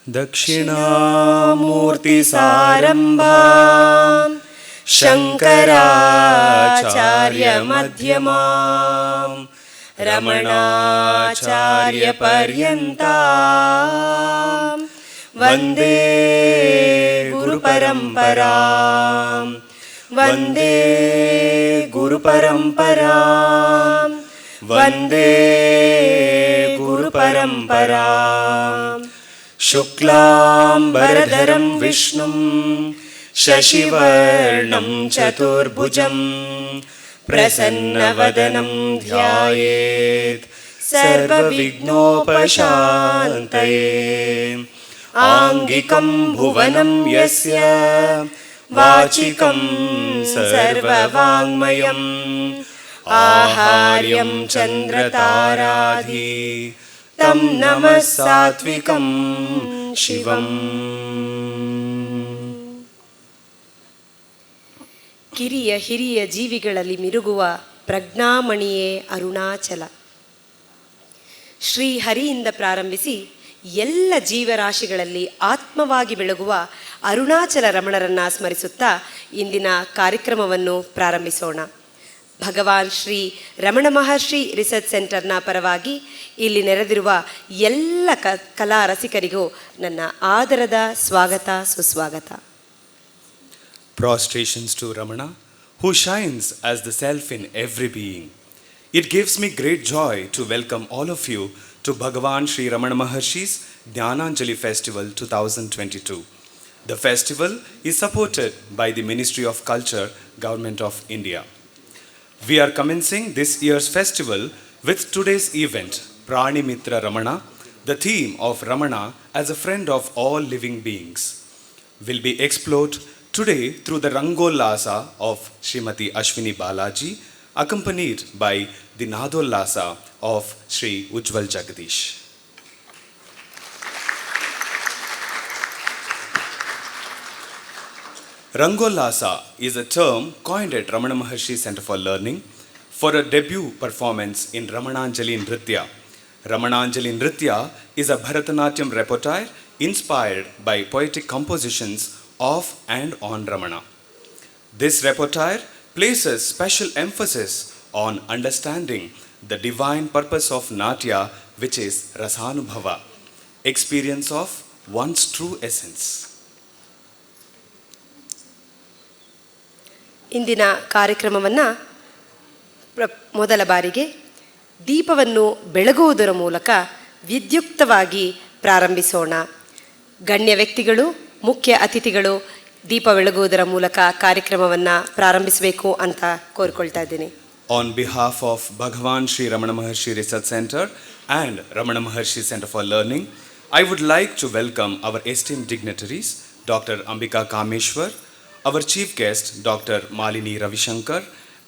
दक्षिणामूर्तिसारम्भां शङ्कराचार्यमध्यमां रमणाचार्यपर्यन्तां वन्दे गुरुपरम्परां वन्दे गुरुपरम्परां वन्दे गुरुपरम्परां शुक्लाम्बरधरं विष्णुं शशिवर्णं चतुर्भुजं प्रसन्नवदनं ध्यायेत् सर्वविघ्नोपशान्तये आङ्गिकं भुवनं यस्य वाचिकं सर्ववाङ्मयम् आहार्यं चन्द्रताराधि तं नमः सात्विकं शिवम्. ಕಿರಿಯ ಹಿರಿಯ ಜೀವಿಗಳಲ್ಲಿ ಮಿರುಗುವ ಪ್ರಜ್ಞಾಮಣಿಯೇ ಅರುಣಾಚಲ. ಶ್ರೀಹರಿಯಿಂದ ಪ್ರಾರಂಭಿಸಿ ಎಲ್ಲ ಜೀವರಾಶಿಗಳಲ್ಲಿ ಆತ್ಮವಾಗಿ ಬೆಳಗುವ ಅರುಣಾಚಲ ರಮಣರನ್ನು ಸ್ಮರಿಸುತ್ತಾ ಇಂದಿನ ಕಾರ್ಯಕ್ರಮವನ್ನು ಪ್ರಾರಂಭಿಸೋಣ. ಭಗವಾನ್ ಶ್ರೀ ರಮಣ ಮಹರ್ಷಿ ರಿಸರ್ಚ್ ಸೆಂಟರ್ನ ಪರವಾಗಿ ಇಲ್ಲಿ ನೆರೆದಿರುವ ಎಲ್ಲ ಕಲಾ ರಸಿಕರಿಗೂ ನನ್ನ ಆದರದ ಸ್ವಾಗತ ಸುಸ್ವಾಗತ. Prostrations to Ramana, who shines as the self in every being. It gives me great joy to welcome all of you to Bhagawan Sri Ramana Maharshi's Dhyananjali Festival 2022. The festival is supported by the Ministry of Culture, Government of India. We are commencing this year's festival with today's event, Prani Mitra Ramana. The theme of Ramana as a friend of all living beings will be explored today through the Rangollasa of Srimati Ashwini Balaji, accompanied by the Nadollasa of Sri Ujwal Jagadeesh. Rangollasa is a term coined at Ramana Maharshi Center for Learning for a debut performance in Ramananjali Nritya. Ramananjali Nritya is a Bharatanatyam repertoire inspired by poetic compositions of and on Ramana. This repertoire places special emphasis on understanding the divine purpose of Natya, which is Rasanubhava, experience of one's true essence. ಇಂದಿನ ಕಾರ್ಯಕ್ರಮವನ್ನು ಮೊದಲ ಬಾರಿಗೆ ದೀಪವನ್ನು ಬೆಳಗುವುದರ ಮೂಲಕ ವಿದ್ಯುಕ್ತವಾಗಿ ಪ್ರಾರಂಭಿಸೋಣ. ಗಣ್ಯ ವ್ಯಕ್ತಿಗಳು, ಮುಖ್ಯ ಅತಿಥಿಗಳು ದೀಪ ಬೆಳಗುವುದರ ಮೂಲಕ ಕಾರ್ಯಕ್ರಮವನ್ನು ಪ್ರಾರಂಭಿಸಬೇಕು ಅಂತ ಕೋರಿಕೊಳ್ತಾ ಇದ್ದೀನಿ. On behalf of Bhagawan Sri Ramana Maharshi Research Center and Ramana Maharshi Center for Learning, I would like to welcome our esteemed dignitaries, Dr. Ambika Kameshwar, our chief guest, Dr. Malini Ravishankar,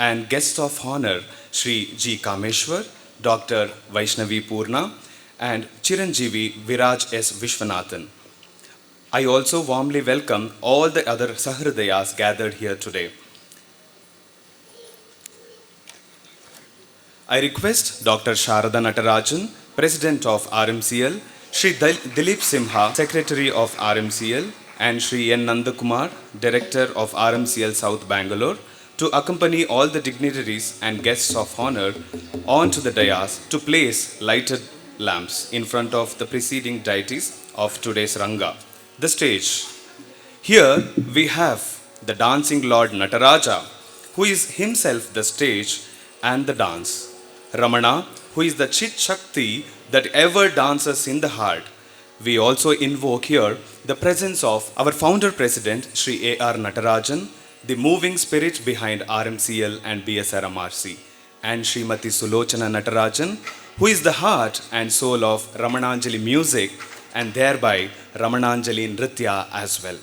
and guest of honor, Sri G. Kameshwar, Dr. Vaishnavi Purna, and Chiranjeevi Viraj S. Vishwanathan. I also warmly welcome all the other Sahridayas gathered here today. I request Dr. Sharada Natarajan, President of RMCL, Sri Dilip Simha, Secretary of RMCL, and Sri N. Nandakumar, Director of RMCL South Bangalore, to accompany all the dignitaries and guests of honor onto the dais to place lighted lamps in front of the preceding deities of today's Ranga, the stage. Here we have the dancing Lord Nataraja, who is himself the stage and the dance. Ramana, who is the Chit Shakti that ever dances in the heart. We also invoke here the presence of our founder president, Sri A.R. Natarajan, the moving spirit behind RMCL and BSRMRC, and Srimati Sulochana Natarajan, who is the heart and soul of Ramananjali music and thereby Ramananjali Nritya as well.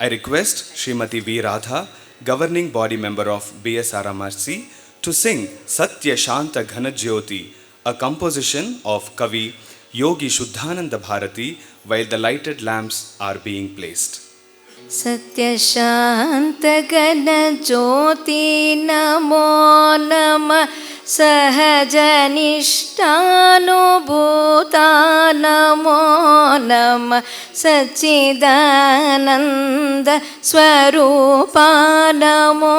I request Srimati V. Radha, governing body member of BSRMRC, to sing Satya Shanta Ghana Jyoti, a composition of Kavi Yogi Shuddhananda Bharati, while the lighted lamps are being placed. सत्यशान्तगण ज्योति नमो नमः सहजनिष्ठानुभूता नमो नमः सच्चिदानन्द स्वरूपा नमो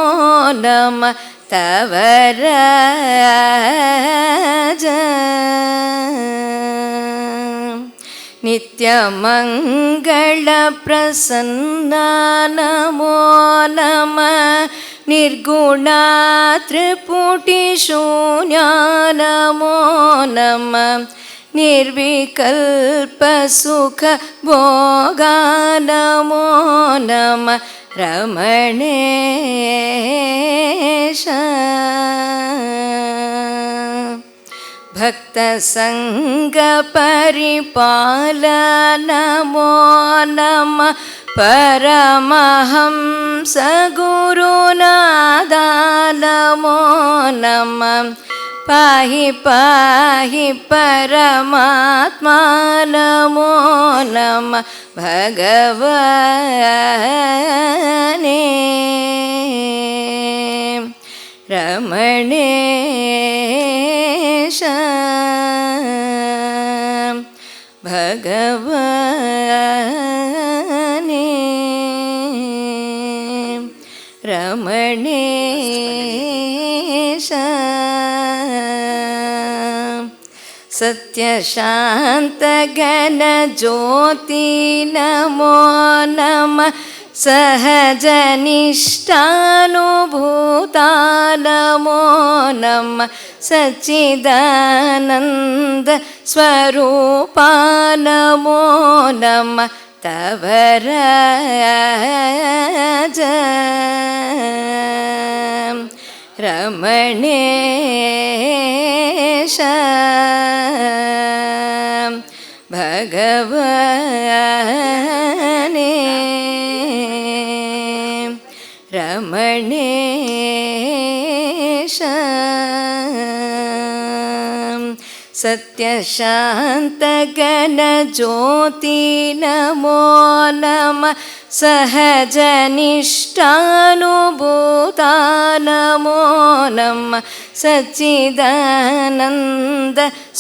नमः तव राज नित्यमङ्गलप्रसन्ना नमो नमः निर्गुणा त्रिपुटिशून्या नमो नमः निर्विकल्पसुखभोगा नमो नमः रमणेश भक्तसङ्गपरिपालन नमो नमः परमहंस गुरुनादा नमो नमः पाहि पाहि परमात्मा नमो नमः भगवने रमणेश भगवने रमणेश सत्यशान्तगण ज्योति नमो नमः सहजनिष्ठानुभूता नमो नमः सच्चिदानन्द स्वरूपा नमो नमः तव राज रमणेश भगवने रमणेश सत्यशान्तगण ज्योति नमो नमः सहजनिष्ठानुभूता नमो नमः सच्चिदानन्द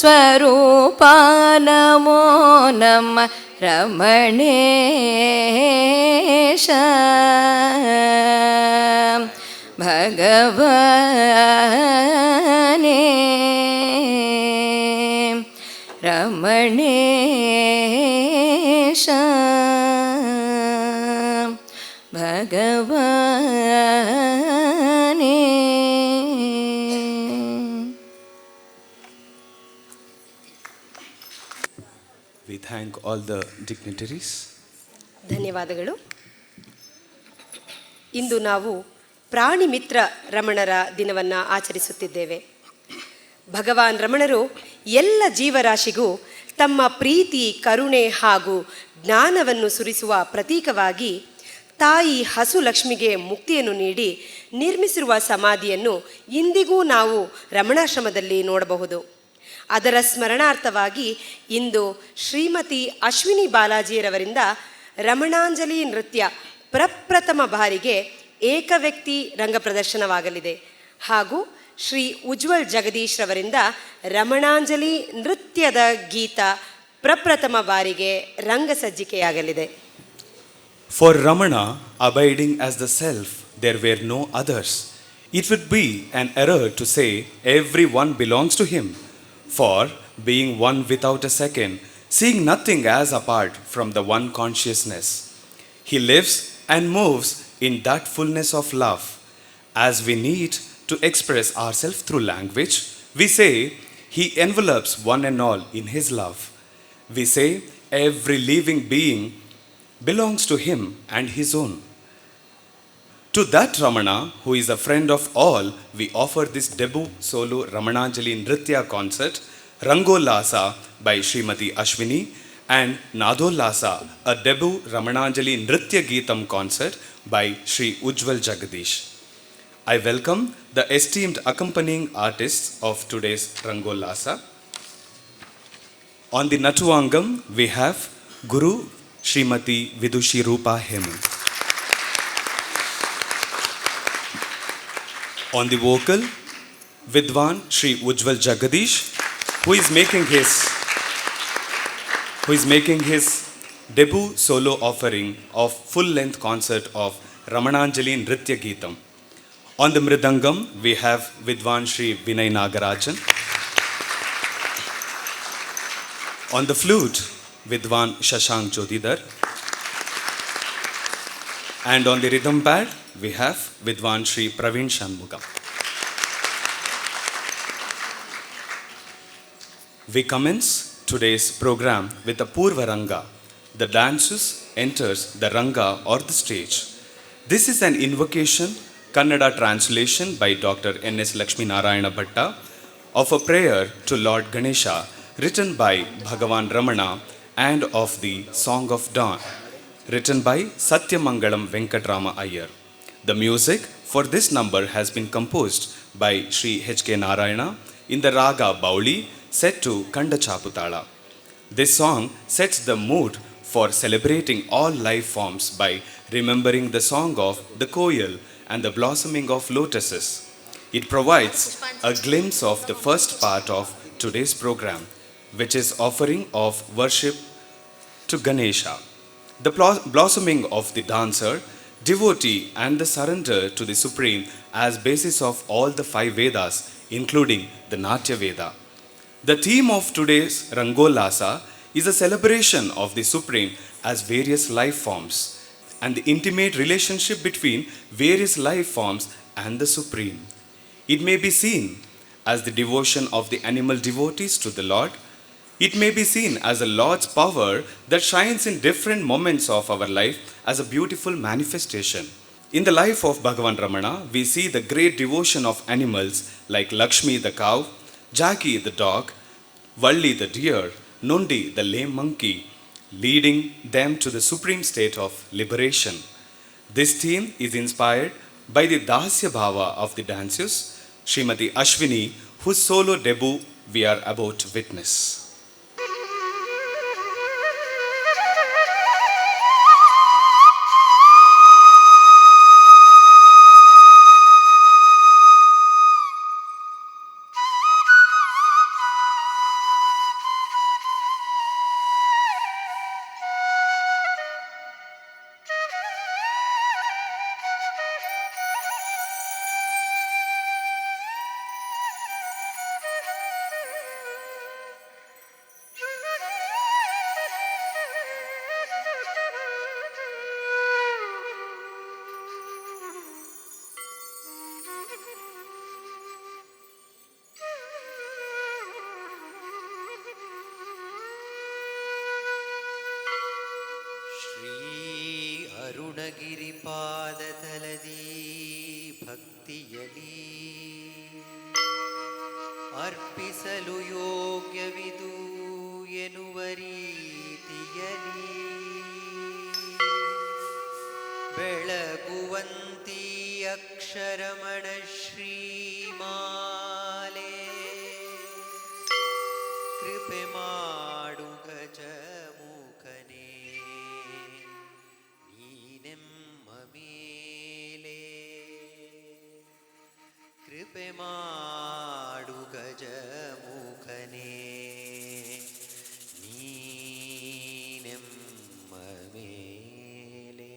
स्वरूपा नमो नमः Ramnesh भगवने Ramnesh भगवने We thank all the dignitaries. ಧನ್ಯವಾದಗಳು. ಇಂದು ನಾವು ಪ್ರಾಣಿ ಮಿತ್ರ ರಮಣರ ದಿನವನ್ನು ಆಚರಿಸುತ್ತಿದ್ದೇವೆ. ಭಗವಾನ್ ರಮಣರು ಎಲ್ಲ ಜೀವರಾಶಿಗೂ ತಮ್ಮ ಪ್ರೀತಿ, ಕರುಣೆ ಹಾಗೂ ಜ್ಞಾನವನ್ನು ಸುರಿಸುವ ಪ್ರತೀಕವಾಗಿ ತಾಯಿ ಹಸು ಲಕ್ಷ್ಮಿಗೆ ಮುಕ್ತಿಯನ್ನು ನೀಡಿ ನಿರ್ಮಿಸಿರುವ ಸಮಾಧಿಯನ್ನು ಇಂದಿಗೂ ನಾವು ರಮಣಾಶ್ರಮದಲ್ಲಿ ನೋಡಬಹುದು. ಅದರ ಸ್ಮರಣಾರ್ಥವಾಗಿ ಇಂದು ಶ್ರೀಮತಿ ಅಶ್ವಿನಿ ಬಾಲಾಜಿಯವರಿಂದ ರಮಣಾಂಜಲಿ ನೃತ್ಯ ಪ್ರಪ್ರಥಮ ಬಾರಿಗೆ ಏಕವ್ಯಕ್ತಿ ರಂಗ ಪ್ರದರ್ಶನವಾಗಲಿದೆ ಹಾಗೂ ಶ್ರೀ ಉಜ್ವಲ್ ಜಗದೀಶ್ ರವರಿಂದ ರಮಣಾಂಜಲಿ ನೃತ್ಯದ ಗೀತ ಪ್ರಪ್ರಥಮ ಬಾರಿಗೆ ರಂಗಸಜ್ಜಿಕೆಯಾಗಲಿದೆ. For Ramana, abiding as the self, there were no others. It would be an error to say everyone belongs to him. For, being one without a second, seeing nothing as apart from the one consciousness, he lives and moves in that fullness of love. As we need to express ourselves through language, we say he envelopes one and all in his love. We say every living being belongs to him and his own. To that Ramana, who is a friend of all, we offer this debut solo Ramananjali Nritya concert, Rangollasa by Srimati Ashwini, and Nadollasa, a debut Ramananjali Nritya Geetam concert by Sri Ujwal Jagadeesh. I welcome the esteemed accompanying artists of today's Rangollasa. On the Nattuvangam, we have Guru Srimati Vidushi Rupa Hemanth. On the vocal, Vidwan Shri Ujwal Jagadeesh, who is making his debut solo offering of full-length concert of Ramananjali Nritya Geetam. On the Mridangam, we have Vidwan Shri Vinay Nagarajan. On the flute, Vidwan Shashank Jodidar. And on the rhythm pad, we have Vidwan Shri Praveen Shanmugam. We commence today's program with a Purva Ranga. The dances enters the Ranga or the stage. This is an invocation, Kannada translation by Dr. N.S. Lakshmi Narayana Bhatta of a prayer to Lord Ganesha written by Bhagawan Ramana and of the Song of Dawn written by Satyamangalam Venkatrama Iyer. The music for this number has been composed by Sri H.K. Narayana in the Raga Bauli set to Kanda Chaputala. This song sets the mood for celebrating all life forms by remembering the song of the koyal and the blossoming of lotuses. It provides a glimpse of the first part of today's program, which is offering of worship to Ganesha. The blossoming of the dancer, devotee and the surrender to the Supreme as basis of all the 5 Vedas, including the Natya Veda. The theme of today's Rangollasa is a celebration of the Supreme as various life forms and the intimate relationship between various life forms and the Supreme. It may be seen as the devotion of the animal devotees to the Lord. It may be seen as the Lord's power that shines in different moments of our life as a beautiful manifestation. In the life of Bhagavan Ramana, we see the great devotion of animals like Lakshmi the cow, Jaki the dog, Valli the deer, Nundi the lame monkey, leading them to the supreme state of liberation. This theme is inspired by the Dasya Bhava of the dancers, Srimati Ashwini, whose solo debut we are about to witness. ಅರುಣಗಿರಿಪಾದತಲದಿ ಭಕ್ತಿಯಲಿ ಅರ್ಪಿಸಲು ಯೋಗ್ಯವಿದು ಎನ್ನುವ ರೀತಿಯಲಿ ಬೆಳಗುವಂತಿ ಅಕ್ಷರಮಣ ಶ್ರೀಮಾಲೆ ಕೃಪೆ ಮಾಡು ಗಜ ಕೃಪೆ ಮಾಡು ಗಜಮುಖನೇ ನೀನೆಮ್ಮ ಮೇಲೆ.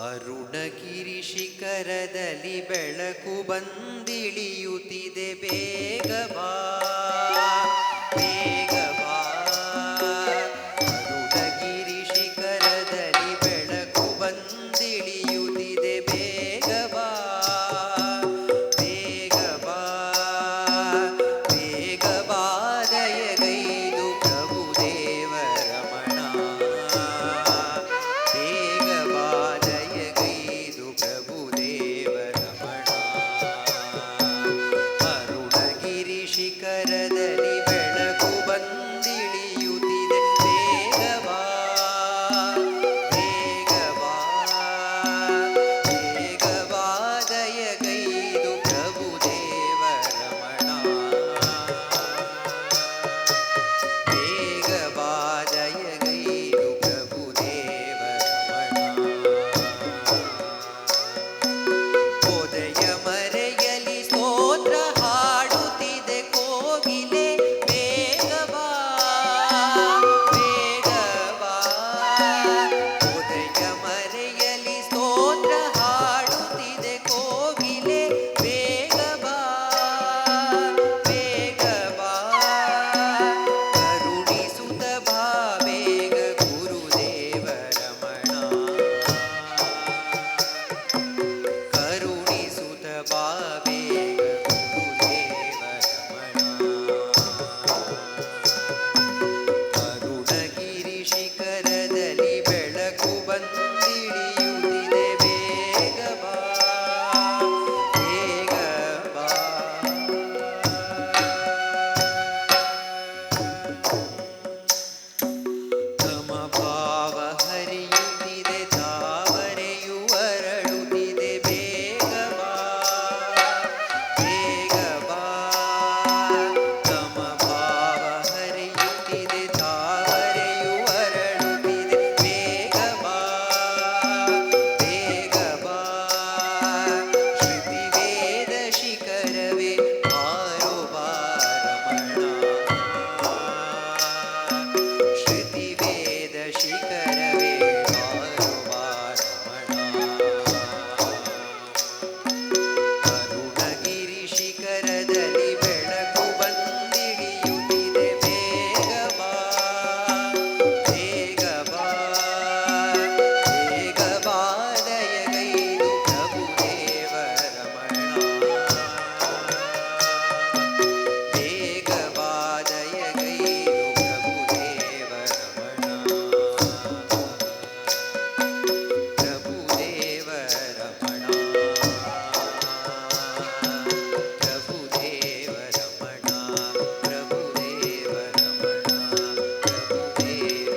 ಅರುಣಗಿರಿ ಶಿಖರದಲ್ಲಿ ಬೆಳಕು ಬಂದಿಳಿಯುತ್ತಿದೆ ಬೇಗ ಬಾ ಬೇಗ ಬಾ. ಅರುಣಗಿರಿ ಶಿಖರದಲ್ಲಿ ಬೆಳಕು ಬಂದಿಳಿಯುತ್ತಿದೆ ಬೇಗ ಬಾ ಬೇಗ ಬಾ ಬೇಗ ಬಾ. ದಯಗೈದು ಪ್ರಭುದೇವ ರಮಣ ಬೇಗ ಬಾ ದಯಗೈದು ಪ್ರಭುದೇವ ರಮಣ. ಅರುಣಗಿರಿ ಶಿಖರದಲ್ಲಿ ಬೆಳ ಸಾಗರವೇ ಬಾರುವ ರಮಣ. ಅರುಣಗಿರಿ ಶಿಖರದಲ್ಲಿ ಬೆಳಕು ಬಂದಿಳಿಯುತ್ತಿದೆ, ಬೇಗ ಬಾ ಬೇಗ ಬಾ ಬೇಗ ಬಾ ದಯಗೈದು ಪ್ರಭುದೇವ ರಮಣ. ಬೇಗ ಬಾ ದಯಗೈದು ಪ್ರಭುದೇವ ರಮಣ. ಪ್ರಭುದೇವ ರಮಣ. ಪ್ರಭುದೇವ ರಮಣ. ಪ್ರಭುದೇವ ರಮಣ. ಪ್ರಭುದೇವ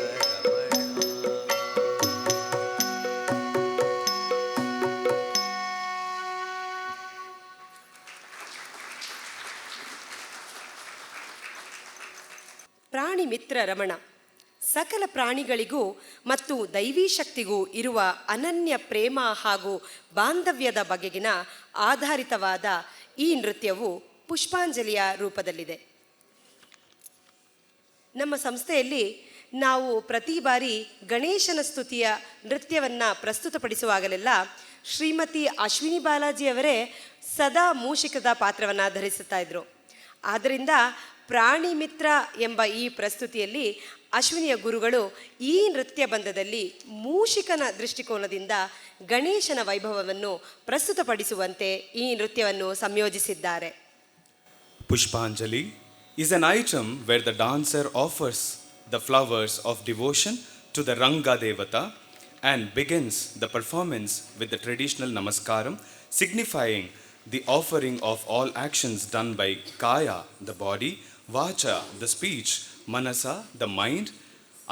ಪ್ರಾಣಿ ಮಿತ್ರ ರಮಣ ಸಕಲ ಪ್ರಾಣಿಗಳಿಗೂ ಮತ್ತು ದೈವೀ ಶಕ್ತಿಗೂ ಇರುವ ಅನನ್ಯ ಪ್ರೇಮ ಹಾಗೂ ಬಾಂಧವ್ಯದ ಬಗೆಗಿನ ಆಧಾರಿತವಾದ ಈ ನೃತ್ಯವು ಪುಷ್ಪಾಂಜಲಿಯ ರೂಪದಲ್ಲಿದೆ. ನಮ್ಮ ಸಂಸ್ಥೆಯಲ್ಲಿ ನಾವು ಪ್ರತಿ ಬಾರಿ ಗಣೇಶನ ಸ್ತುತಿಯ ನೃತ್ಯವನ್ನು ಪ್ರಸ್ತುತಪಡಿಸುವಾಗಲೆಲ್ಲ ಶ್ರೀಮತಿ ಅಶ್ವಿನಿ ಬಾಲಾಜಿಯವರೇ ಸದಾ ಮೂಷಿಕದ ಪಾತ್ರವನ್ನು ಧರಿಸುತ್ತಾ ಇದ್ದರು. ಆದ್ದರಿಂದ ಪ್ರಾಣಿ ಮಿತ್ರ ಎಂಬ ಈ ಪ್ರಸ್ತುತಿಯಲ್ಲಿ ಅಶ್ವಿನಿಯ ಗುರುಗಳು ಈ ನೃತ್ಯ ಬಂಧದಲ್ಲಿ ಮೂಷಿಕನ ದೃಷ್ಟಿಕೋನದಿಂದ ಗಣೇಶನ ವೈಭವವನ್ನು ಪ್ರಸ್ತುತಪಡಿಸುವಂತೆ ಈ ನೃತ್ಯವನ್ನು ಸಂಯೋಜಿಸಿದ್ದಾರೆ. Pushpanjali is an item where the dancer offers the flowers of devotion to the Ranga Devata and begins the performance with the traditional Namaskaram, signifying the offering of all actions done by Kaya, the body, Vacha, the speech, Manasa, the mind,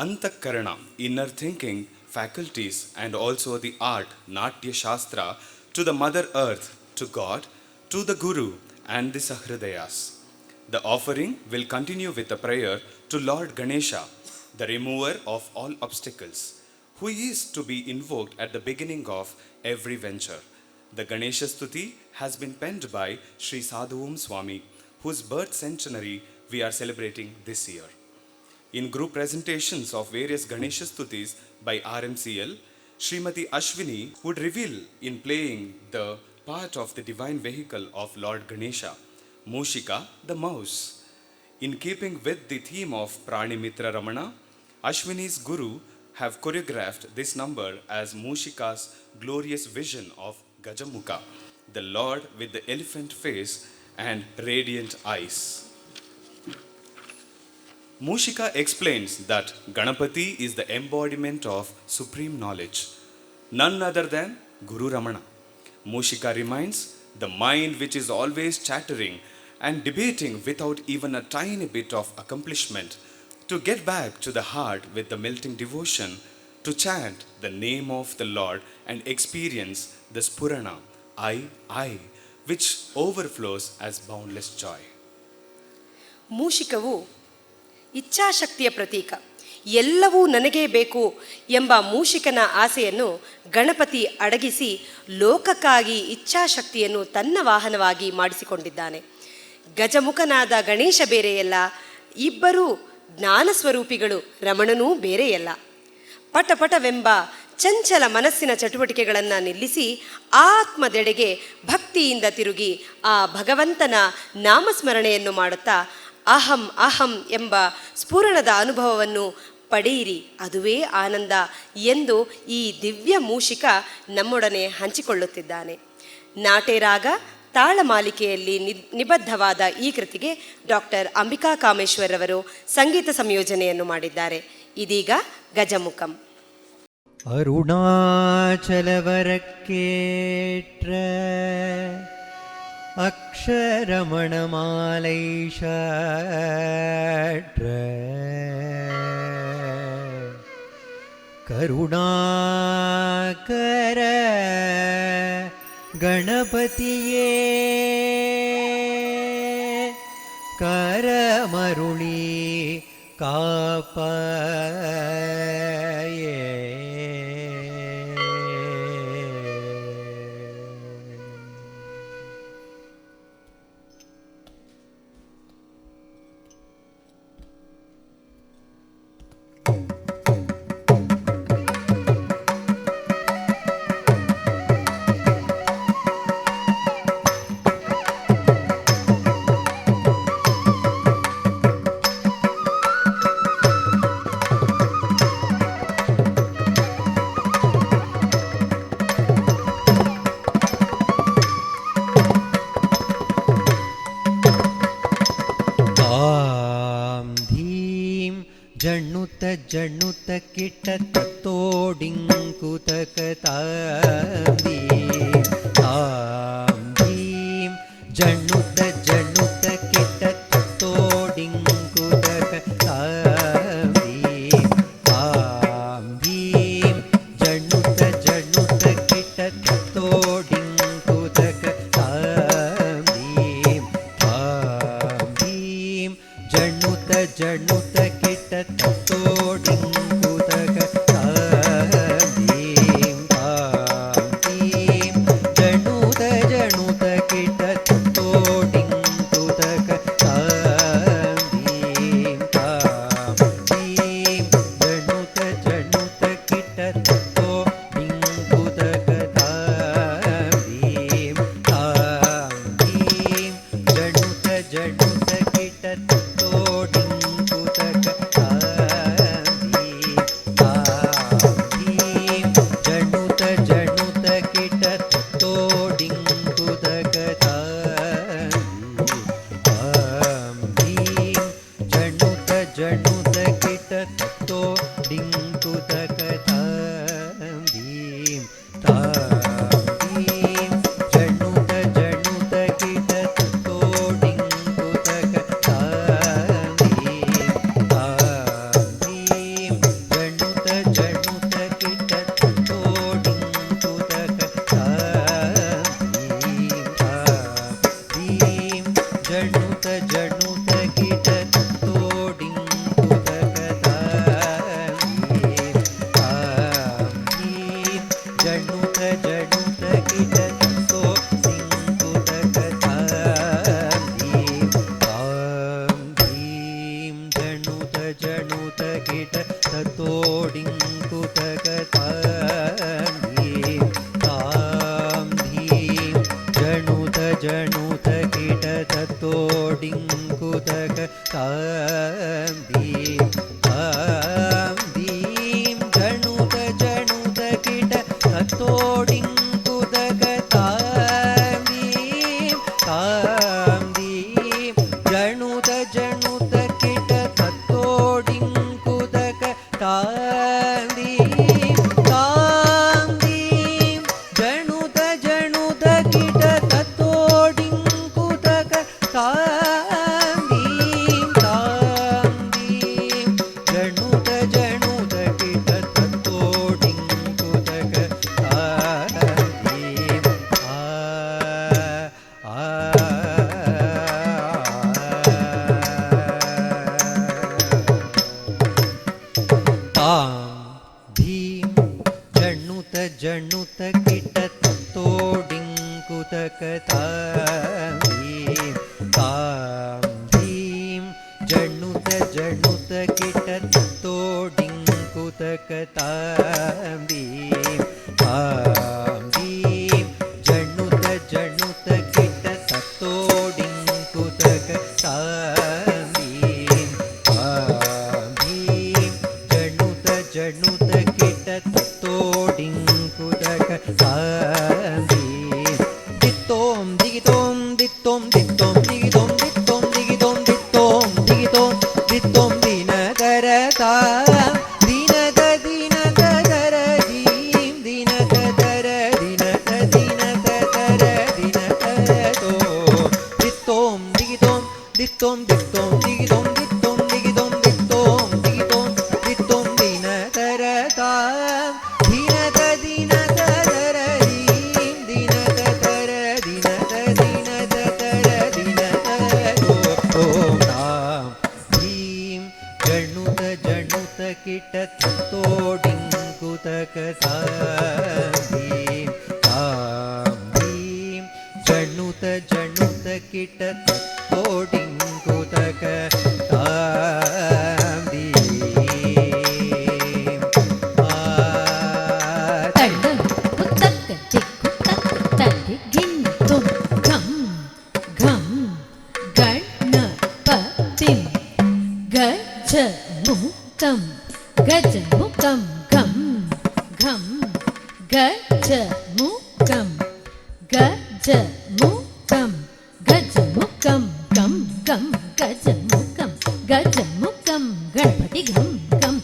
Antakarana, inner thinking, faculties, and also the art, Natya Shastra, to the Mother Earth, to God, to the Guru, and the Sahridayas. The offering will continue with a prayer to Lord Ganesha, the remover of all obstacles, who is to be invoked at the beginning of every venture. The Ganesha Stuti has been penned by Sri Sadhuvam Swami, whose birth centenary we are celebrating this year. In group presentations of various Ganesha Stutis by RMCL, Srimati Ashwini would reveal in playing the part of the divine vehicle of Lord Ganesha, Mushika, the mouse. In keeping with the theme of Prani Mitra Ramana, Ashwini's guru have choreographed this number as Mushika's glorious vision of Gajamukha, the Lord with the elephant face and radiant eyes. Mushika explains that Ganapati is the embodiment of supreme knowledge, none other than Guru Ramana. Mushika reminds the mind which is always chattering and debating without even a tiny bit of accomplishment to get back to the heart with the melting devotion, to chant the name of the Lord and experience the Spurana, I, which overflows as boundless joy. ಮೂಷಿಕವು ಇಚ್ಛಾಶಕ್ತಿಯ ಪ್ರತೀಕ. ಎಲ್ಲವೂ ನನಗೇ ಬೇಕು ಎಂಬ ಮೂಷಿಕನ ಆಸೆಯನ್ನು ಗಣಪತಿ ಅಡಗಿಸಿ ಲೋಕಕ್ಕಾಗಿ ಇಚ್ಛಾಶಕ್ತಿಯನ್ನು ತನ್ನ ವಾಹನವಾಗಿ ಮಾಡಿಸಿಕೊಂಡಿದ್ದಾನೆ. ಗಜಮುಖನಾದ ಗಣೇಶ ಬೇರೆಯಲ್ಲ, ಇಬ್ಬರೂ ಜ್ಞಾನ ಸ್ವರೂಪಿಗಳು, ರಮಣನೂ ಬೇರೆಯಲ್ಲ. ಪಟಪಟವೆಂಬ ಚಂಚಲ ಮನಸ್ಸಿನ ಚಟುವಟಿಕೆಗಳನ್ನು ನಿಲ್ಲಿಸಿ ಆತ್ಮದೆಡೆಗೆ ಭಕ್ತಿಯಿಂದ ತಿರುಗಿ ಆ ಭಗವಂತನ ನಾಮಸ್ಮರಣೆಯನ್ನು ಮಾಡುತ್ತಾ ಅಹಂ ಅಹಂ ಎಂಬ ಸ್ಫುರಣದ ಅನುಭವವನ್ನು ಪಡೆಯಿರಿ, ಅದುವೇ ಆನಂದ ಎಂದು ಈ ದಿವ್ಯ ಮೂಷಿಕ ನಮ್ಮೊಡನೆ ಹಂಚಿಕೊಳ್ಳುತ್ತಿದ್ದಾನೆ. ನಾಟೆರಾಗ ತಾಳಮಾಲಿಕೆಯಲ್ಲಿ ನಿಬದ್ಧವಾದ ಈ ಕೃತಿಗೆ ಡಾಕ್ಟರ್ ಅಂಬಿಕಾ ಕಾಮೇಶ್ವರ್ ಅವರು ಸಂಗೀತ ಸಂಯೋಜನೆಯನ್ನು ಮಾಡಿದ್ದಾರೆ. ಇದೀಗ ಗಜಮುಖಂ. ಅರುಣಾಚಲವರಕ್ಕೇಟ್ರ ಅಕ್ಷರಮಣಮಾಲೈಷಾಟ್ರ ಕರುಣಾಕರ ಗಣಪತಿಯೇ ಕರಮರುಳಿ ಕಾಪಾಯೇ. ಜಣುತ ಕಿಟ ತತ್ತೋಡಿಂಕುತಕ ತಾಂದೀಂ ತಾಂ ದೀಂ ಜಣುತ ಜಣುತ ಕಿಟ ತತ್ತೋಡಿಂಕುತಕ ತಾಂ ದೀಂ ತಾಂ ದೀಂ ಜಣುತ ಜಣುತ ಕಿಟ ತತ್ತೋಡಿಂಕುತಕ ತಾಂ ದೀಂ ತಾಂ ದೀಂ ಜಣುತ ಜಣುತ ಕಿಟ ತತ್ತೋಡಿಂಕುತಕ ತಾಂ ದೀಂ ತಾಂ ದೀಂ ಜಣುತ ಜಣುತ ಕಿಟ ತತ್ತೋಡಿಂಕುತಕ ತಾಂ ದೀಂ ತಾಂ ದೀಂ ಜಣುತ ಜಣುತ ಕಿಟ ತತ್ತೋಡಿಂಕುತಕ ತಾಂ ದೀಂ ತಾಂ ದೀಂ ಜಣುತ ಜಣುತ ಕಿಟ ತತ್ತೋಡಿಂಕುತಕ ತಾಂ ದೀಂ ತಾಂ ದೀಂ ಜಣುತ ಜಣುತ ಕಿಟ ತತ್ತೋಡಿಂಕುತಕ ತಾಂ ದೀಂ ಜಣುತ ಜಣುತ ಕಿಟ ತತ್ತೋಡಿಂಕುತಕ ತಾಂ ದೀಂ ತಾಂ ದೀಂ ಜಣುತ ಜಣುತ ಕಿಟ ತತ್ತೋಡಿಂಕುತಕ ತಾಂ ದೀಂ ತಾಂ ದೀಂ ಜಣುತ ಜಣುತ ಕಿಟ ತತ್ತೋಡಿಂಕುತಕ ತಾಂ ದೀಂ ತಾಂ ದೀಂ ಜಣುತ ಜಣುತ ಕಿಟ ತತ್ತೋಡಿಂಕುತಕ ತಾಂ ದೀಂ ತಾಂ ದೀಂ ಜಣುತ ಜಣುತ ಕಿಟ ತತ್ತೋಡಿಂಕುತಕ ತಾಂ ದೀಂ ತಾಂ ದೀಂ ಜಣುತ ಜಣುತ ಕಿಟ ತತ್ತೋಡಿಂಕುತಕ ತಾಂ ದೀಂ ತಾಂ ದೀಂ ಜಣುತ ಜಣುತ ಕಿಟ ತತ್ತೋಡಿಂಕುತಕ ತಾಂ ದೀಂ ತಾಂ ದೀಂ ಜಣುತ ಜಣುತ ಕಿಟ ತತ್ತೋಡಿಂಕುತಕ ತಾಂ ದೀಂ ತಾಂ ದೀಂ ಜಣುತ ಜಣುತ ಕಿಟ ತತ್ತೋಡಿಂಕುತಕ ತಾಂ ದೀಂ ತಾಂ ದೀಂ ಜಣುತ ಜಣುತ ಕಿಟ ತತ್ತೋಡಿಂಕುತಕ ತಾಂ ದೀಂ ತಾಂ ದೀಂ ಜಣುತ ಜಣುತ ಕಿಟ ತತ್ತೋಡಿಂಕುತಕ ತಾಂ ದೀಂ ತಾಂ ಧೀಂ ಜಣುತ ಜಣುತ ಕಿಟ ತತ್ತೋಡಿಂಕುತಕ ತಾಂ ದೀಂ ತಾಂ ಧೀಂ ಜಣುತ ಜಣುತ ಕಿಟ ತತ್ತೋಡಿಂಕುತಕ ತಾಂ ದೀಂ ತಾಂ ದೀಂ ಜಣುತ ಜಣುತ ಕಿಟ ತತ್ತೋಡಿಂಕುತಕ ತಾಂ ದೀಂ ತಾಂ ದೀಂ ಜಣುತ ಜಣುತ ಕಿಟ ತತ್ತೋಡಿಂಕುತಕ ತಾಂ ದೀಂ ದಿತ್ತೋಂ ದಿಗಿತೋಂ ದಿತ್ತೋಂ ದಿತ್ತೋಂ ದಿಗಿತೋಂ ದಿತ್ತೋಂ ದಿಗಿತೋಂ ದಿತ್ತೋಂ ದಿಗಿತೋಂ ದಿತ್ತೋಂ ದಿನಕರ ತಾಂ ದಿನಕ ದಿನಕ ದರ ದೀಂ ದಿನಕ ದರ ದಿನಕ ದಿನಕ ದರ ದಿನಕ ತೋ ದಿತ್ತೋಂ ದಿಗಿತೋಂ ದಿತ್ತೋಂ ದಿತ್ತೋಂ ದಿಗಿತೋಂ ದಿತ್ತೋಂ ದಿಗಿತೋಂ ದಿತ್ತೋಂ ದಿಗಿತೋಂ ದಿತ್ತೋಂ ದಿನಕರ ತಾಂ ದಿನಕ ದಿನಕ ದರ ದೀಂ ದಿನಕ ದರ ದಿನಕ ದಿನಕ ದರ ದಿನಕ ತೋ ತಾಂ ದೀಂ ಜಣುತ ಜಣುತ ಕಿಟ ತತ್ತೋಡಿಂಕುತಕ ತಾಂ ದೀಂ ತಾಂ ದೀಂ ಜಣುತ ಜಣುತ ಕಿಟ ತತ್ತೋಡಿಂಕುತಕ ತಾಂ ದೀಂ ತಳ್ಳು ಕುತ್ತಕ್ಕ ಚಿಕ್ಕುತ್ತಕ್ಕ ತಲ್ಲಿ ಗಿಂತು ಘಂ ಘಂ ಗಣಪತಿಂ ಗಜ ಮುಖಂ ಗಜ ಮುಖಂ ಘಂ ಘಂ ಗಜ ಮುಖಂ ಗಜ ಮುಖಂ ಗಜ ಮುಖಂ ಗಂ ಗಂ ಗಜ ಮುಖಂ ಗಣಪತಿ ಘಂ ಘಂ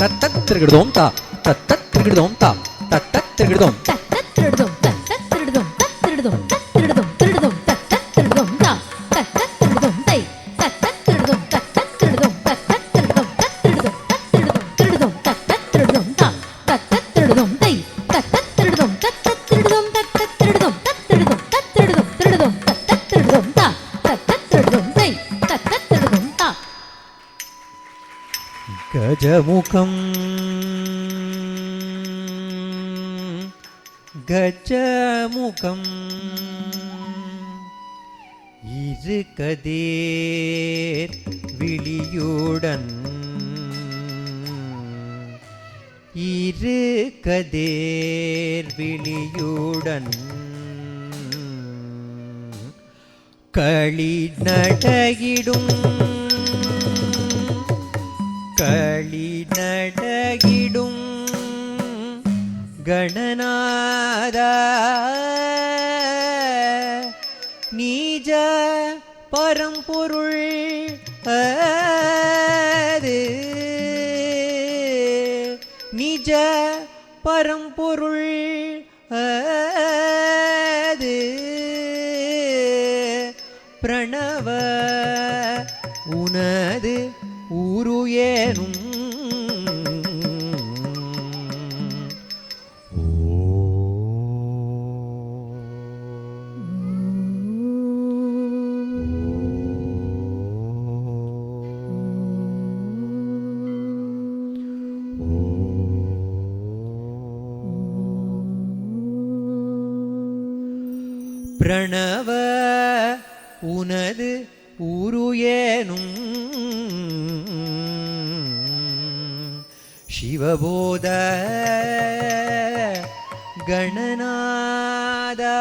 தத்தத்திருகிடுதோம் தா தத்தத்திருகிடுதோம் தா தத்தத்திருகிடுதோம் தத்தத்திருடுதோம் தத்தத்திருடுதோம் தத்திருடுதோம் தத்திருடுதோம் திருடுதோம் தத்தத்திருடுதோம் தா தத்தத்திருடுதோம் தை தத்தத்திருடுதோம் தத்தத்திருடுதோம் தத்தத்திருடுதோம் தத்திருடுதோம் தத்திருடுதோம் திருடுதோம் தத்தத்திருடுதோம் தா தத்தத்திருடுதோம் தை தத்தத்திருடுதோம் தத்தத்திருடுதோம் தத்தத்திருடுதோம் தத்திருடுதோம் தத்திருடுதோம் திருடுதோம் தத்தத்திருடுதோம் தா தத்தத்திருடுதோம் தை தத்தத்திருடுதோம் தா கஜமுகம் கஜமுகம் இரு கதிர் விழியுடன் இரு கதிர் விழியுடன் களி நடையிடும் களி நடையிடும் கணநாதா நீஜ பரம்பொருள் அது நிஜ பரம்பொருள் அது பிரணவ உனது ஊரு ஏனும் பிரணவ உனது ஊரு ஏனும் சிவபோத கணநாதா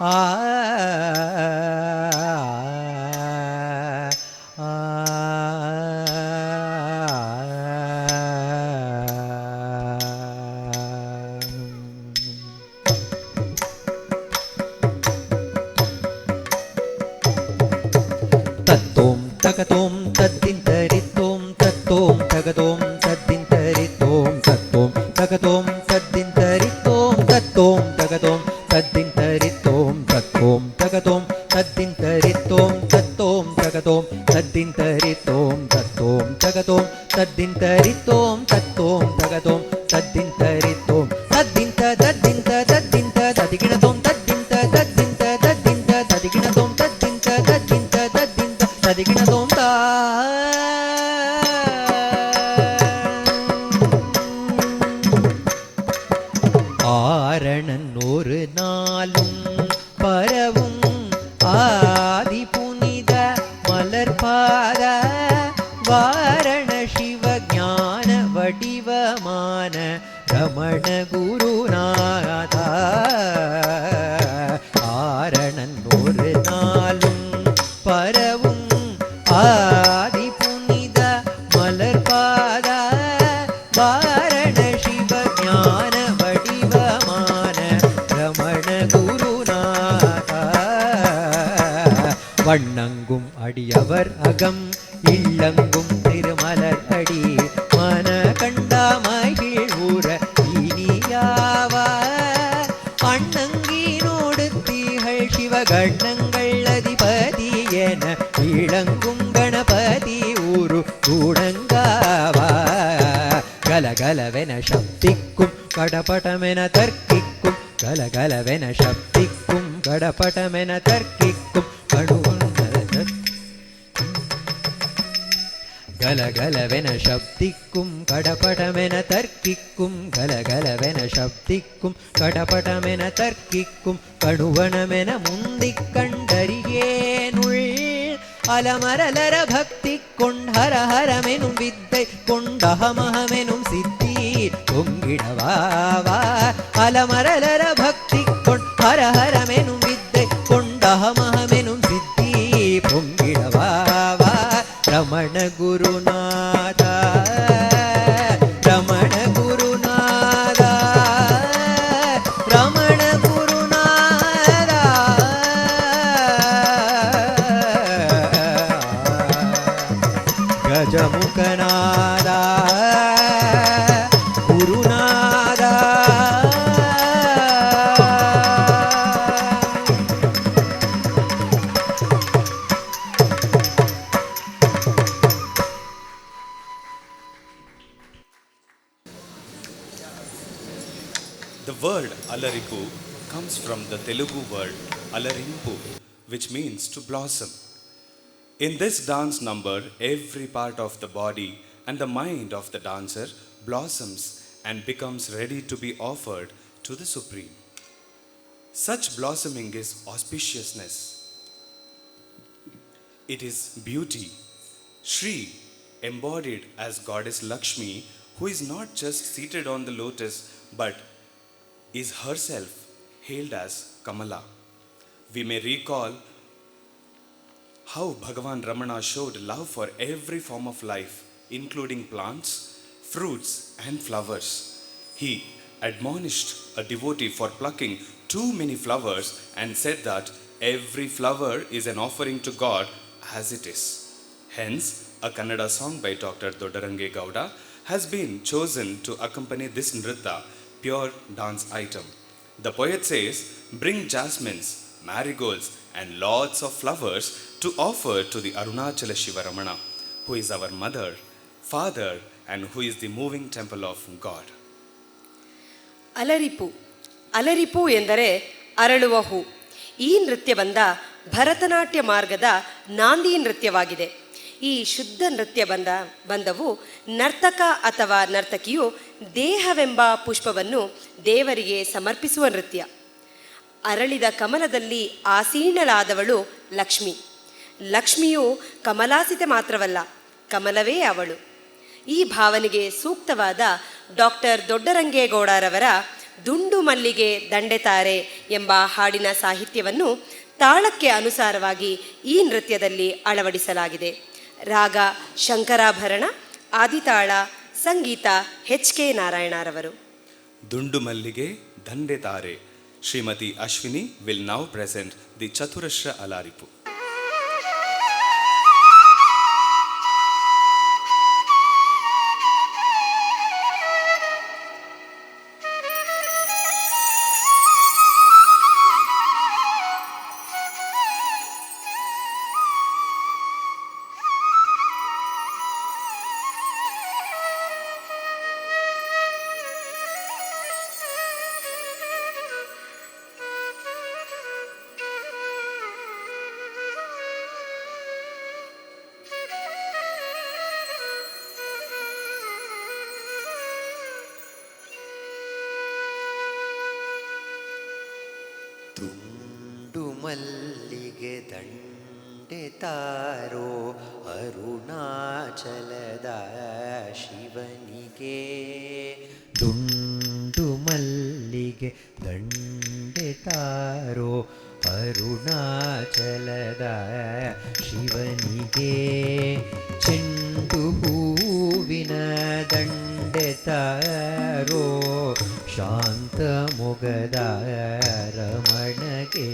ஆ தகதோம் தத்தின் தரித்தோம் தத்தோம் தகதோம் தத்தின் தரித்தோம் தத்தோம் தகதோம் தத்தின் தரித்தோம் தத்தோம் தகதோம் தத்தின் தரித்தோம் தத்தோம் தகதோம் தத்தின் தரித்தோம் தத்தோம் தகதோம் தத்தின் தரித்தோம் தத்தோம் தகதோம் தத்தின் தரித்தோம் தத்தோம் தகதோம் தத்தின் தரித்தோம் தத்தின் தத்தின் தத்தின் ததிகிணதோம் தத்தின் தத்தின் தத்தின் ததிகிணதோம் தத்தின் தத்தின் தத்தின் ததிகிணதோம் ஆரணன் ஒரு நாளும் பரவும் ஆதி புனித மலர்பாத வாரண சிவ ஞான வடிவமான ரமண குருநாதா ஆரணன் ஒரு நாளும் பரவும் ஆதி புனித மலர்பாத வாரண சிவ ஞான வடிவமான ரமண குருநாதா வண்ணங்கும் அடியவர் அகம் இல்லங்கும் திருமலர் அடி மன கண்டாமகிழ் ஊர இனியாவா அண்ணங்கினோடு தீகள் சிவகண்ணங்கள் அதிபதி என இளங்கும் கணபதி ஊரு கூடங்காவா கலகலவென சப்திக்கும் கடபடமென தர்க்கிக்கும் கலகலவென சப்திக்கும் கடபடமென தர்க்கிக்கும் கலகலவென சப்திக்கும் கடபடமென தர்க்கிக்கும் கலகலவென சப்திக்கும் கடபடமென தர்க்கிக்கும் கணுவனமென முந்திக் கண்டறியேனுள் அலமரலர பக்தி கொண்டஹர ஹரமெனும் வித்தை கொண்டஹமஹமெனும் சித்தி பொங்கிடவாவா அலமரலர பக்தி கொண்டஹர ஹரமெனும் வித்தை கொண்டஹமஹமெனும் சித்தி பொங்கிடவாவா ரமண குருநாதா ரமண குருநாதா Ramana Alaripu comes from the Telugu word alarimpu, which means to blossom. In this dance number, every part of the body and the mind of the dancer blossoms and becomes ready to be offered to the Supreme. Such blossoming is auspiciousness. It is beauty. Shri, embodied as goddess Lakshmi, who is not just seated on the lotus but is herself hailed as Kamala. We may recall how Bhagawan Ramana showed love for every form of life, including plants, fruits, and flowers. He admonished a devotee for plucking too many flowers and said that every flower is an offering to God as it is. Hence, a Kannada song by Dr. Doddarange Gowda has been chosen to accompany this nritta, pure dance item. The poet says, "Bring jasmines, marigolds, and lots of flowers to offer to the Arunachala Shiva Ramana, who is our mother, father, and who is the moving temple of God." Alarippu. Alarippu ಎಂದರೆ ಅರಳುವ ಹೂ. ಈ ನೃತ್ಯ ಭರತನಾಟ್ಯ ಮಾರ್ಗದ ನಾಂದಿ ನೃತ್ಯವಾಗಿದೆ. ಈ ಶುದ್ಧ ನೃತ್ಯ ಬಂದವು ನರ್ತಕ ಅಥವಾ ನರ್ತಕಿಯು ದೇಹವೆಂಬ ಪುಷ್ಪವನ್ನು ದೇವರಿಗೆ ಸಮರ್ಪಿಸುವ ನೃತ್ಯ. ಅರಳಿದ ಕಮಲದಲ್ಲಿ ಆಸೀನಳಾದವಳು ಲಕ್ಷ್ಮಿ. ಲಕ್ಷ್ಮಿಯು ಕಮಲಾಸಿತೆ ಮಾತ್ರವಲ್ಲ, ಕಮಲವೇ ಅವಳು. ಈ ಭಾವನೆಗೆ ಸೂಕ್ತವಾದ ಡಾಕ್ಟರ್ ದೊಡ್ಡರಂಗೇಗೌಡರವರ ದುಂಡು ಮಲ್ಲಿಗೆ ದಂಡೆತಾರೆ ಎಂಬ ಹಾಡಿನ ಸಾಹಿತ್ಯವನ್ನು ತಾಳಕ್ಕೆ ಅನುಸಾರವಾಗಿ ಈ ನೃತ್ಯದಲ್ಲಿ ಅಳವಡಿಸಲಾಗಿದೆ. ರಾಗ ಶಂಕರಾಭರಣ, ಆದಿತಾಳ, ಸಂಗೀತ HK ನಾರಾಯಣರವರು. ದುಂಡು ಮಲ್ಲಿಗೆ ದಂಡೆತಾರೆ. Shrimati Ashwini will now present the Chaturashra Alaripu. ತುಂಡು ಮಲ್ಲಿಗೆ ದಂಡೆ ತಾರೋ ಅರುಣಾಚಲದ ಶಿವನಿಗೆ. ತುಂಡು ಮಲ್ಲಿಗೆ ದಂಡೆ ತಾರೋ ಅರುಣಾಚಲದ ಶಿವನಿಗೆ. ಚೆಂಡು ಹೂವಿನ ದಂಡೆ ತಾರೋ ಶಾಂತ ಮೊಗದ ರಮಣಗೆ.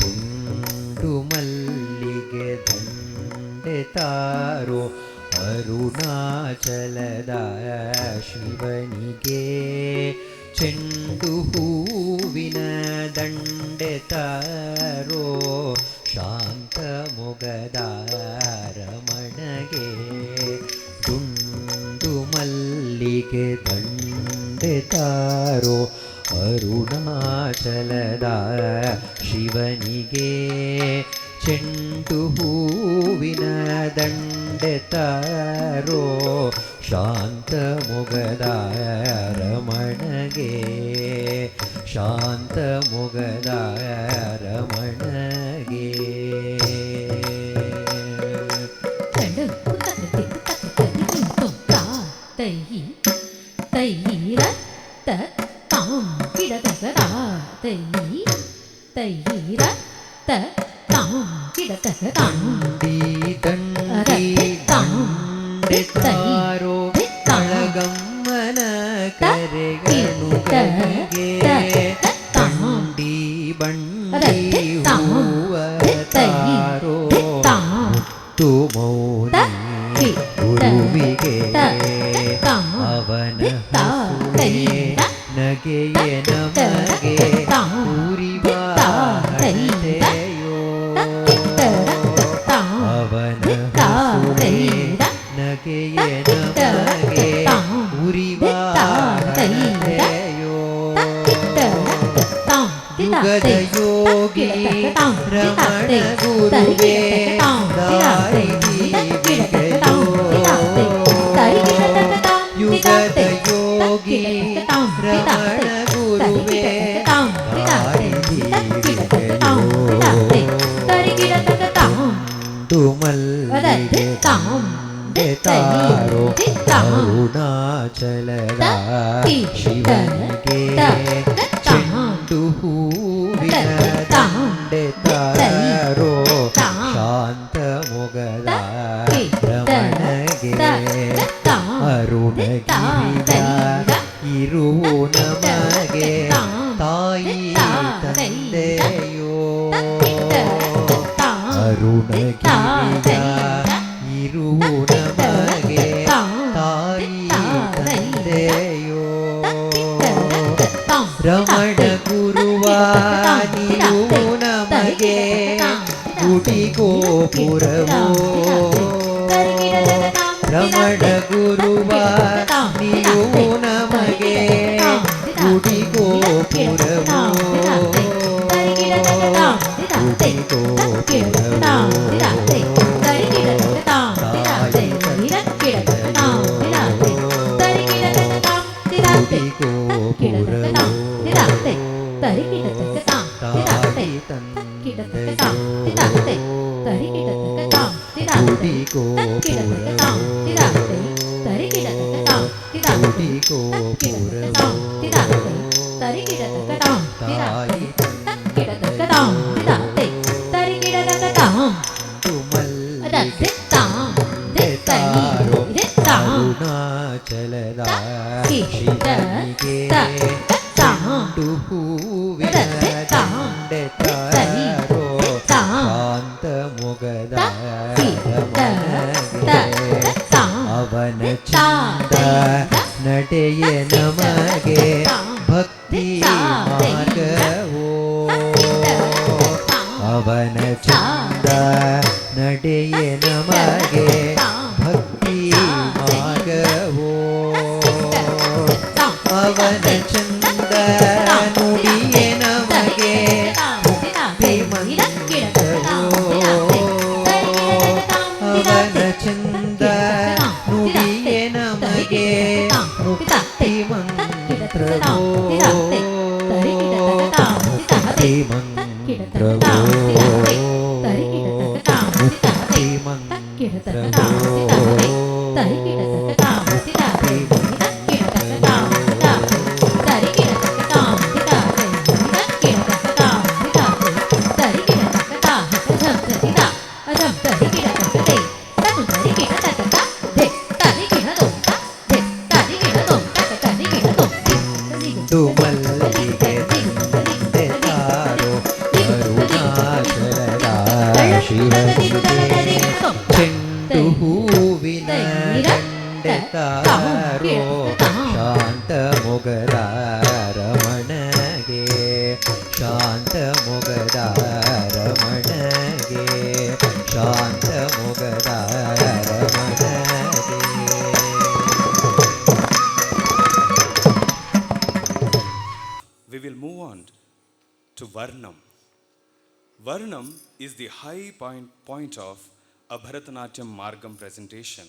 ಗುಂಡು ಮಲ್ಲಿಗೆ ದಂಡೆ ತಾರೋ ಅರುಣಾಚಲದ ಶಿವನಿಗೆ. ಚೆಂಡು ಹೂವಿನ ದಂಡೆ ತಾರೋ ಶಾಂತ ಮೊಗದ ರಮಣಗೆ. ದುಂಡು ಮಲ್ಲಿಗೆ ದಂಡೆ ತಾರೋ ಅರುಣಾಚಲದ ಶಿವನಿಗೆ. ಚೆಂಡು ಹೂವಿನ ದಂಡೆ ತಾರೋ ಶಾಂತ ಮೊಗದ ರಮಣಗೆ. ಶಾಂತ ಮೊಗದ ರಮಣಗೆ. ತಾರೋ ಅಳಗಮ್ಮನ ಕರೆಗನುಗಳಿಗೆ. ತಂಡಿ ಬಂಡಿ ಹೂವ ತಾರೋ ಮುತ್ತು ಮೌನಿ ಗುರುವಿಗೆ. ಅವನ ನಗೆಯ ನಮಗೆ ಉರಿವಾಹತೆಯೋ. ಅವನ ನಗೆಯ ನಮಗೆ ಉರಿವಾಹತೆಯೋ. ಯುಗದ ಯೋಗಿ ರಮಣ ಗುರುವೇ ದಾರಿ ದೀವಿಗೆಯೋ ಯುಗದ ಯೋಗಿ ರಮಣ ಗುರುವೇ ದಾರಿ ದೀವಿಗೆಯೋ ದುಮಲ್ಲಿಗೆ ತಾರೋ ಅರುಣಾಚಲದ ಶಿವನಿಗೆ ಚೆಂಡು ಹೂವಿನ ದಂಡೆ ತಾರೋ ಶಾಂತ ಮೊಗದ ರಮಣಗೆ ಅರುಣಗಿರಿಯ ಇರುವು ನಮಗೆ ತಾಯಿ ತಂದೆಯೋ ಅರುಣಗಿರಿಯ ಇರುವು ನಮಗೆ ತಾಯಿ ತಂದೆಯೋ ರಮಣ ಗುರುವ ನೀವು ನಮಗೆ ಗುಡಿ ಗೋಪುರವೋ ರಮಣ ಗುರುವ ನೀವು ನಮಗೆ ಗುಡಿ ಗೋಪುರವೋ ಗುಡಿ ಗೋಪುರವೋ ಅರುಣಾಚಲದ ಶಿವನಿಗೆ ಚೆಂಡು ಹೂವಿನ ದಂಡೆ ತಾರೋ ಶಾಂತ ಮೊಗದ ರಮಣಗೆ ಅವನ ಚಂದ ನಡೆಯ ನಮಗೆ ಭಕ್ತಿ ಮಾರ್ಗವೋ ಅವನ ಚಂದ ನಡೆಯ ನಮಗೆ ಭಕ್ತಿ ಮಾರ್ಗವೋ ಅವನ ಚಂದ ನುಡಿಯ ನಮಗೆ ಮುಕ್ತಿ ಮಂತ್ರವೋ ಅವನ ಚಂದ ನುಡಿಯ ನಮಗೆ ಮುಕ್ತಿ ಮಂತ್ರವೋ ಮುಕ್ತಿ ಮಂತ್ರವೋ ಮುಕ್ತಿ ಮಂತ್ರವೋ ಮಲ್ಲಿಗೆ ತಂದೆ ತಾರೋ ಅರುಣಾಚಲದ ಶಿವನಿಗೆ ಚೆಂಡು ಹೂವಿನ ದಂಡೆ ತಾರೋ ಶಾಂತ ಮೊಗದ ರಮಣಗೆ ಶಾಂತ ಮೊಗದ ರಮಣಗೆ ಶಾಂತ ಮೊಗದ ರಮಣಗೆ. We will move on to Varnam. Varnam is the high point of a Bharatanatyam Margam presentation.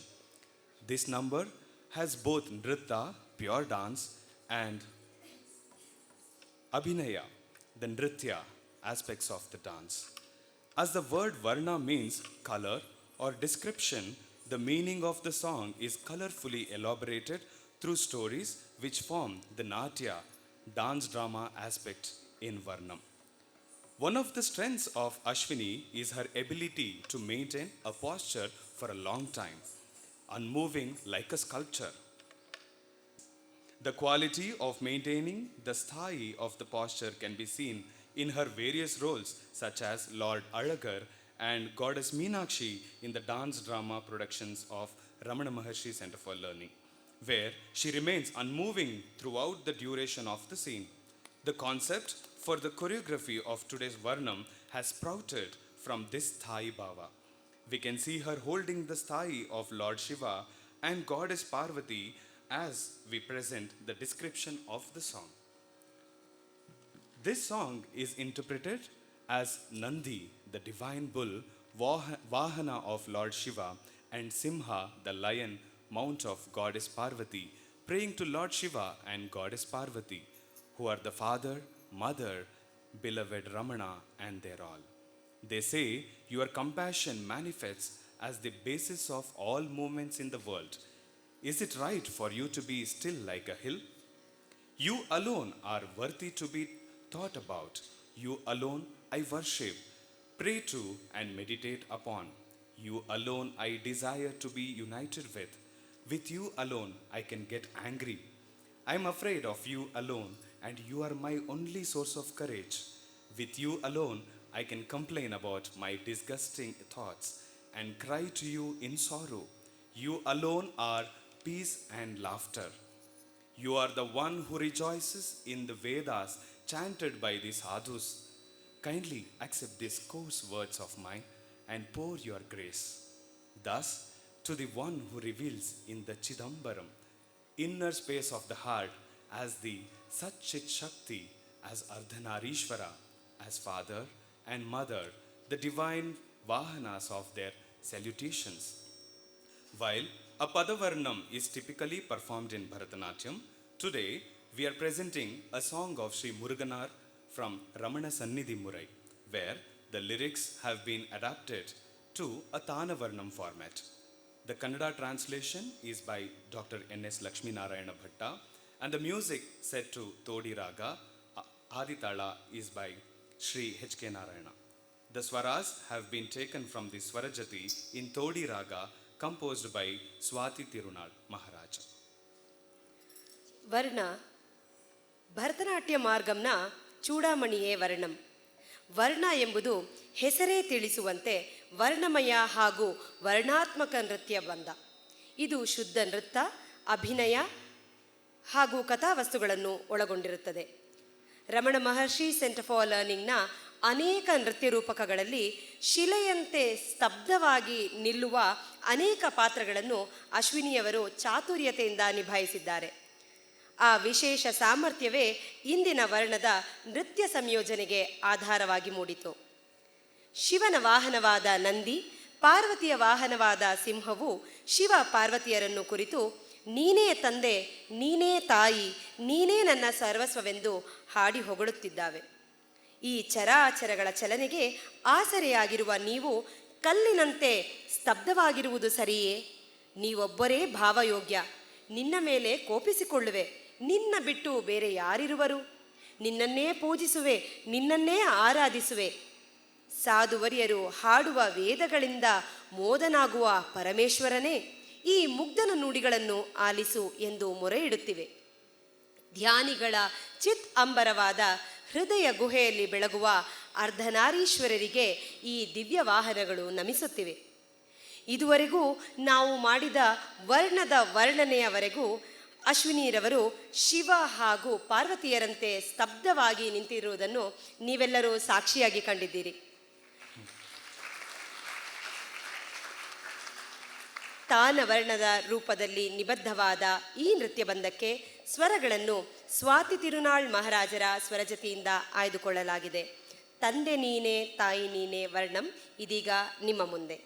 This number has both Nritta, pure dance, and Abhinaya, the Nritya aspects of the dance. As the word Varna means color or description, the meaning of the song is colorfully elaborated through stories which form the Natya dance drama aspect in Varnam. One of the strengths of Ashwini is her ability to maintain a posture for a long time, unmoving like a sculpture. The quality of maintaining the sthai of the posture can be seen in her various roles, such as Lord Alagar and Goddess Meenakshi in the dance drama productions of Ramana Maharshi Center for Learning, where she remains unmoving throughout the duration of the scene. The concept for the choreography of today's Varnam has sprouted from this Thai Bhava. We can see her holding the Thai of Lord Shiva and Goddess Parvati as we present the description of the song. This song is interpreted as Nandi, the divine bull, Vahana of Lord Shiva, and Simha, the lion, mount of Goddess Parvati, praying to Lord Shiva and Goddess Parvati, who are the father, mother, beloved Ramana, and their all. They say your compassion manifests as the basis of all movements in the world. Is it right for you to be still like a hill? You alone are worthy to be thought about. You alone I worship, pray to, and meditate upon. You alone I desire to be united with. With you alone I can get angry. I am afraid of you alone, and you are my only source of courage. With you alone I can complain about my disgusting thoughts and cry to you in sorrow. You alone are peace and laughter. You are the one who rejoices in the Vedas chanted by the sadhus. Kindly accept these coarse words of mine and pour your grace. Thus, to the one who reveals in the Chidambaram, inner space of the heart, as the Satchit Shakti, as Ardhanarishvara, as father and mother, the divine Vahanas of their salutations. While a Padavarnam is typically performed in Bharatanatyam, today we are presenting a song of Sri Muruganar from Ramana Sannidhi Murai, where the lyrics have been adapted to a Tanavarnam format. The Kannada translation is by Dr. N.S. Lakshmi Narayana Bhatta, and the music set to Todi Raga, Aditala, is by Sri H.K. Narayana. The swaras have been taken from the Swarajati in Todi Raga, composed by Swati Tirunal Maharaj. ವರ್ಣ ಭರತನಾಟ್ಯ ಮಾರ್ಗಂನ ಚೂಡಾಮಣಿಯೇ ವರ್ಣಂ. ವರ್ಣ ಎಂಬುದು ಹೆಸರೇ ತಿಳಿಸುವಂತೆ ವರ್ಣಮಯ ಹಾಗೂ ವರ್ಣಾತ್ಮಕ ನೃತ್ಯ ಬಂದ. ಇದು ಶುದ್ಧ ನೃತ್ಯ, ಅಭಿನಯ ಹಾಗೂ ಕಥಾವಸ್ತುಗಳನ್ನು ಒಳಗೊಂಡಿರುತ್ತದೆ. ರಮಣ ಮಹರ್ಷಿ ಸೆಂಟರ್ ಫಾರ್ ಲರ್ನಿಂಗ್ನ ಅನೇಕ ನೃತ್ಯ ರೂಪಕಗಳಲ್ಲಿ ಶಿಲೆಯಂತೆ ಸ್ತಬ್ಧವಾಗಿ ನಿಲ್ಲುವ ಅನೇಕ ಪಾತ್ರಗಳನ್ನು ಅಶ್ವಿನಿಯವರು ಚಾತುರ್ಯತೆಯಿಂದ ನಿಭಾಯಿಸಿದ್ದಾರೆ. ಆ ವಿಶೇಷ ಸಾಮರ್ಥ್ಯವೇ ಇಂದಿನ ವರ್ಣದ ನೃತ್ಯ ಸಂಯೋಜನೆಗೆ ಆಧಾರವಾಗಿ ಮೂಡಿತು. ಶಿವನ ವಾಹನವಾದ ನಂದಿ, ಪಾರ್ವತಿಯ ವಾಹನವಾದ ಸಿಂಹವು ಶಿವ ಪಾರ್ವತಿಯರನ್ನು ಕುರಿತು ನೀನೇ ತಂದೆ, ನೀನೇ ತಾಯಿ, ನೀನೇ ನನ್ನ ಸರ್ವಸ್ವವೆಂದು ಹಾಡಿ ಹೊಗಳುತ್ತಿದ್ದಾವೆ. ಈ ಚರಾಚರಗಳ ಚಲನೆಗೆ ಆಸರೆಯಾಗಿರುವ ನೀವು ಕಲ್ಲಿನಂತೆ ಸ್ತಬ್ಧವಾಗಿರುವುದು ಸರಿಯೇ? ನೀವೊಬ್ಬರೇ ಭಾವಯೋಗ್ಯ. ನಿನ್ನ ಮೇಲೆ ಕೋಪಿಸಿಕೊಳ್ಳುವೆ. ನಿನ್ನ ಬಿಟ್ಟು ಬೇರೆ ಯಾರಿರುವರು? ನಿನ್ನನ್ನೇ ಪೂಜಿಸುವೆ, ನಿನ್ನನ್ನೇ ಆರಾಧಿಸುವೆ. ಸಾಧುವರಿಯರು ಹಾಡುವ ವೇದಗಳಿಂದ ಮೋದನಾಗುವ ಪರಮೇಶ್ವರನೇ, ಈ ಮುಗ್ಧನ ನುಡಿಗಳನ್ನು ಆಲಿಸು ಎಂದು ಮೊರೆ ಇಡುತ್ತಿವೆ. ಧ್ಯಾನಿಗಳ ಚಿತ್ ಅಂಬರವಾದ ಹೃದಯ ಗುಹೆಯಲ್ಲಿ ಬೆಳಗುವ ಅರ್ಧನಾರೀಶ್ವರರಿಗೆ ಈ ದಿವ್ಯ ವಾಹನಗಳು ನಮಿಸುತ್ತಿವೆ. ಇದುವರೆಗೂ ನಾವು ಮಾಡಿದ ವರ್ಣದ ವರ್ಣನೆಯವರೆಗೂ ಅಶ್ವಿನಿರವರು ಶಿವ ಹಾಗೂ ಪಾರ್ವತಿಯರಂತೆ ಸ್ತಬ್ಧವಾಗಿ ನಿಂತಿರುವುದನ್ನು ನೀವೆಲ್ಲರೂ ಸಾಕ್ಷಿಯಾಗಿ ಕಂಡಿದ್ದೀರಿ. ತಾನವರ್ಣದ ರೂಪದಲ್ಲಿ ನಿಬದ್ಧವಾದ ಈ ನೃತ್ಯ ಬಂಧಕ್ಕೆ ಸ್ವರಗಳನ್ನು ಸ್ವಾತಿ ತಿರುನಾಳ್ ಮಹಾರಾಜರ ಸ್ವರಜತಿಯಿಂದ ಆಯ್ದುಕೊಳ್ಳಲಾಗಿದೆ. ತಂದೆ ನೀನೆ, ತಾಯಿ ನೀನೆ ವರ್ಣಂ ಇದೀಗ ನಿಮ್ಮ ಮುಂದೆ.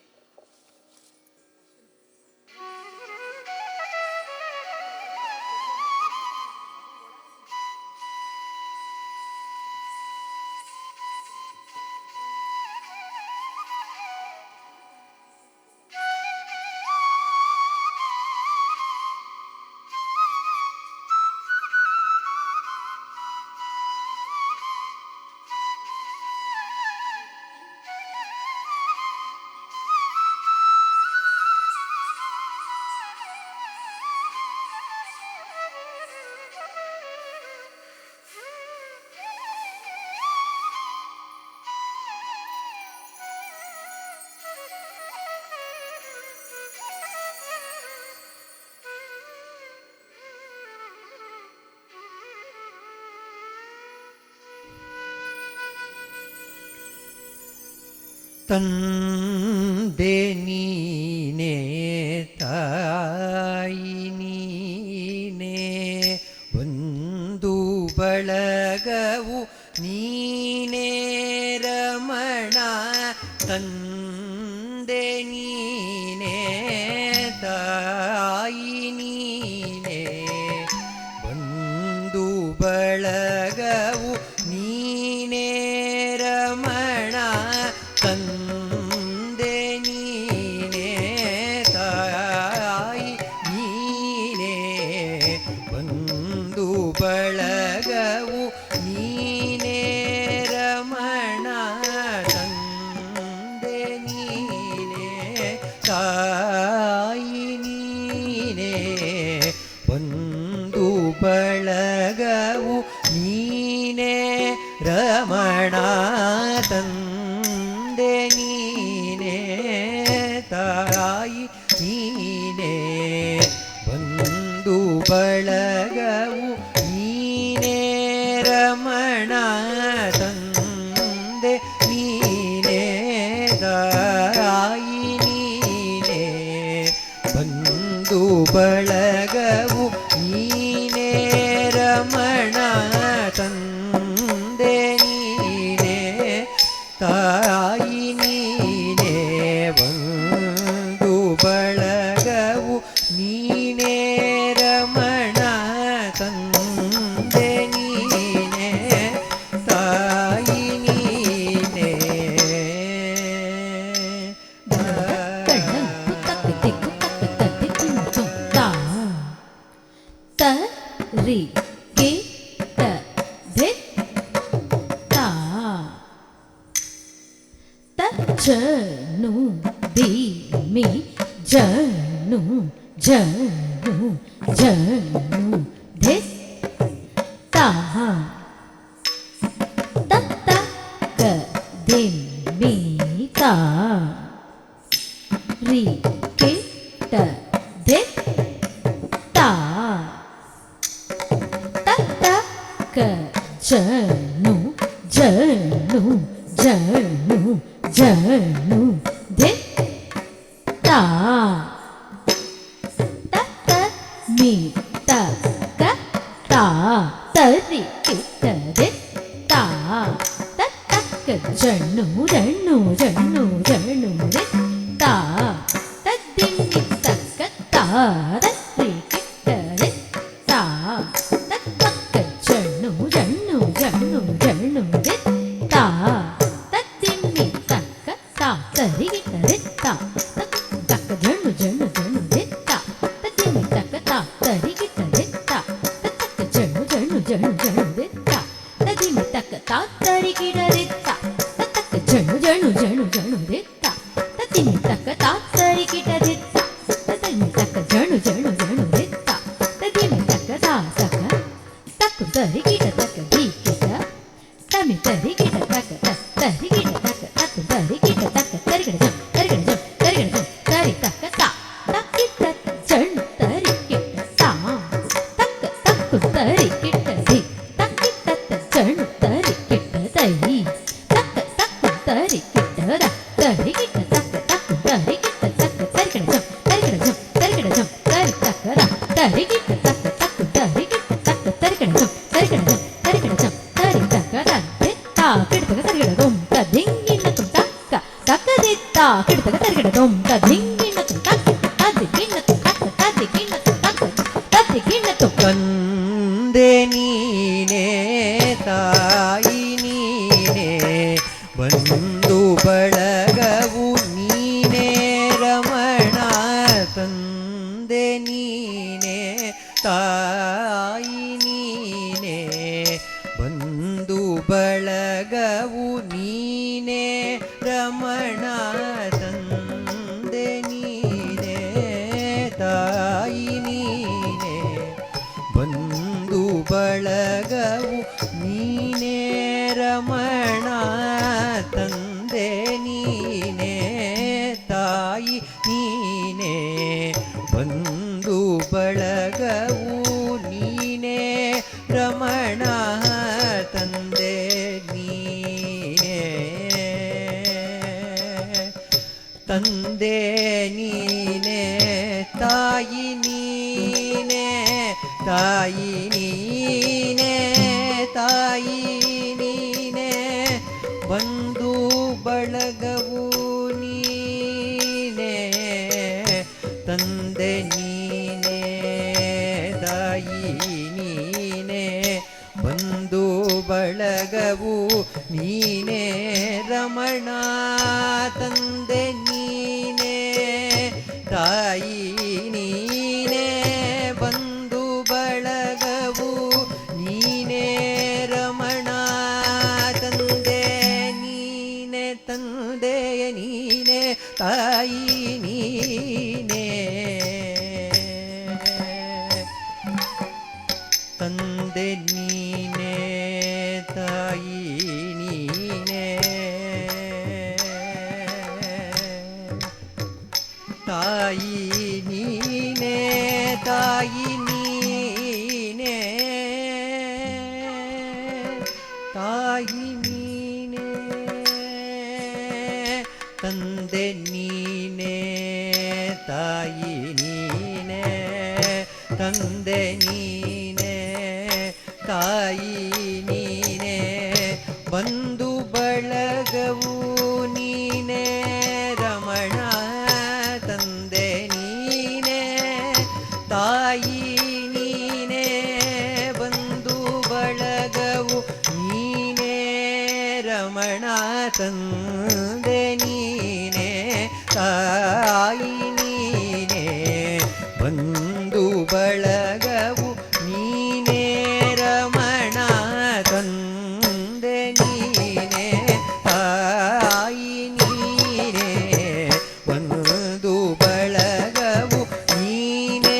ತಂದೆ ನೀನೇ, ತಾಯಿ ನೀನೇ, ಒಂದು ಬಳಗವು ನೀ ತಂದೆ ನೀನೇ ತಾಯಿ ನೀನೇ ಬಂಧು ಬಳಗವು ನೀನೇ ರಮಣ ತಂದೆ ನೀನೇ ತಾಯಿ ನೀನೇ ಬಂಧು ಬಳಗವು ನೀನೇ ರಮಣ ತಂದೆ ನೀನೇ ತಾಯಿ ನೀನೇ ಬಂಧು ಬಳಗವು ನೀನೇ ರಮಣ ತಂದೆ ನೀನೇ ತಾಯಿ ನೀನೇ ಬಂಧು ಬಳಗವು ನೀನೇ ರಮಣ ತಂದೆ ನೀನೇ ತಾಯಿ ನೀನೇ ಬಂಧು ಬಳಗವು ನೀನೇ ರಮಣ ತಂದೆ ನೀನೇ ತಾಯಿ ನೀನೇ ಬಂಧು ಬಳಗವು ನೀನೇ ರಮಣ ತಂದೆ ನೀನೇ ತಾಯಿ ನೀನೇ ರಿ ಕೆ ಟ ಧೆ ತಾ ತ ಜನು ದಿ ಮಿ ಜನು ಜನು ಜನು ಧೆ ತಾ ತ ತ ಕ ದಿ ಮಿ ತಾ ರಿ ಕೆ ಟ ಧೆ ತಾ ತ ತ ಕ ಜನು ಜನು ಜನು ಜನು ಧೆ ತಾ ತ ತ ಮಿ ತ ಕ ತಾ ತರಿ ಕಿತ್ತ ಧೆ ತಾ ತ ತ ಕ ಜನು ಜನು ಜನು ಜನು ಧೆ ತಾ ತ ದಿ ಮಿ ತ ಕ ತಾ ತರಿ ಕಿತ್ತ ಧೆ ತಾ ತ ತ ಕ ಜನು ಜನು ಜನು ಜನು ಧೆ ತಾ ತ ದಿ ಮಿ ತ ಕ ತಾ ತರಿ ಕಿತ್ತ ಧೆ ತಾ ತ ತ ಕ ಜನು ಜನು ಜನು ಧೆ ತಾ ತ ದಿ ಮಿ ತ ಕ ತಾ ತರಿ ಕಿತ್ತ ಧೆ ತಾ ತ ತ ಕ ಜನು ಜನು ಜನು ಜನು ಧೆ ತಾ ತ ದಿ ಮಿ ತ ಕ ತಾ ತರಿ ಕಿತ್ತ ಧೆ ತಾ ತ ತ ಕ ಜನು ಜನು ಜನು ಜನು ಧೆ ತಾ ತ ದಿ ಮಿ ತ ಕ ತಾ ತರಿ ಕಿತ್ತ ಧೆ ತಾ ತ ದಿ ಮಿ ತ ಕ ಜನು ಜನು ಜನು ಧೆ ತಾ ತ ದಿ ಮಿ ತ ಕ ತಾ ತ ಕ ತಕ್ಕ ತರಿ ಕಿತ್ತ ತ ಕ ದಿ ಕಿತ್ತ ತ ಮಿ ತರಿ ಕಿತ್ತ ತ ಕ ತ ತರಿ ಕಿತ್ತ ತ ಕ ತಕ್ಕ ತರಿ ಕಿತ್ತ ತ ಕ ತರಿ ಕಿತ್ತ ತರಿ ಕಿತ್ತ ತರಿ ಕಿತ್ತ ತರಿ ತ ಕ ತಾ ತ ಕಿತ್ತ ಜನು ತರಿ ಕಿತ್ತ ತಾ ತಕ್ಕ ತಕ್ಕ ತರಿ ಕಿತ್ತ ದಿ ತ ಕಿತ್ತ ತ ಜನು ತರಿ ಕಿತ್ತ ತೈ ತಕ್ಕ ತಕ್ಕ ತರಿ ಕಿತ್ತ ದ ತರಿ ಕಿತ್ತ ತಕ್ಕ ತಕ್ಕ ತರಿ ಕಿತ್ತ ತಕ್ಕ ತರಿ ಕಿತ್ತ ತರಿ ಕಿತ್ತ ತರಿ ಕಿತ್ತ ತರಿ ತಕ್ಕ ದ ತರಿ ಕಿತ್ತ ತಕ್ಕ ತಕ್ಕ ತರಿ ಕಿತ್ತ ತಕ್ಕ ತರಿ ಕಿತ್ತ ತರಿ ಕಿತ್ತ ತರಿ ಕಿತ್ತ ತರಿ ತಕ್ಕ ದ ದೆ ತಾ ಕಿತ್ತ ತಕ್ಕ ತರಿ ಕಿತ್ತ ದೊಂ ತ ದಿಂಗಿನ ತು ತಕ್ಕ ತಕ್ಕ ದಿ ತಾ ಕಿತ್ತ ತಕ್ಕ ತರಿ ಕಿತ್ತ ದೊಂ ತ ದಿಂಗಿನ ತು ತಕ್ಕ ತದಿಗಿನ ತು ತಕ್ಕ ತದಿಗಿನ ತು ತಕ್ಕ ತದಿಗಿನ ತು ತಂದೆ ನೀನೇ ತಾಯಿ ನೀನೇ ಬಂಧು ಬಳಗವು ನೀನೇ ರಮಣ ತಂದೆ ನೀನೇ ತಾಯಿ ನೀನೇ ಬಂಧು ಬಳಗವು ನೀನೇ ರಮಣ ತಂದೆ ನೀನೇ ತಾಯಿ ನೀನೇ ಬಂಧು ಬಳಗವು ನೀನೇ ರಮಣ ತಂದೆ ನೀನೇ ತಾಯಿ ನೀನೇ ಬಂಧು ಬಳಗವು ನೀನೇ ರಮಣ ತಂದೆ ನೀನೇ ತಂದೆ ನೀನೇ ತಾಯಿ ನೀನೇ ತಾಯಿ ನೀನೇ ತಾಯಿ ನೀನೇ ಬಂಧು ಬಳಗವು ರಮಣ ತಂದೆ ನೀನೇ ತಾಯಿ ನೀನೇ ಬಂಧು ಬಳಗವು ನೀನೇ ರಮಣ ತಂದೆ ನೀನೆ ತಂದೆಯ ನೀನೆ ತಾಯಿ ನೀನೆ ತಂದೆ ನೀನೆ ತಾಯಿ ನೀನೆ ತಾಯಿ ನೀನೆ ತಾಯಿ ನೀನೆ ತಾಯಿ ನೀನೆ ತಂದೆ ನೀನೆ ತಾಯಿ ನೀನೆ ತಂದೆ ನೀನೆ ತಾಯಿ ನೀನೆ ಬಂಧು ಬಳಗವು ನೀನೆ ರಮಣ ತಂದೆ ನೀನೆ ತಾಯಿ ನೀನೆ ಬಂಧು ಬಳಗವು ನೀನೆ ರಮಣ ತಂದೆ ನೀನೆ ತಾಯಿ ನೀನೆ ಬಂಧು ಬಳಗವು ನೀನೆ ರಮಣ ತಂದೆ ನೀನೆ ತಾಯಿ ನೀನೆ ಬಂಧು ಬಳಗವು ನೀನೆ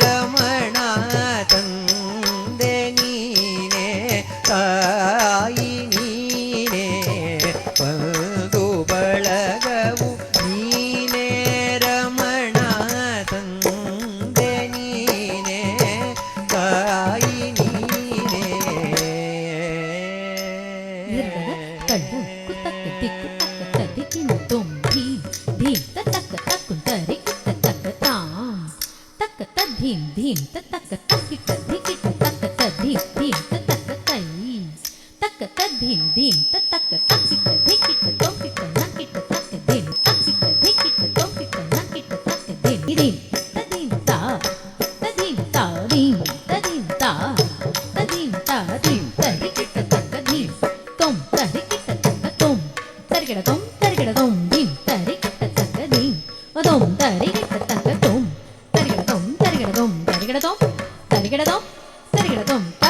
ರಮಣ ತಂದೆ ನೀನೆ ತಾಯಿ ನೀನೆ ಬಂಧು ಬಳಗವು ನೀನೆ ರಮಣ ತಂದೆ ನೀನೆ ತಾಯಿ ನೀನೆ ಕಣ್ಣು ಕುತಕ್ಕ ದಿಕ್ಕು ತಕ್ಕ ತದಿಕಿನ ತುಂಬಿ ಧೀಂ ತಕ್ಕ ತಕ್ಕುಂತರಿ ತಕ್ಕ ತಾಂ ತಕ್ಕ ತಧೀಂ ಧೀಂ ತಕ್ಕ ತಕ್ಕಿಟ ಧಿಕಿಟ ತಕ್ಕ ತಧೀಂ ಧೀಂ ತಕ್ಕ ತೈ ತಕ್ಕ ತಧೀಂ ಧೀಂ ತಕ್ಕ ತಕ್ಕಿಟ ಧಿಕಿಟ ತೊಂಕಿಟ ನಕಿಟ ತಕ್ಕ ಧೀಂ ತಕ್ಕಿಟ ಧಿಕಿಟ ತೊಂಕಿಟ ನಕಿಟ ತಕ್ಕ ಧೀಂ ಧೀಂ ತಧೀಂ ತಾ ತಧೀಂ ತಾ ಧೀಂ ತಧೀಂ ತಾ ತಧೀಂ ತಾ ಧೀಂ ತರಿಕಿಟ ತಕ್ಕ ಧೀಂ ತೊಂ ತರಿಕಿಟ ತಕ್ಕ ತೊಂ ತರಿಗಿಡ ತೊಂ ಧೀಂ ತರಿಕಿಟ ತಕ್ಕ ಧೀಂ ತೊಂ ತರಿಕಿಟ ತಕ್ಕ ತೊಂ ತರಿಗಿಡ ತೊಂ ತರಿಗಿಡ ತೊಂ ತರಿಗಿಡ ತೊಂ ತರಿಗಿಡ ತೊಂ ತರಿಗಿಡ ತೊಂ ತ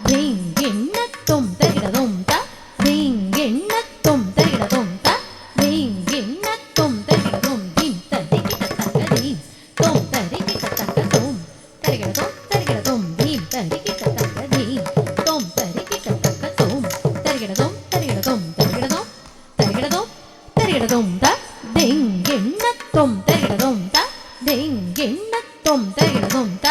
ಧೀಂ ಗಿಣ್ಣ ತೊಂ ತರಿಗಿಡ ತೊಂ ತ ಧೀಂ ಗಿಣ್ಣ ತೊಂ ತರಿಗಿಡ ತೊಂ ತ ಧೀಂ ಗಿಣ್ಣ ತೊಂ ತರಿಗಿಡ ತೊಂ ಧೀಂ ತರಿಕಿಟ ತಕ್ಕ ಧೀಂ ತೊಂ ತರಿಕಿಟ ತಕ್ಕ ತೊಂ ತರಿಗಿಡ ತೊಂ ಧೀಂ ತರಿಕಿಟ ತಕ್ಕ ಧೀಂ ತೊಂ ತರಿಕಿಟ ತಕ್ಕ ತೊಂ ತರಿಗಿಡ ತೊಂ ತರಿಗಿಡ ತೊಂ ತರಿಗಿಡ ತೊಂ ತರಿಗಿಡ ತೊಂ ತರಿಗಿಡ ತೊಂ ತ ಧೀಂ ಗಿಣ್ಣ ತೊಂ ತರಿಗಿಡ ತೊಂ ತ ಧೀಂ ಗಿಣ್ಣ ತೊಂ ತರಿಗಿಡ ತೊಂ ತ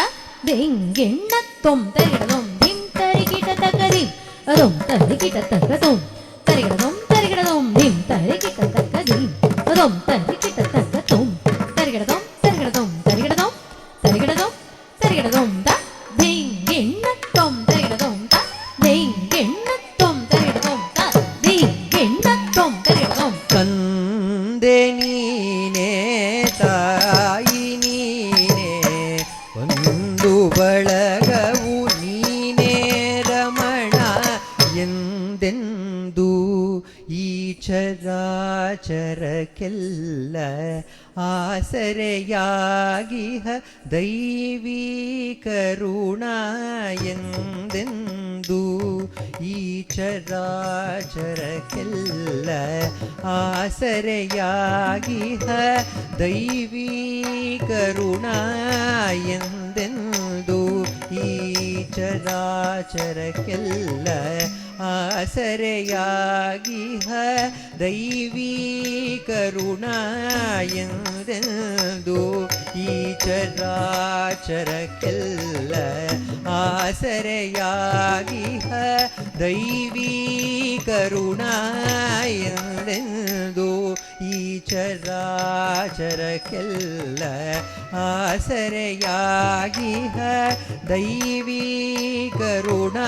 ಧೀಂ ಗಿಣ್ಣ ತೊಂ ತರಿಗಿಡ ತೊಂ ಧೀಂ ತರಿಕಿಟ ತಕ್ಕ ಧೀಂ ಅದೊಂ ತರಿಕಿಟ ತಕ್ಕ ತೊಂ ತರಿಗಿಡ ತೊಂ ಧೀಂ ತರಿಕಿಟ ತಕ್ಕ ಧೀಂ ಅದೊಂ ತರಿಕಿಟ ತಕ್ಕ ತೊಂ ತರಿಗಿಡ ತೊಂ ತರಿಗಿಡ ತೊಂ ತರಿಗಿಡ ತೊಂ ತರಿಗಿಡ ತೊಂ ತರಿಗಿಡ ತೊಂ ತ ಧೀಂ ಗಿಣ್ಣ ತೊಂ ತರಿಗಿಡ ತೊಂ ತ ಧೀಂ ಗಿಣ್ಣ ತೊಂ ತರಿಗಿಡ ತೊಂ ತ ಧೀಂ ಗಿಣ್ಣ ತೊಂ ತರಿಗಿಡ ತೊಂ ತಂದೆ ನೀನೆ ತಾಯಿ ನೀನೆ ಒಂದು ಬಳಗವು ನೀನೆ ರಮಣ ಎಂದೆಂದು ಈ ಚರಾಚರಕ್ಕೆಲ್ಲ ಆಸರೆಯಾಗಿಹ ದೈವೀ ಕರುಣ ಎಂದೆಂದು ಈ ಚರಾಚರಕ್ಕೆಲ್ಲ ಆಸರೆಯಾಗಿಹ ದೈವೀ ಕರುಣ ಎಂದೆಂದು ಈ ಚರಾಚರಕ್ಕೆಲ್ಲ ಆಸರೆಯಾಗಿಹ ದೈವೀ ಕರುಣ ಎಂದೆಂದು ಈ ಚರಾಚರಕ್ಕೆಲ್ಲ ಆಸರೆಯಾಗಿಹ ದೈವೀ ಕರುಣ ಎಂದೆಂದು ಈ ಚರಾಚರಕ್ಕೆಲ್ಲ ಆಸರೆಯಾಗಿಹ ದೈವೀ ಕರುಣ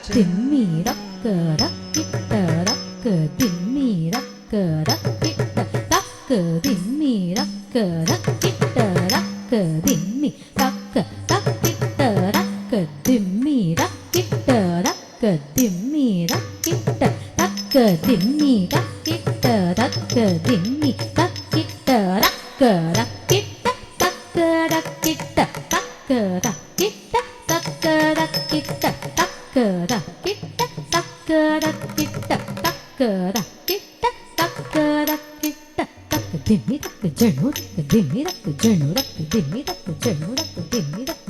ತಿಮ್ಮಿ ರಕ್ಕ ರಕ್ಕಿಟ್ಟ ರಕ್ಕ ತಿಮ್ಮಿ ರಕ್ಕ ರಕ್ಕಿಟ್ಟ ತಕ್ಕ ದಿಮ್ಮಿ ರಕ್ಕ ರಕ್ಕಿಟ್ಟ ರಕ್ಕ ದಿಮ್ಮಿ ತಕ್ಕ ತಕ್ಕಿಟ್ಟ ರಕ್ಕ ದಿಮ್ಮಿ ರಕ್ಕಿಟ್ಟ ರಕ್ಕ ದಿಮ್ಮಿ ರಕ್ಕಿಟ್ಟ ತಕ್ಕ ದಿನ್ನಿ ತಕ್ಕಿಟ್ಟ ತಕ್ಕ ದಿನ್ನಿ ತಕ್ಕಿಟ್ಟ ರಕ್ಕ ರಕ್ಕಿಟ್ಟ ತಕ್ಕ ರಕ್ಕಿಟ್ಟ ತಕ್ಕ ರಕ್ಕಿಟ್ಟ ತಕ್ಕ ರಕ್ಕಿಟ್ಟ ತಕ್ಕ ರಕ್ಕಿಟ್ಟ ತಕ್ಕ ರಕ್ಕಿಟ್ಟ ತಕ್ಕ ರಕ್ಕಿಟ್ಟ ತಕ್ಕ ರಕ್ಕಿಟ್ಟ ತಕ್ಕ ದಿನ್ನಿ ತಕ್ಕ ಜಣು ತಕ್ಕ ದಿನ್ನಿ ತಕ್ಕ ಜಣು ತಕ್ಕ ದಿನ್ನಿ ತಕ್ಕ ಜಣು ತಕ್ಕ ದಿನ್ನಿ ತಕ್ಕ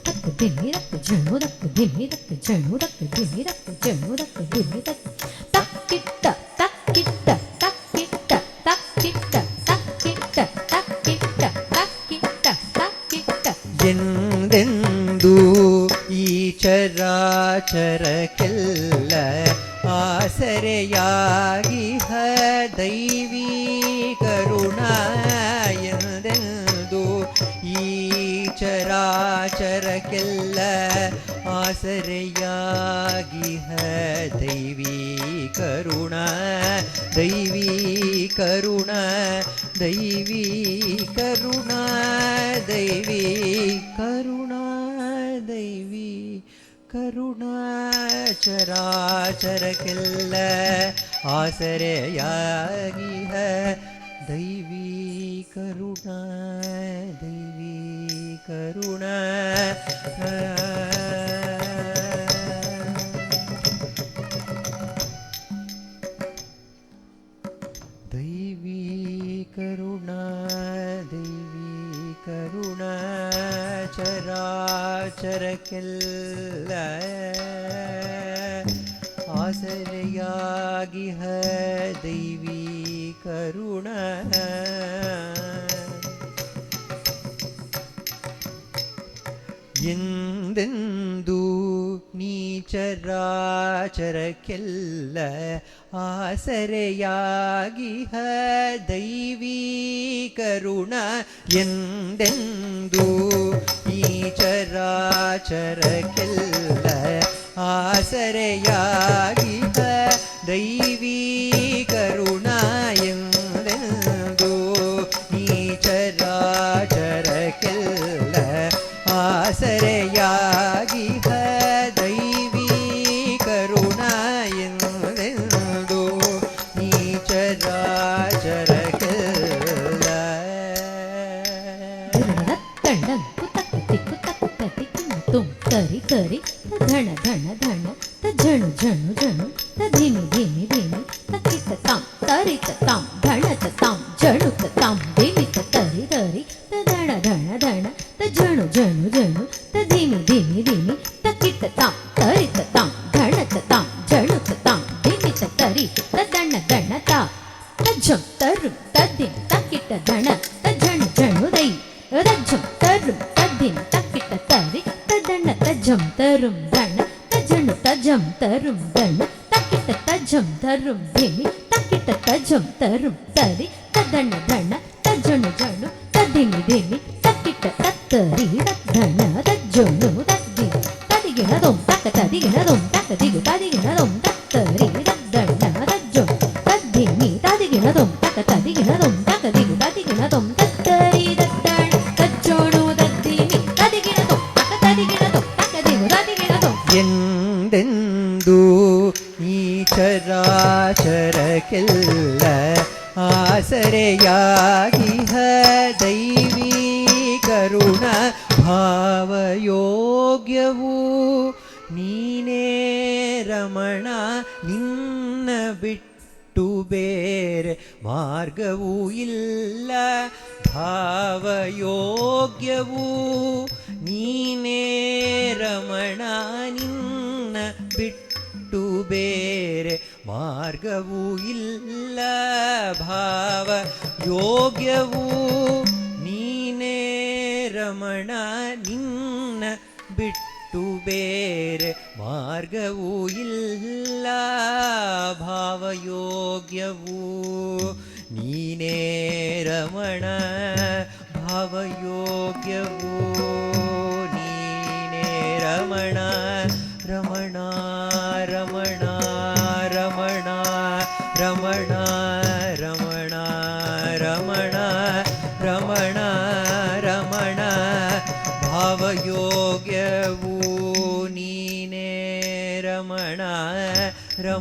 ತಕ್ಕ ದಿನ್ನಿ ತಕ್ಕ ಜಣು ತಕ್ಕ ದಿನ್ನಿ ತಕ್ಕ ಜಣು ತಕ್ಕ ದಿನ್ನಿ ತಕ್ಕ ಜಣು ತಕ್ಕ ದಿನ್ನಿ ತಕ್ಕ ತಕ್ಕಿಟ್ಟ ತಕ್ಕಿಟ್ಟ ತಕ್ಕಿಟ್ಟ ತಕ್ಕಿಟ್ಟ ತಕ್ಕಿಟ್ಟ ತಕ್ಕಿಟ್ಟ ತಕ್ಕಿಟ್ಟ ತಕ್ಕಿಟ್ಟ ಎಂದೆಂದು ಈ ಚರಾಚರಕ್ಕೆಲ್ಲ ಆಸರೆಯಾಗಿಹ ದೈವೀ ಕರುಣ ಎಂದೆಂದು ಈ ಚರಾಚರಕ್ಕೆಲ್ಲ ಆಸರೆಯಾಗಿಹ ದೈವೀ ಕರುಣ ದೈವೀ ಕರುಣ ದೈವೀ ಕರುಣ ದೈವೀ ಕರುಣ ದೈವೀ ಕರುಣಾ ಚರಾಚರಕ್ಕೆಲ್ಲ ಆಸರೆಯಾಗಿಹ ದೈವೀ ಕರುಣಾ ದೈವೀ ಕರುಣಾ ದೈವೀ ಕರುಣಾ ದೈವೀ ಕರುಣಾ ಚರಾಚರಕ್ಕೆಲ್ಲ ಆಸರೆಯಾಗಿಹ ದೈವೀ ಕರುಣಾ ಎಂದೆಂದು ನೀಚರಾಚರಕ್ಕೆಲ್ಲ ಆಸರೆಯಾಗಿಹ ದೈವೀ ಕರುಣ ಎಂದೆಂದು ನೀಚರಾಚರಕ್ಕೆಲ್ಲ ಆಸರೆಯಾಗಿಹ ದೈವೀ ಕರುಣ ಎಂದೆಂದು ನೀಚರಾಚರಕ್ಕೆಲ್ಲ ಆಸರೆಯಾಗಿಹ ದೈವೀ ಕರುಣ ಎಂದೆಂದು ನೀಚರಾಚರಕ್ಕೆಲ್ಲ ತಂಡಂಕು ತಕ್ಕ ತಿಕ್ಕು ತಕ್ಕ ತಿಕ್ಕು ತುಂ ಕರಿ ಕರಿ ಧಣ ಧಣ ಧಣ ಝಣು ಝಣು ಝಣು ಧಿಮಿ ಧಿಮಿ ಧಿಮಿ ತಕ್ಕಿತ ತಾಂ ತರಿತ ತಾಂ ಧಣತ ತಾಂ ಝಣುತ ತಾಂ ಧಿಮಿತ ತರಿ ತರಿ ಧಣ ಧಣ ಧಣ ಝಣು ಝಣು ಝಣು ಧಿಮಿ ಧಿಮಿ ಧಿಮಿ ತಕ್ಕಿತ ತಾಂ ತರಿತ ತಾಂ ಧಣತ ತಾಂ ಝಣುತ ತಾಂ ಧಿಮಿತ ತರಿ ಧಣ ಧಣ ತಾ ಝಂ ತರು ತದ್ದಿನ ತಕ್ಕಿಟ ಧಣ ಝಣು ಝಣು ದೈ ರಜ್ಜಂ ತರು ತದ್ದಿನ ತಕ್ಕಿಟ ತರಿ ತದಣ ತಜ್ಜಂ ತರುಂ ಧಣ ತಜ್ಜಣು ತಜ್ಜಂ ತರುಂ ಧಣ ತಕ್ಕಿಟ ತಜ್ಜಂ ತರುಂ ಧಿಮಿ ತಕ್ಕಿಟ ತಜ್ಜಂ ತರುಂ ತರಿ ತದಣ ಧಣ ತಜ್ಜಣು ಝಣು ತದ್ದಿನಿ ಧಿಮಿ ತಕ್ಕಿಟ ತತ್ತರಿ ಧಣ ತಜ್ಜಣು ತದ್ದಿ ತದಿಗಿಣದೊಂ ತಕ್ಕ ತದಿಗಿಣದೊಂ ತಕ್ಕ ದಿಗು ತದಿಗಿಣದೊಂ ತತ್ತರಿ ತದ್ದಣ ತಜ್ಜೊ ತದ್ದಿನಿ ತದಿಗಿಣದೊಂ ತಕ್ಕ ತದಿಗಿಣದೊಂ ತಕ್ಕ ದಿಗು ತದಿಗಿಣದೊಂ ತತ್ತರಿ ತದ್ದಣ ತಜ್ಜೋಣು ತದ್ದಿನಿ ತದಿಗಿಣದೊಂ ತಕ್ಕ ತದಿಗಿಣದೊಂ ತಕ್ಕ ದಿಗು ತದಿಗಿಣದೊಂ ಎಂದೆಂದು ಈ ಚರಾಚರಕ್ಕೆಲ್ಲ ಆಸರೆಯಾಗಿಹ ದೈವೀ ಕರುಣ ಭಾವಯೋಗ್ಯವು ನೀನೇ ರಮಣ ನಿನ್ನ ಬಿಟ್ಟು ಬೇರೆ ಮಾರ್ಗವೂ ಇಲ್ಲ ಭಾವಯೋಗ್ಯವು ನೀನೇ ರಮಣ ನಿನ್ನ ಬಿಟ್ಟು ಬೇರೆ ಮಾರ್ಗವೂ ಇಲ್ಲ ಭಾವ ಯೋಗ್ಯವು ನೀನೇ ರಮಣ ನಿನ್ನ ಬಿಟ್ಟು ಬೇರೆ ಮಾರ್ಗವೂ ಇಲ್ಲ ಭಾವಯೋಗ್ಯವು ನೀನೇ ರಮಣ ಭಾವಯೋಗ್ಯವು ನೀನೇ ರಮಣ ರಮಣ ರಮಣ ರಮಣ ರಮಣ ರಮಣ ರಮಣ ರಮಣ ರಮಣ ಭಾವಯೋಗ್ಯವು ನೀನೇ ರಮಣ ರಮಣ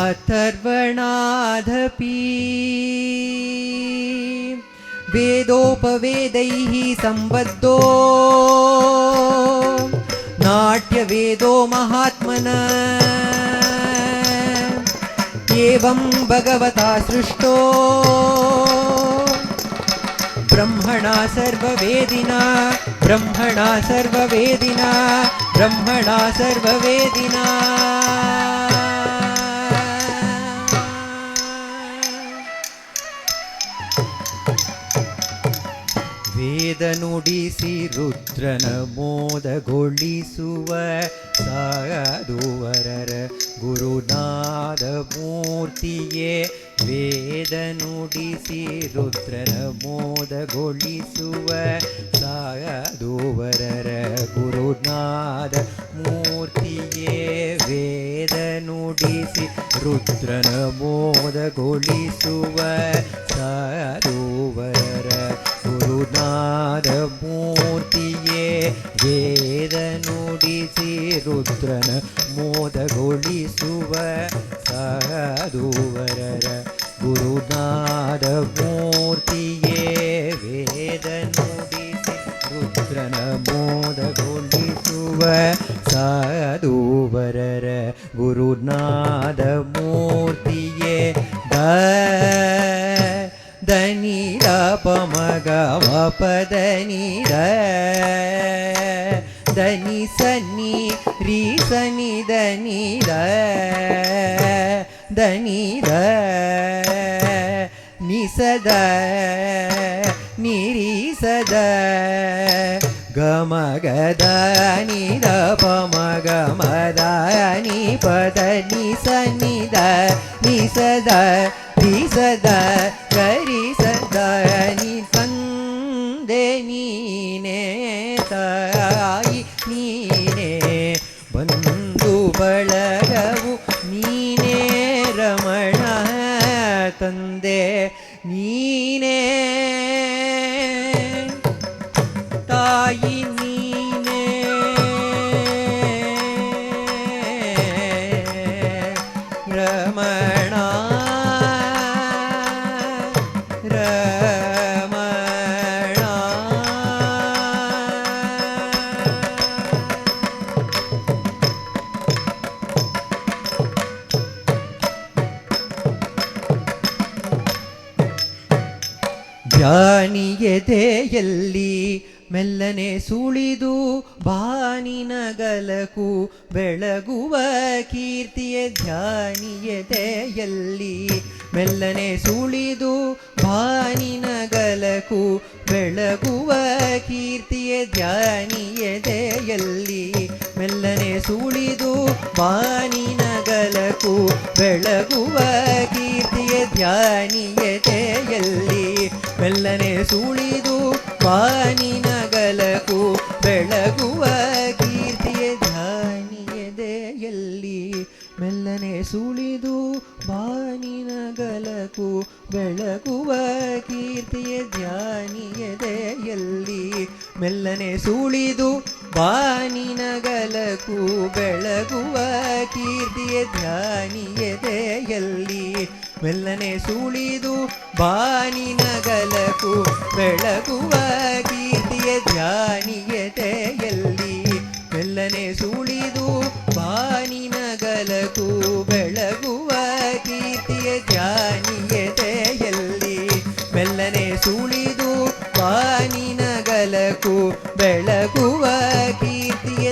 ಅಥರ್ವಣಾಧಪಿ ವೇದೋಪವೇದೈಃ ಸಂಬದ್ಧೋ ನಾಟ್ಯವೇದೋ ಮಹಾತ್ಮನಃ ಏವಂ ಭಗವತಾ ಸೃಷ್ಟೋ ಬ್ರಹ್ಮಣಾ ಸರ್ವವೇದಿನಾ ಬ್ರಹ್ಮಣಾ ಸರ್ವವೇದಿನಾ ಬ್ರಹ್ಮಣಾ ಸರ್ವವೇದಿನಾ. ವೇದ ನುಡಿಸಿ ರುದ್ರನ ಮೋದಗೊಳಿಸುವ ಸಾಧುವರರ ಗುರುನಾದ ಮೂರ್ತಿಯೇ. ವೇದ ನುಡಿಸಿ ರುದ್ರನ ಮೋದಗೊಳಿಸುವ ಸಾಧುವರರ ಗುರುನಾದ ಮೂರ್ತಿಯೇ. ವೇದ ನುಡಿಸಿ ರುದ್ರನ ಮೋದಗೊಳಿಸುವ ಸಾಧುವರರ ಗುರುನಾದ ಮೂರ್ತಿಯೇ. ವೇದ ನುಡಿಸಿ ರುದ್ರನ ಮೋದಗೊಳಿಸುವ ಸಾಧುವರರ ಗುರುನಾದ ಮೂರ್ತಿಯೇ. ವೇದ ನುಡಿಸಿ ರುದ್ರನ ಮೋದಗೊಳಿಸುವ ಸಾಧುವರರ ಗುರುನಾದ ಮೂರ್ತಿಯೇ. ಧನಿ ದ ಪಮಗ ವಪದ ನಿ ದ ಧನಿ ಸನಿ ರೀ ಸನಿ ಧನಿ ದ ಧನಿ ದ ನಿಸದ ನಿರೀಸದ ಗಮಗದ ನಿದ ಪಮಗ ಮದ ನಿ ಪದ ನಿಸನಿದ ನಿಸದ ನಿಸದ ಗರಿಸದ ನಿ ತಂದೆ ನೀನೇ ತಾಯಿ ನೀನೇ ಬಂಧು ಬಳಗವು ನೀನೇ ರಮಣ ತಂದೆ ನೀನೇ ತಾಯಿ ನೀನೇ ರಮಣ ಧ್ಯಾನಿಯದೆಯಲ್ಲಿ ಮೆಲ್ಲನೆ ಸುಳಿದು ಬಾನಿನಗಲಕು ಬೆಳಗುವ ಕೀರ್ತಿಯ. ಧ್ಯಾನಿಯದೆಯಲ್ಲಿ ಮೆಲ್ಲನೆ ಸುಳಿದು ಬಾನಿನಗಲಕು ಬೆಳಗುವ ಕೀರ್ತಿಯ. ಧ್ಯಾನಿಯದೆಯಲ್ಲಿ ಮೆಲ್ಲನೆ ಸುಳಿದು ಬಾನಿನಗಲಕು ಬೆಳಗುವ ಕೀರ್ತಿಯ. ಧ್ಯಾನಿಯದೆಯಲ್ಲಿ ಮೆಲ್ಲನೆ ಸುಳಿದು ಬಾನಿನಗಲಕು ಬೆಳಗುವ ಕೀರ್ತಿಯ. ಧ್ಯಾನಿಯದೆಯಲ್ಲಿ ಮೆಲ್ಲನೆ ಸುಳಿದು ಬಾನಿನಗಲಕು ಬೆಳಗುವ ಕೀರ್ತಿಯ. ಧ್ಯಾನಿಯದೆಯಲ್ಲಿ ಮೆಲ್ಲನೆ ಸುಳಿದು ಬಾನಿನಗಲಕು ಬೆಳಗುವ ಕೀರ್ತಿಯ. ಧ್ಯಾನಿಯದೆಯಲ್ಲಿ ಮೆಲ್ಲನೆ ಸುಳಿದು ಬಾನಿನಗಲಕು ಬೆಳಗುವ ಕೀರ್ತಿಯ. ಧ್ಯಾನಿಯದೆಯಲ್ಲಿ ಮೆಲ್ಲನೆ ಸುಳಿದು ಬಾನಿನಗಲಕು ಬೆಳಗುವ ಕೀರ್ತಿಯ. ಧ್ಯಾನಿಯದೆಯಲ್ಲಿ ಮೆಲ್ಲನೆ ಸುಳಿದು ಬಾನಿನಗಲಕು ಬೆಳಗುವ ಕೀರ್ತಿಯ.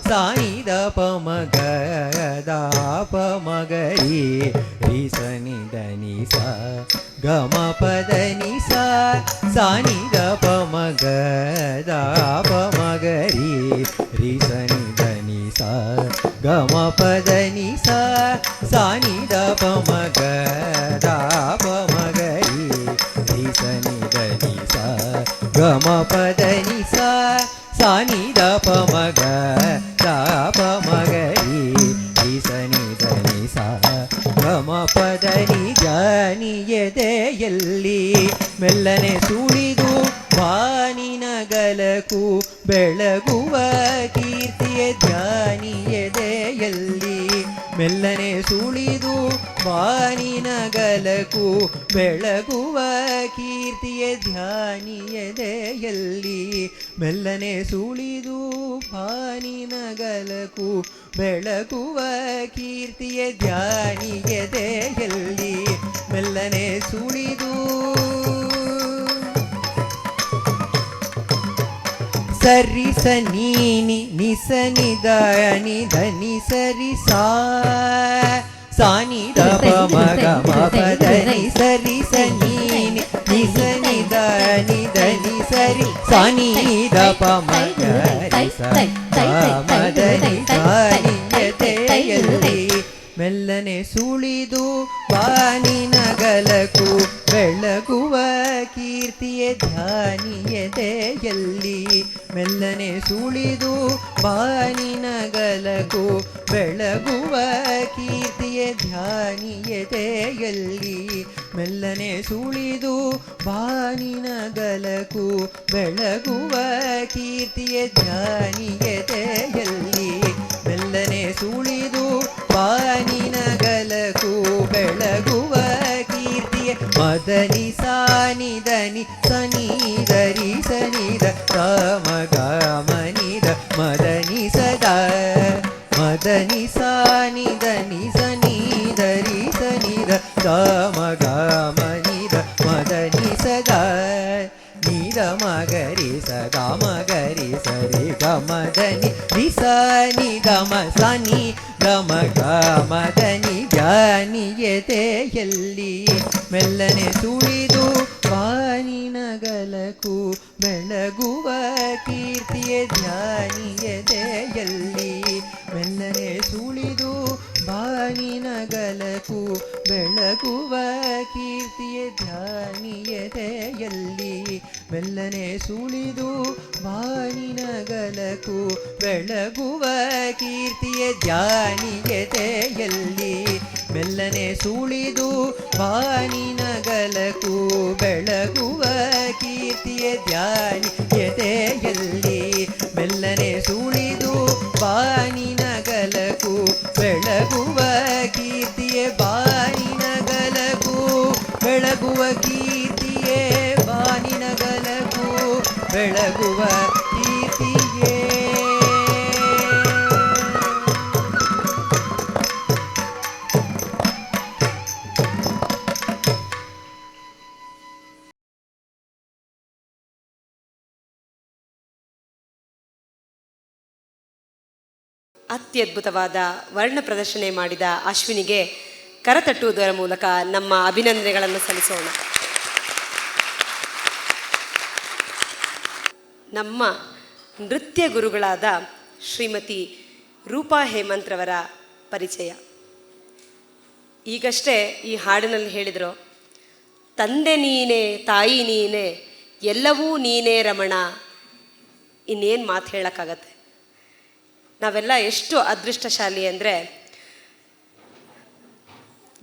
ಸಾನಿದ ಪಮಗ ದಾಪ ಮಗರಿ ರಿ ಸನಿ ಧನಿ ಸ ಗಮ ಪದ ನಿ ಸ ಸಾನಿದ ಪಮಗ ದಾಪ ಮಗರಿ ರಿ ಸನಿ ಧನಿ ಸ ಗಮ ಪದ ನಿ ಸ ಸಾನಿದ ಪಮಗ ದಾಪ ಮಗರಿ ರಿ ಸನಿ ಧನಿ ಸ ಗಮ ಪದ ನಿ ಸ ಸಾನಿದ ಪಮಗ ದಾಪ ಮಗರಿ ರಿ ಸನಿ ಧನಿ ಸ ಗಮ ಪದ ನಿ. ಧ್ಯಾನಿಯದೆಯಲ್ಲಿ ಮೆಲ್ಲನೆ ಸುಳಿದು ಬಾನಿನಗಲಕು ಬೆಳಗುವ ಕೀರ್ತಿಯ. ಧ್ಯಾನಿಯದೆಯಲ್ಲಿ ಮೆಲ್ಲನೆ ಸುಳಿದು ಬಾನಿನಗಲಕು ಬೆಳಗುವ ಕೀರ್ತಿಯ ಧ್ಯಾನಿಯದೆಯಲ್ಲಿ ಮೆಲ್ಲನೆ ಸುಳಿದು ಬಾನಿನಗಲಕು ಬೆಳಗುವ ಕೀರ್ತಿಯ ಧ್ಯಾನಿಯದೆಯಲ್ಲಿ ಮೆಲ್ಲನೆ ಸುಳಿದು ಸರಿ ಸ ನೀನಿ ನಿಸ ನಿದ ನಿಧ ನಿ ಸರಿ ಸಾ ಸಾನಿ ದ ಪ ಮ ಗ ಮ ಪ ದ ನಿ ಸರಿ ಸ ನೀನಿ ನಿಸ ನಿದ ನಿಧ ನಿ ಸರಿ ಸಾನಿ ದ ಪ ಮ ಗ ರಿ ಸ ಗ ಮ ದ ನಿ ಸ ನಿ ಯತೆಯಲ್ಲಿ ಮೆಲ್ಲನೆ ಸುಳಿದು ಬಾನಿನಗಲಕು ಬೆಳಗುವ ಕೀರ್ತಿಯ ಧ್ಯಾನಿಯದೆಯಲ್ಲಿ ಮೆಲ್ಲನೆ ಸುಳಿದು ಬಾನಿನಗಲಕು ಬೆಳಗುವ ಕೀರ್ತಿಯ ಧ್ಯಾನಿಯದೆಯಲ್ಲಿ ಮೆಲ್ಲನೆ ಸುಳಿದು ಬಾನಿನಗಲಕು ಬೆಳಗುವ ಕೀರ್ತಿಯ ಧ್ಯಾನಿಯದೆಯಲ್ಲಿ ಮೆಲ್ಲನೆ ಸುಳಿದು ಬಾನಿನಗಲಕು ಬೆಳಗುವ ಕೀರ್ತಿಯ ಮದನಿ ಸಾನಿದನಿ ಸನಿದರಿ ಸನಿದ ರಾಮಗ ಮನಿದ ಮದನಿ ಸದಾ ಮದನಿ ಸಾನಿದನಿ ಸನಿದರಿ ಸನಿದ ರಾಮಗ ಮನಿದ ಮದನಿ ಸದಾ ನಿದ ಮಗರಿ ಸಗ ಮಗರಿ ಸರಿ ಗಮದನಿ ರಿಸ ನಿ ಗಮ ಸನಿ ಗಮ ಗಮದನಿ ಧ್ಯಾನಿಯದೆಯಲ್ಲಿ ಮೆಲ್ಲನೆ ಸುಳಿದು ಬಾನಿನಗಲಕು ಬೆಳಗುವ ಕೀರ್ತಿಯ ಧ್ಯಾನಿಯದೆಯಲ್ಲಿ ಮೆಲ್ಲನೆ ಸುಳಿದು ಬಾನಿನಗಲಕು ಬೆಳಗುವ ಕೀರ್ತಿಯ ಧ್ಯಾನಿಯದೆಯಲ್ಲಿ ಮೆಲ್ಲನೆ ಸುಳಿದು ಬಾನಿನಗಲಕು ಬೆಳಗುವ ಕೀರ್ತಿಯ ಧ್ಯಾನಿಯದೆಯಲ್ಲಿ ಮೆಲ್ಲನೆ ಸುಳಿದು ಬಾನಿನಗಲಕು ಬೆಳಗುವ ಕೀರ್ತಿಯ ಧ್ಯಾನಿಯದೆಯಲ್ಲಿ ಮೆಲ್ಲನೆ ಸುಳಿದು ಬಾನಿನಗಲಕು ಬೆಳಗುವ ಕೀರ್ತಿಯ ಬಾನಿನಗಲಕು ಬೆಳಗುವ ಕೀರ್ತಿಯೇ ಬಾನಿನಗಲಕು ಬೆಳಗುವ ಕೀರ್ತಿಯೇ. ಅತ್ಯದ್ಭುತವಾದ ವರ್ಣ ಪ್ರದರ್ಶನ ಮಾಡಿದ ಅಶ್ವಿನಿಗೆ ಕರತಟ್ಟುವುದರ ಮೂಲಕ ನಮ್ಮ ಅಭಿನಂದನೆಗಳನ್ನು ಸಲ್ಲಿಸೋಣ. ನಮ್ಮ ನೃತ್ಯ ಗುರುಗಳಾದ ಶ್ರೀಮತಿ ರೂಪಾ ಹೇಮಂತ್ರವರ ಪರಿಚಯ. ಈಗಷ್ಟೇ ಈ ಹಾಡಿನಲ್ಲಿ ಹೇಳಿದರು, ತಂದೆ ನೀನೇ ತಾಯಿ ನೀನೇ ಎಲ್ಲವೂ ನೀನೇ ರಮಣ. ಇನ್ನೇನು ಮಾತು ಹೇಳೋಕ್ಕಾಗತ್ತೆ. ನಾವೆಲ್ಲ ಎಷ್ಟು ಅದೃಷ್ಟಶಾಲಿ ಅಂದರೆ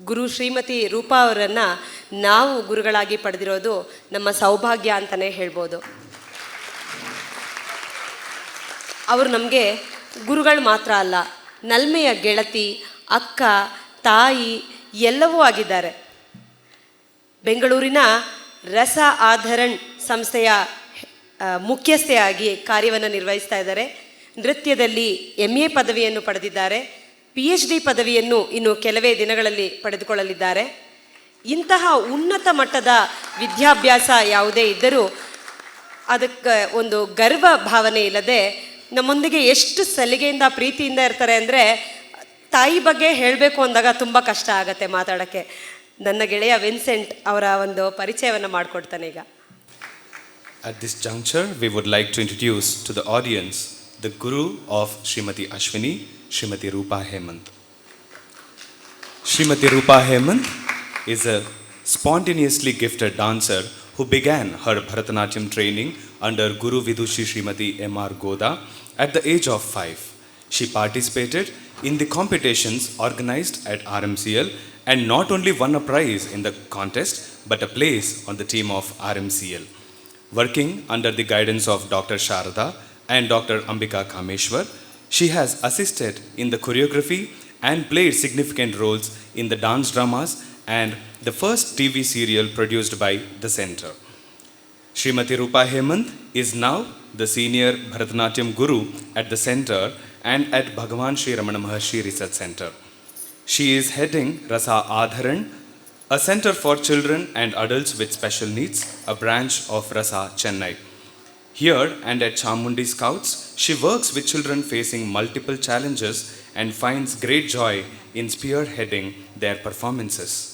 ಗುರು ಶ್ರೀಮತಿ ರೂಪಾ ಅವರನ್ನು ನಾವು ಗುರುಗಳಾಗಿ ಪಡೆದಿರೋದು ನಮ್ಮ ಸೌಭಾಗ್ಯ ಅಂತಲೇ ಹೇಳ್ಬೋದು. ಅವರು ನಮಗೆ ಗುರುಗಳು ಮಾತ್ರ ಅಲ್ಲ, ನಲ್ಮೆಯ ಗೆಳತಿ, ಅಕ್ಕ, ತಾಯಿ ಎಲ್ಲವೂ ಆಗಿದ್ದಾರೆ. ಬೆಂಗಳೂರಿನ ರಸ ಆಧರಣ್ ಸಂಸ್ಥೆಯ ಮುಖ್ಯಸ್ಥೆಯಾಗಿ ಕಾರ್ಯವನ್ನು ನಿರ್ವಹಿಸ್ತಾ ಇದ್ದಾರೆ. ನೃತ್ಯದಲ್ಲಿ MA ಪದವಿಯನ್ನು ಪಡೆದಿದ್ದಾರೆ. PhD ಪದವಿಯನ್ನು ಇನ್ನು ಕೆಲವೇ ದಿನಗಳಲ್ಲಿ ಪಡೆದುಕೊಳ್ಳಲಿದ್ದಾರೆ. ಇಂತಹ ಉನ್ನತ ಮಟ್ಟದ ವಿದ್ಯಾಭ್ಯಾಸ ಯಾವುದೇ ಇದ್ದರೂ ಅದಕ್ಕೆ ಒಂದು ಗರ್ವ ಭಾವನೆ ಇಲ್ಲದೆ ನಮ್ಮೊಂದಿಗೆ ಎಷ್ಟು ಸಲಿಗೆಯಿಂದ ಪ್ರೀತಿಯಿಂದ ಇರ್ತಾರೆ ಅಂದರೆ ತಾಯಿ ಬಗ್ಗೆ ಹೇಳಬೇಕು ಅಂದಾಗ ತುಂಬ ಕಷ್ಟ ಆಗುತ್ತೆ ಮಾತಾಡೋಕ್ಕೆ. ನನ್ನ ಗೆಳೆಯ ವಿನ್ಸೆಂಟ್ ಅವರ ಒಂದು ಪರಿಚಯವನ್ನು ಮಾಡಿಕೊಡ್ತಾನೆ ಈಗ. At this juncture, we would like to introduce to the audience the Guru of Srimati Ashwini, Srimati Rupa Hemanth. Srimati Rupa Hemanth is a spontaneously gifted dancer who began her Bharatanatyam training under Guru Vidushi Srimati M.R. Goda at the age of 5. She participated in the competitions organized at RMCL and not only won a prize in the contest but a place on the team of RMCL. Working under the guidance of Dr. Sharada and Dr. Ambika Kameshwar, she has assisted in the choreography and played significant roles in the dance dramas and the first TV serial produced by the center. Srimati Rupa Hemanth is now the senior Bharatanatyam Guru at the center and at Bhagawan Sri Ramana Maharshi Research Center. She is heading Rasa Adharan, a center for children and adults with special needs, a branch of Rasa Chennai. Here and at Chamundi Scouts, she works with children facing multiple challenges and finds great joy in spearheading their performances.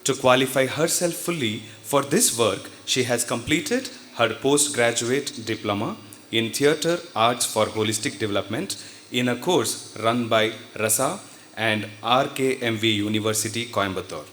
To qualify herself fully for this work, she has completed her postgraduate diploma in Theatre Arts for Holistic Development in a course run by Rasa and RKMV University, Coimbatore.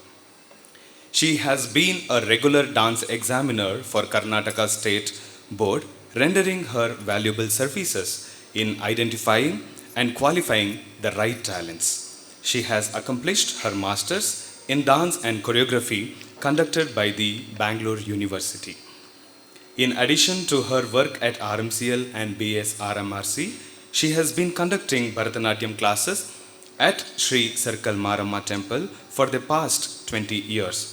She has been a regular dance examiner for Karnataka State Board, rendering her valuable services in identifying and qualifying the right talents. She has accomplished her master's in dance and choreography conducted by the Bangalore University. In addition to her work at RMCL and BS RMRC, she has been conducting Bharatanatyam classes at Sri Circle Maramma Temple for the past 20 years.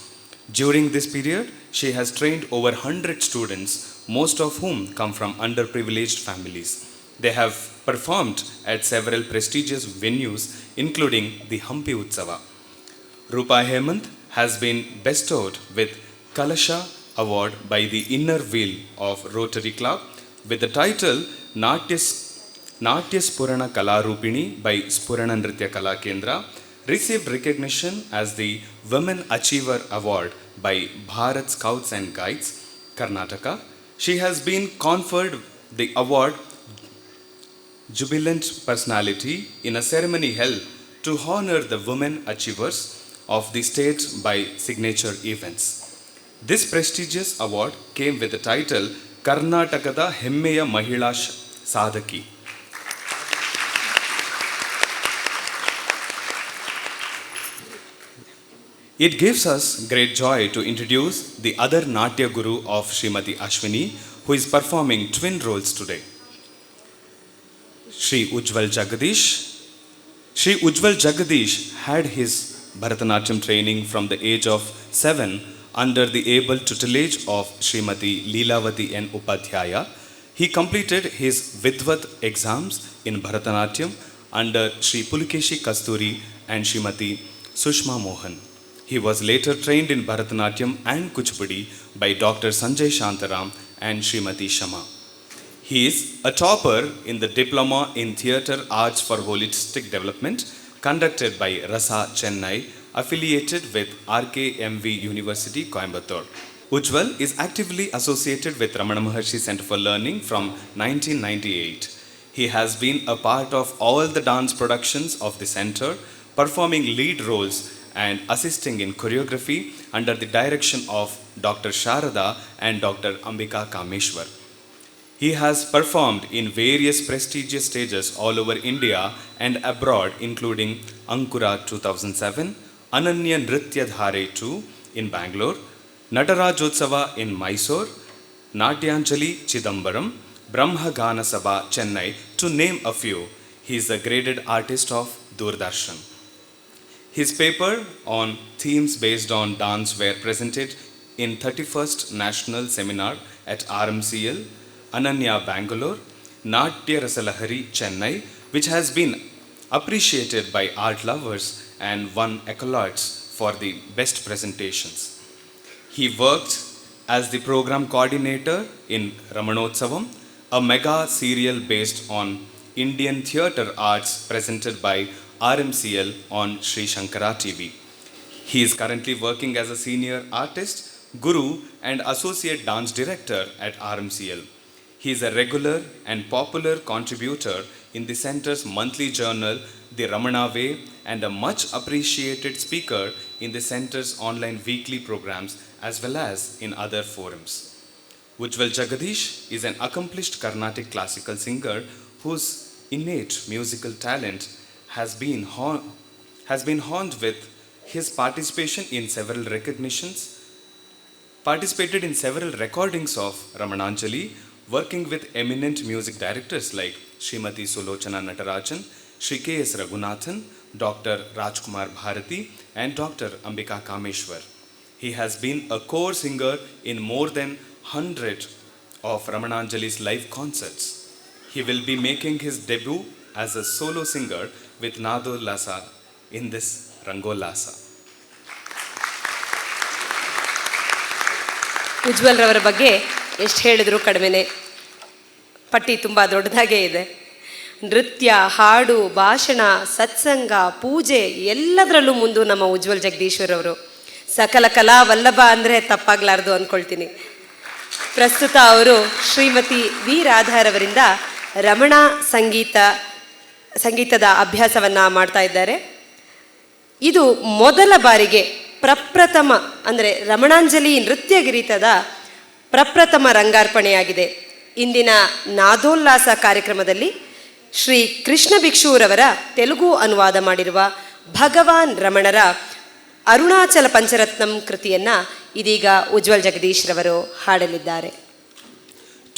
During this period, she has trained over 100 students, most of whom come from underprivileged families. They have performed at several prestigious venues, including the Hampi Utsava. Rupa Hemanth has been bestowed with Kalasha Award by the Inner Wheel of Rotary Club with the title Natya Spurana Kalarupini by Spurana Nritya Kala Kendra, received recognition as the Women Achiever Award by Bharat Scouts and Guides, Karnataka. She has been conferred the award Jubilant Personality in a ceremony held to honor the women achievers of the state by signature events. This prestigious award came with the title Karnatakada Hemmeya Mahila Sadhaki. It gives us great joy to introduce the other Natya Guru of Srimati Ashwini, who is performing twin roles today. Shri Ujwal Jagadeesh. Shri Ujwal Jagadeesh had his Bharatanatyam training from the age of 7 under the able tutelage of Srimati Leelavati N. Upadhyaya. He completed his Vidvat exams in Bharatanatyam under Shri Pulikeshi Kasturi and Srimati Sushma Mohan. He was later trained in Bharatanatyam and Kuchipudi by Dr. Sanjay Shantaram and Srimati Shama. He is a topper in the Diploma in Theatre Arts for Holistic Development conducted by Rasa Chennai, affiliated with RKMV University, Coimbatore. Ujwal is actively associated with Ramana Maharshi Center for Learning from 1998. He has been a part of all the dance productions of the center, performing lead roles and assisting in choreography under the direction of Dr. Sharada and Dr. Ambika Kameshwar. He has performed in various prestigious stages all over India and abroad, including Ankura 2007, Ananya Nritya Dhare 2 in Bangalore, Natarajotsava in Mysore, Natyanjali Chidambaram, Brahma Gana Sabha Chennai, to name a few. He is a graded artist of Doordarshan. His paper on themes based on dance were presented in 31st National Seminar at RMCL, Ananya Bangalore, Natya Rasalahari Chennai, which has been appreciated by art lovers and won accolades for the best presentations. He worked as the program coordinator in Ramanotsavam, a mega serial based on Indian theatre arts presented by RMCL on Sri Shankara TV. He is currently working as a senior artist, guru, and associate dance director at RMCL. He is a regular and popular contributor in the center's monthly journal, The Ramana Way, and a much appreciated speaker in the center's online weekly programs as well as in other forums. Ujwal Jagadeesh is an accomplished Carnatic classical singer whose innate musical talent has been honed with his participation in several participated in several recordings of Ramananjali, working with eminent music directors like Srimati Sulochana Natarajan, Shri K.S. Raghunathan, Dr. Rajkumar Bharati, and Dr. Ambika Kameshwar. He has been a core singer in more than 100 of Ramananjali's live concerts. He will be making his debut as a solo singer with Nadollasa in this Rangollasa. Ujwal ರವರ ಬಗ್ಗೆ ಎಷ್ಟು ಹೇಳಿದ್ರು ಕಡಿಮೆನೆ. ಪಟ್ಟಿ ತುಂಬ ದೊಡ್ಡದಾಗೇ ಇದೆ. ನೃತ್ಯ, ಹಾಡು, ಭಾಷಣ, ಸತ್ಸಂಗ, ಪೂಜೆ ಎಲ್ಲದರಲ್ಲೂ ಮುಂದು ನಮ್ಮ ಉಜ್ವಲ್ ಜಗದೀಶ್ವರವರು. ಸಕಲ ಕಲಾ ವಲ್ಲಭ ಅಂದರೆ ತಪ್ಪಾಗಲಾರ್ದು ಅಂದ್ಕೊಳ್ತೀನಿ. ಪ್ರಸ್ತುತ ಅವರು ಶ್ರೀಮತಿ ವಿ ರಾಧಾರವರಿಂದ ರಮಣ ಸಂಗೀತದ ಅಭ್ಯಾಸವನ್ನು ಮಾಡ್ತಾ ಇದ್ದಾರೆ. ಇದು ಮೊದಲ ಬಾರಿಗೆ ಪ್ರಪ್ರಥಮ ಅಂದರೆ ರಮಣಾಂಜಲಿ ನೃತ್ಯ ಗೀತದ ಪ್ರಪ್ರಥಮ ರಂಗಾರ್ಪಣೆಯಾಗಿದೆ. ಇಂದಿನ ನಾದೋಲ್ಲಾಸ ಕಾರ್ಯಕ್ರಮದಲ್ಲಿ ಶ್ರೀ ಕೃಷ್ಣ ಭಿಕ್ಷುರವರ ತೆಲುಗು ಅನುವಾದ ಮಾಡಿರುವ ಭಗವಾನ್ ರಮಣರ ಅರುಣಾಚಲ ಪಂಚರತ್ನಂ ಕೃತಿಯನ್ನು ಇದೀಗ ಉಜ್ವಲ್ ಜಗದೀಶ್ ರವರು ಹಾಡಲಿದ್ದಾರೆ.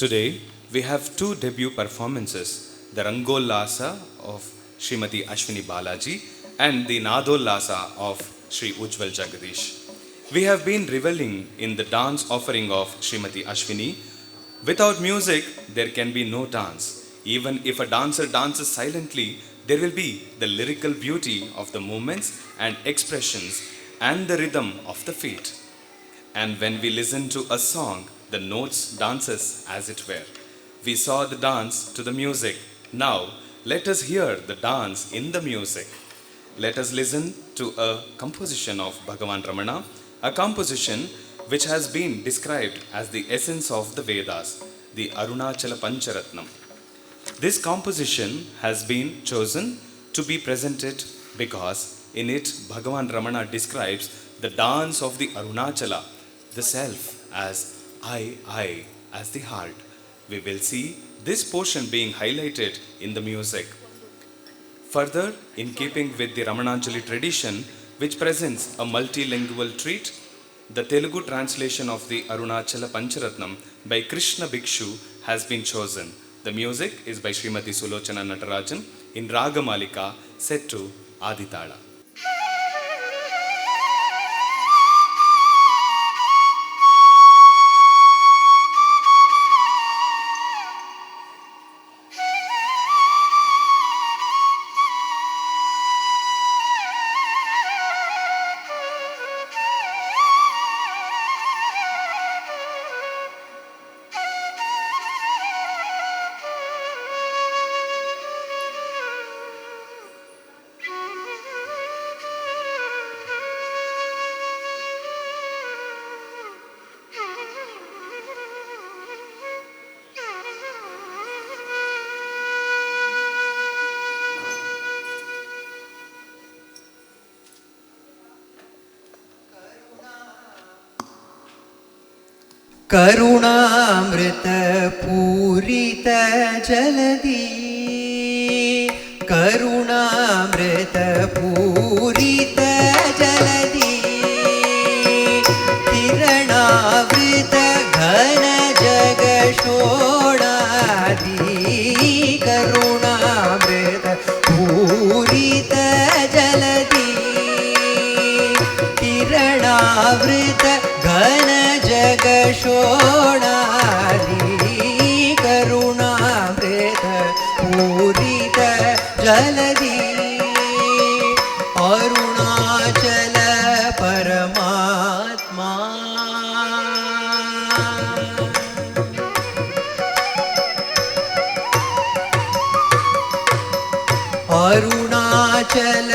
Today we have two debut performances, the Rangollasa of Srimati Ashwini Balaji and the Nadollasa of Shri Ujwal Jagadeesh. We have been reveling in the dance offering of Srimati Ashwini. Without music, there can be no dance. Even if a dancer dances silently, there will be the lyrical beauty of the movements and expressions and the rhythm of the feet. And when we listen to a song, the notes dances as it were. We saw the dance to the music. Now, let us hear the dance in the music. Let us listen to a composition of Bhagawan Ramana, a composition which has been described as the essence of the Vedas, the Arunachala Pancharatnam. This composition has been chosen to be presented because in it Bhagavan Ramana describes the dance of the Arunachala, the self, as I as the heart. We will see this portion being highlighted in the music. Further, in keeping with the Ramananjali tradition, which presents a multilingual treat, the Telugu translation of the Arunachala Pancharatnam by Krishna Bhikshu has been chosen. The music is by Srimati Sulochana Natarajan in Ragamalika, set to Aditala. ಕರುಣಾಮೃತ ಪೂರಿತ ಜಲದಿ ಕರುಣಾಮೃತ ಪೂರಿತ ಜಲದಿ ಕಿರಣಾವೃತ ಘನ ಜಗ ಶೋಣಾದಿ ಕರುಣಾಮೃತ ಪೂರಿತ ಜಲದಿ ಕಿರಣಾವೃತ ಘನ ಜಗ ಶೋಣಾದಿ ಕರುಣಾಮೃತ ಪೂರಿತ ಜಲದಿ ಅರುಣಾಚಲ ಪರಮಾತ್ಮ ಅರುಣಾಚಲ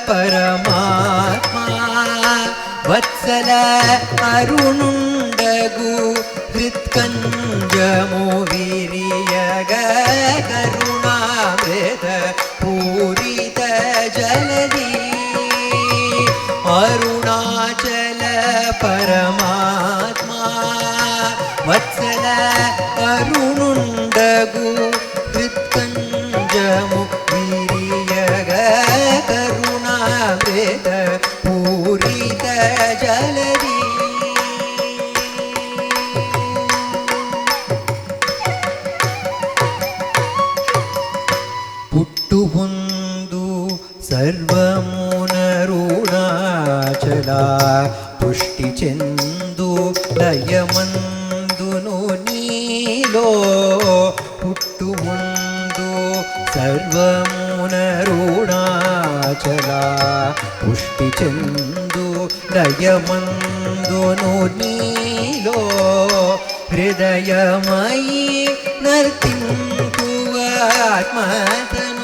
ಪರಮಾತ್ಮ ವತ್ಸಲ ಅರುಣುಂಡಗು ಹೃತ್ಕಂಜಮು ವಿರಿಯಗ ಕರುಣಾಮೃತ ಪೂರಿತ ಜಲದಿ ಅರುಣಾಚಲ ಪರಮಾತ್ಮ ವತ್ಸಲ ಅರುಣುಂಡಗು ಹೃತ್ಕಂಜಮು ವಿರಿಯಗ ಕರುಣಾಮೃತ ಪೂರಿತ ಜಲದಿ చెందు లయమందును నీలో పుట్టు ముందు సర్వమునరుణాచల పుష్టి చెందు లయమందును నీలో హృదయమయి నర్తింతువ ఆత్మతను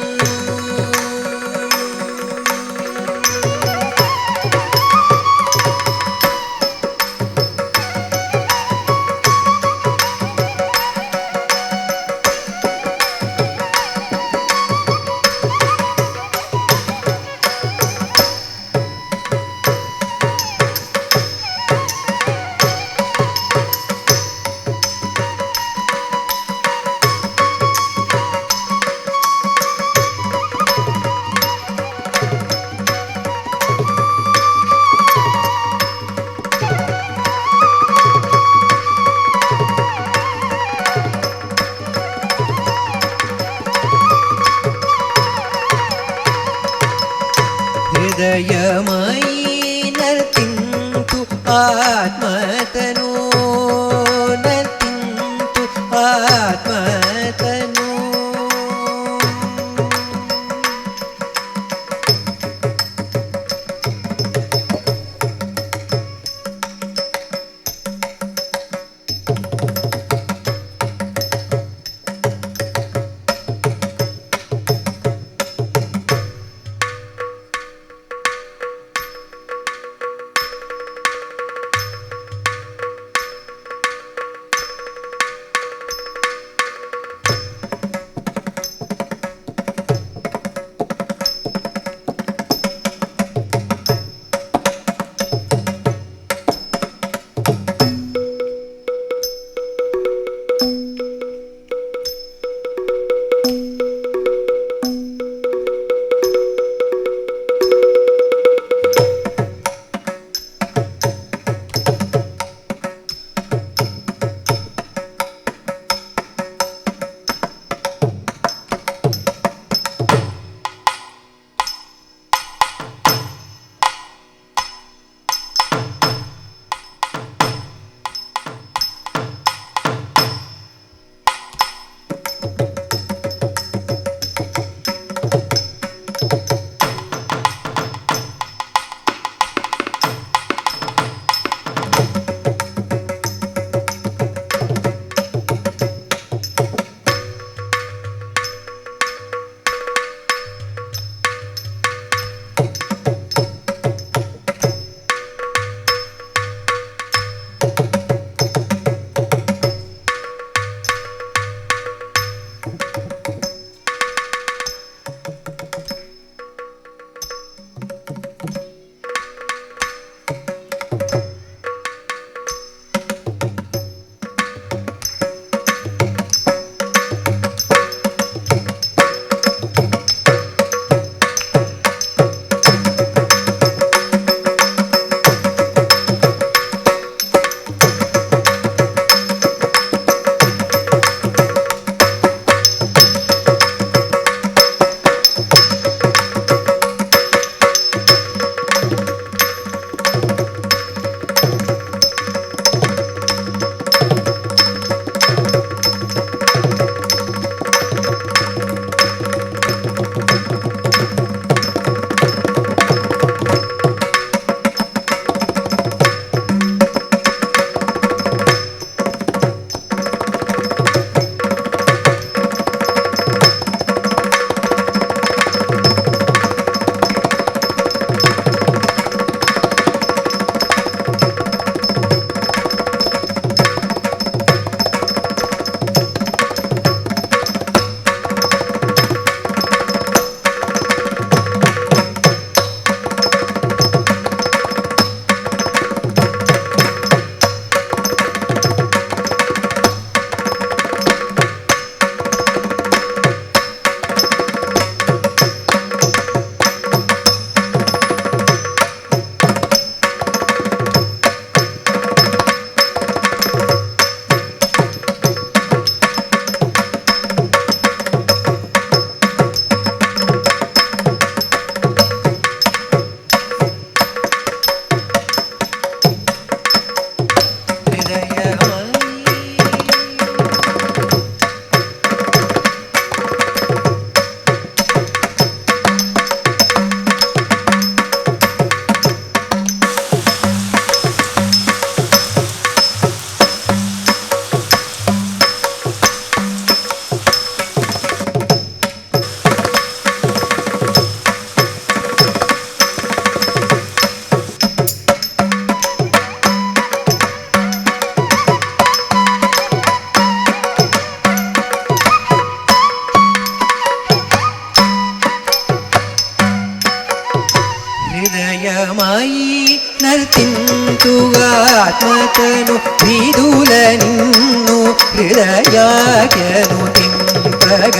ವಿದುಲ ನಿನ್ನು ಹೃದಯನು ತಿಂಪಗ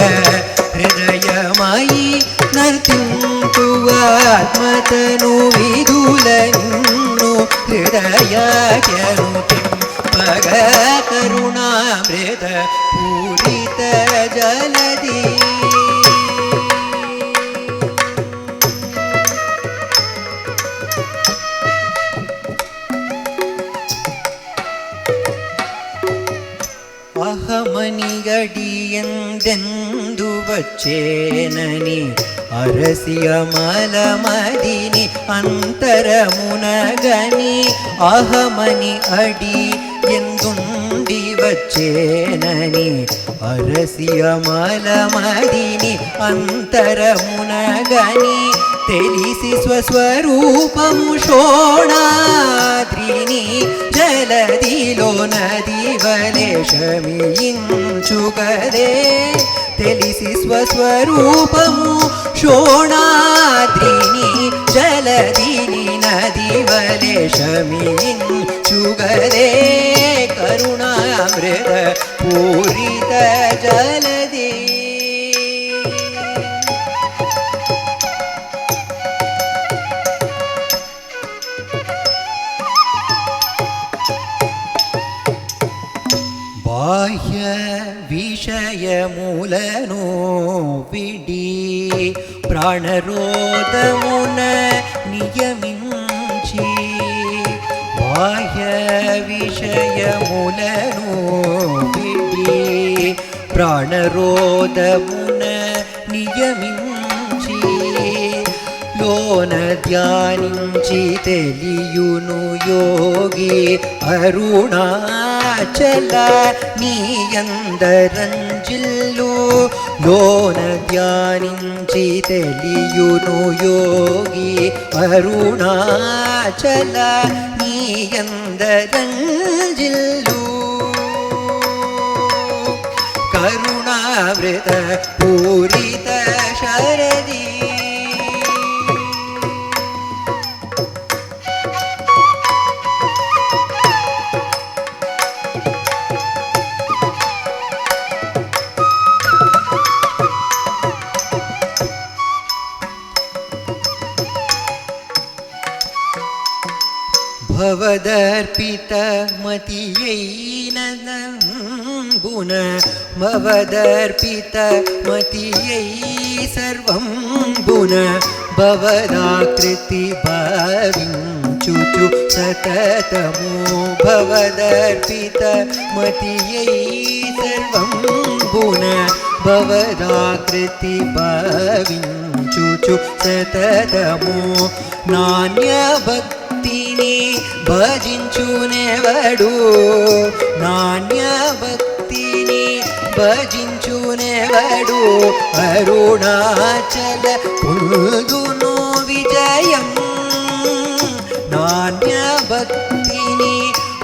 ಹೃದಯಮಯಿ ನರ್ತಿಂತುವ ಆತ್ಮತನು ವಿದುಲ ನಿನ್ನು ಹೃದಯನು ತಿಂಪಗ ಕರುಣಾಮೃತ ಪೂರಿತ ಜಲದಿ ಅಹಮನಿಗಡಿಯೆಂದೆಂದು ಬಚ್ಚೇನನಿ ಅರಸಿಯ ಮಲಮದಿನಿ ಅಂತರ ಮುನಗನಿ ಅಹಮನಿ ಅಡಿ ಎಂದುಂಡಿ వచ్చేనని అరసియ మలమదిని అంతరమునగని తెలిసి స్వస్వరూపము శోణాద్రిని జలదిలో నది వలె శమించుకదే తెలిసి స్వస్వరూపము శోణాద్రిని జలదిని నది వలె శమించుకదే కరుణామృత పూరిత జలదే బాహ్య విషయములను విడి ప్రాణరోధమున నియమించి బాహ్య విషయములను విడి ప్రాణరోధమున నియమించి లోన ధ్యానించి తెలియును యోగి అరుణాచల నీయందరంజిల్లు లోన ధ్యానించి తెలియును యోగి అరుణాచల నీయందరంజిల్లు కరుణామృత పూరిత శరది భవదర్పిత మతియైనంబున భవదర్పిత మతియై సర్వంబున భవదాకృతి భావించుచు సతతము భవదర్పిత మతియై సర్వంబున భవదాకృతి భావించుచు సతతము నాణ్య భక్తిని భజించునేవాడు నాణ్య భక్తిని భజించునేవాడు అరుణాచల పొందును విజయం నాణ్య భక్తిని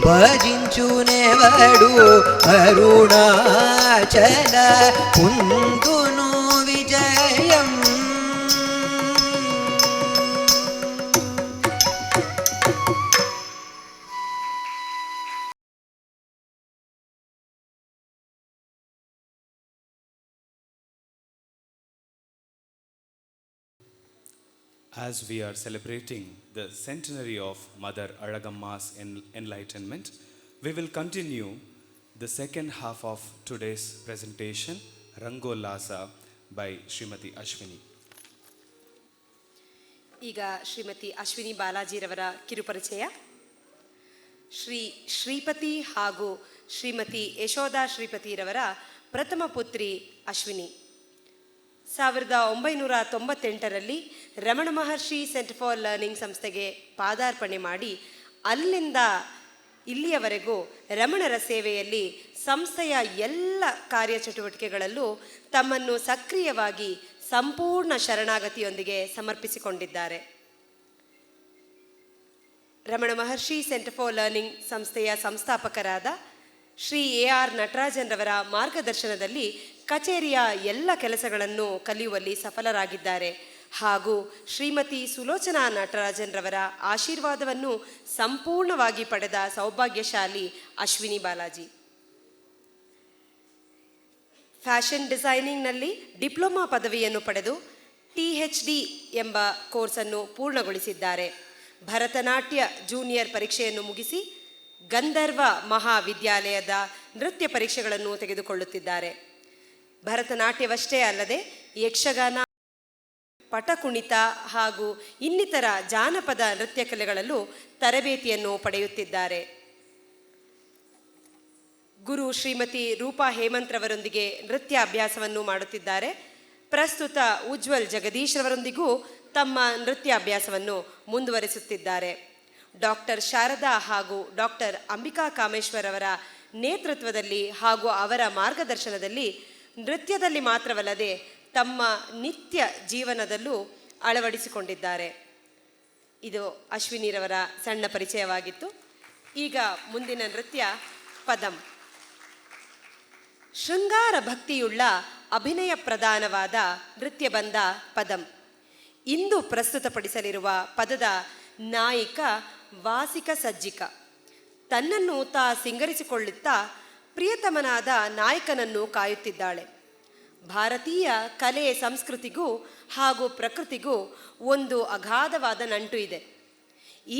భజించునేవాడు అరుణాచల పొందును విజయం As we are celebrating the centenary of Mother Alagamma's enlightenment, we will continue the second half of today's presentation, Rangollasa by Srimati Ashwini. ಈಗ ಶ್ರೀಮತಿ ಅಶ್ವಿನಿ ಬಾಲಾಜಿರವರ ಕಿರುಪರಿಚಯ. ಶ್ರೀಪತಿ ಹಾಗೂ ಶ್ರೀಮತಿ ಯಶೋಧಾ ಶ್ರೀಪತಿರವರ ಪ್ರಥಮ ಪುತ್ರಿ ಅಶ್ವಿನಿ 1998ರಲ್ಲಿ ರಮಣ ಮಹರ್ಷಿ ಸೆಂಟರ್ ಫಾರ್ ಲರ್ನಿಂಗ್ ಸಂಸ್ಥೆಗೆ ಪಾದಾರ್ಪಣೆ ಮಾಡಿ ಅಲ್ಲಿಂದ ಇಲ್ಲಿಯವರೆಗೂ ರಮಣರ ಸೇವೆಯಲ್ಲಿ ಸಂಸ್ಥೆಯ ಎಲ್ಲ ಕಾರ್ಯಚಟುವಟಿಕೆಗಳಲ್ಲೂ ತಮ್ಮನ್ನು ಸಕ್ರಿಯವಾಗಿ ಸಂಪೂರ್ಣ ಶರಣಾಗತಿಯೊಂದಿಗೆ ಸಮರ್ಪಿಸಿಕೊಂಡಿದ್ದಾರೆ. ರಮಣ ಮಹರ್ಷಿ ಸೆಂಟರ್ ಫಾರ್ ಲರ್ನಿಂಗ್ ಸಂಸ್ಥೆಯ ಸಂಸ್ಥಾಪಕರಾದ ಶ್ರೀ AR ನಟರಾಜನ್ ರವರ ಮಾರ್ಗದರ್ಶನದಲ್ಲಿ ಕಚೇರಿಯ ಎಲ್ಲ ಕೆಲಸಗಳನ್ನು ಕಲಿಯುವಲ್ಲಿ ಸಫಲರಾಗಿದ್ದಾರೆ ಹಾಗೂ ಶ್ರೀಮತಿ ಸುಲೋಚನಾ ನಟರಾಜನ್ ರವರ ಆಶೀರ್ವಾದವನ್ನು ಸಂಪೂರ್ಣವಾಗಿ ಪಡೆದ ಸೌಭಾಗ್ಯಶಾಲಿ ಅಶ್ವಿನಿ ಬಾಲಾಜಿ. ಫ್ಯಾಷನ್ ಡಿಸೈನಿಂಗ್ನಲ್ಲಿ ಡಿಪ್ಲೊಮಾ ಪದವಿಯನ್ನು ಪಡೆದು THD ಎಂಬ ಕೋರ್ಸನ್ನು ಪೂರ್ಣಗೊಳಿಸಿದ್ದಾರೆ. ಭರತನಾಟ್ಯ ಜೂನಿಯರ್ ಪರೀಕ್ಷೆಯನ್ನು ಮುಗಿಸಿ ಗಂಧರ್ವ ಮಹಾವಿದ್ಯಾಲಯದ ನೃತ್ಯ ಪರೀಕ್ಷೆಗಳನ್ನು ತೆಗೆದುಕೊಳ್ಳುತ್ತಿದ್ದಾರೆ. ಭರತನಾಟ್ಯವಷ್ಟೇ ಅಲ್ಲದೆ ಯಕ್ಷಗಾನ, ಪಟಕುಣಿತ ಹಾಗೂ ಇನ್ನಿತರ ಜಾನಪದ ನೃತ್ಯ ಕಲೆಗಳಲ್ಲೂ ತರಬೇತಿಯನ್ನು ಪಡೆಯುತ್ತಿದ್ದಾರೆ. ಗುರು ಶ್ರೀಮತಿ ರೂಪಾ ಹೇಮಂತ್ ರವರೊಂದಿಗೆ ನೃತ್ಯ ಅಭ್ಯಾಸವನ್ನು ಮಾಡುತ್ತಿದ್ದಾರೆ. ಪ್ರಸ್ತುತ ಉಜ್ವಲ್ ಜಗದೀಶ್ ರವರೊಂದಿಗೂ ತಮ್ಮ ನೃತ್ಯ ಅಭ್ಯಾಸವನ್ನು ಮುಂದುವರಿಸುತ್ತಿದ್ದಾರೆ. ಡಾಕ್ಟರ್ ಶಾರದಾ ಹಾಗೂ ಡಾಕ್ಟರ್ ಅಂಬಿಕಾ ಕಾಮೇಶ್ವರ್ ಅವರ ನೇತೃತ್ವದಲ್ಲಿ ಹಾಗೂ ಅವರ ಮಾರ್ಗದರ್ಶನದಲ್ಲಿ ನೃತ್ಯದಲ್ಲಿ ಮಾತ್ರವಲ್ಲದೆ ತಮ್ಮ ನಿತ್ಯ ಜೀವನದಲ್ಲೂ ಅಳವಡಿಸಿಕೊಂಡಿದ್ದಾರೆ. ಇದು ಅಶ್ವಿನಿರವರ ಸಣ್ಣ ಪರಿಚಯವಾಗಿತ್ತು. ಈಗ ಮುಂದಿನ ನೃತ್ಯ ಪದಂ. ಶೃಂಗಾರ ಭಕ್ತಿಯುಳ್ಳ ಅಭಿನಯ ಪ್ರಧಾನವಾದ ನೃತ್ಯ ಬಂದ ಪದಂ. ಇಂದು ಪ್ರಸ್ತುತಪಡಿಸಲಿರುವ ಪದದ ನಾಯಿಕ ವಾಸಿಕ ಸಜ್ಜಿಕ. ತನ್ನನ್ನು ತಾ ಸಿಂಗರಿಸಿಕೊಳ್ಳುತ್ತಾ ಪ್ರಿಯತಮನಾದ ನಾಯಕನನ್ನು ಕಾಯುತ್ತಿದ್ದಾಳೆ. ಭಾರತೀಯ ಕಲೆ ಸಂಸ್ಕೃತಿಗೂ ಹಾಗೂ ಪ್ರಕೃತಿಗೂ ಒಂದು ಅಗಾಧವಾದ ನಂಟು ಇದೆ.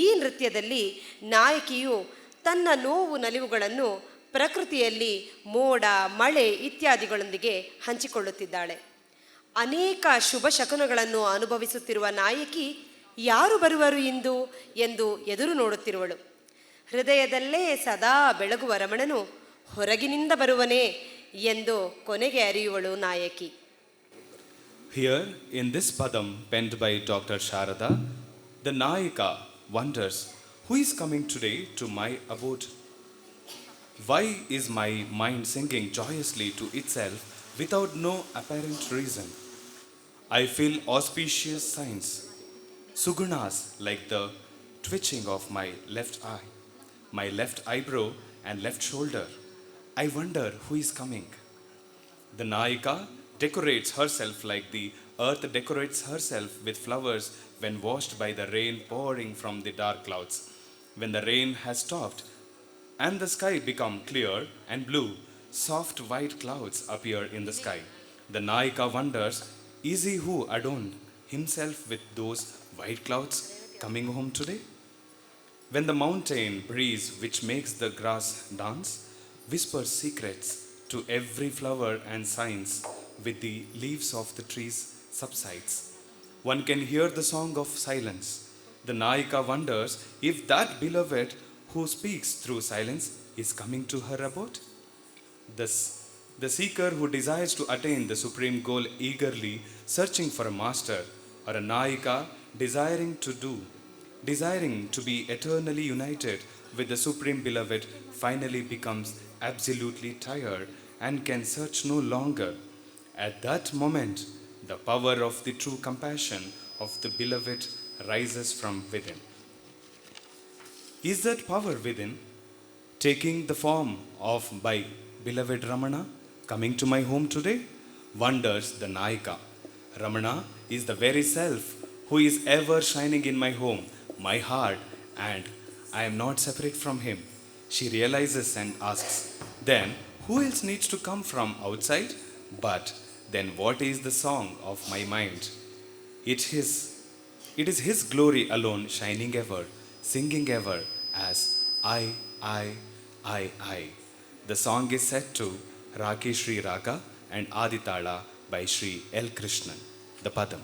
ಈ ನೃತ್ಯದಲ್ಲಿ ನಾಯಕಿಯು ತನ್ನ ನೋವು ನಲಿವುಗಳನ್ನು ಪ್ರಕೃತಿಯಲ್ಲಿ ಮೋಡ, ಮಳೆ ಇತ್ಯಾದಿಗಳೊಂದಿಗೆ ಹಂಚಿಕೊಳ್ಳುತ್ತಿದ್ದಾಳೆ. ಅನೇಕ ಶುಭ ಶಕುನಗಳನ್ನು ಅನುಭವಿಸುತ್ತಿರುವ ನಾಯಕಿ ಯಾರು ಬರುವರು ಇಂದು ಎಂದು ಎದುರು ನೋಡುತ್ತಿರುವಳು. ಹೃದಯದಲ್ಲೇ ಸದಾ ಬೆಳಗುವ ರಮಣನು ಹೊರಗಿನಿಂದ ಬರುವನೇ ಎಂದು ಕೊನೆಗೆ ಅರಿಯುವಳು ನಾಯಕಿ. Here in this padam penned by Dr. Sharada, the Nayika wonders, who is coming today to my abode? Why is my mind singing joyously to itself without no apparent reason? I feel auspicious signs, sugunas like the twitching of my left eye, my left eyebrow and left shoulder. I wonder who is coming. The Nayika decorates herself like the earth decorates herself with flowers when washed by the rain pouring from the dark clouds. When the rain has stopped and the sky become clear and blue, soft white clouds appear in the sky. The Nayika wonders, is he who adorned himself with those white clouds coming home today? When the mountain breeze which makes the grass dance whispers secrets to every flower and signs with the leaves of the trees subsides, one can hear the song of silence. The Nayika wonders if that beloved who speaks through silence is coming to her abode. The seeker who desires to attain the supreme goal eagerly searching for a master, or a Nayika desiring to be eternally united with the supreme beloved, finally becomes absolutely tired and can search no longer. At that moment, the power of the true compassion of the beloved rises from within. Is that power within taking the form of my beloved Ramana coming to my home today? Wonders the Nayika. Ramana is the very self who is ever shining in my home, my heart, and I am not separate from him. She realizes and asks, then who else needs to come from outside? But then what is the song of my mind? It is his glory alone shining ever, singing ever as I. The song is set to Rake Shri Raga and Aditala by Shri L. Krishnan. The Padam.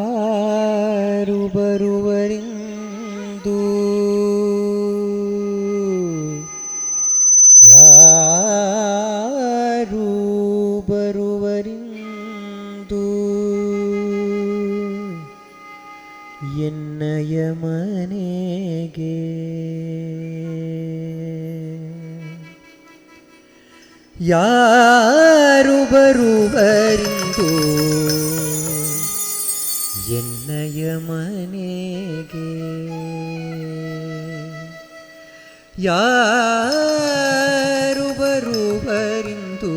ಯಾರು ಬರುವರಿಂದು ಯಾರು ಬರುವರಿಂದು ಎನ್ನಯ ಮನೆಗೆ ಯಾರು ಬರುವರಿಂದು ಎನ್ನಯ ಮನೆಗೆ ಯಾರು ಬರುವರಿಂದು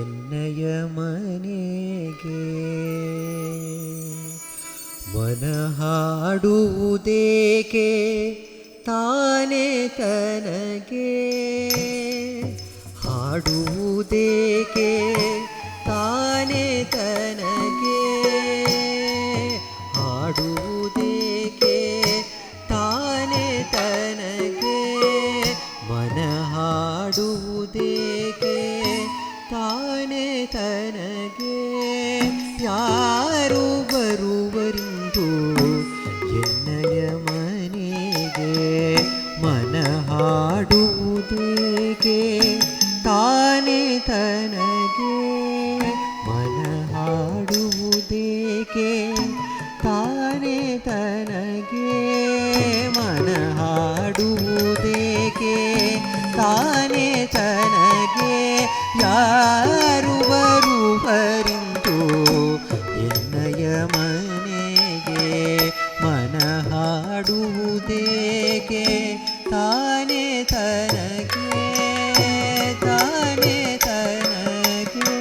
ಎನ್ನಯ ಮನೆಗೆ ಮನ ಹಾಡುವುದೇಕೆ ತಾನೇ ತನಗೆ ಹಾಡುವುದೇಕೆ ತಾನೇ ತನಗೆ ಹಾಡುವುದೇಕೆ ತಾನೇ ತನಗೆ ಮನ ಹಾಡುವುದೇಕೆ ತಾನೇ ತನಗೆ ಯಾರು ಬರುವರಿಂದು ಎನ್ನಯ ಮನೆಗೆ ಮನ ಹಾಡುವುದೇಕೆ ತಾನೇ ತನಗೆ ಮನ ಹಾಡುವುದೇಕೆ ತಾನೇ ತನಗೆ ಮನ ಹಾಡುವುದೇಕೆ ತಾನೇ ತನಗೆ ಯಾರು ಬರುವರಿಂದು ಎನ್ನಯ ಮನೆಗೆ ಮನ ಹಾಡುವುದೇಕೆ ತಾನೇ ತನಗೆ ತಾನೇ ತನಗೆ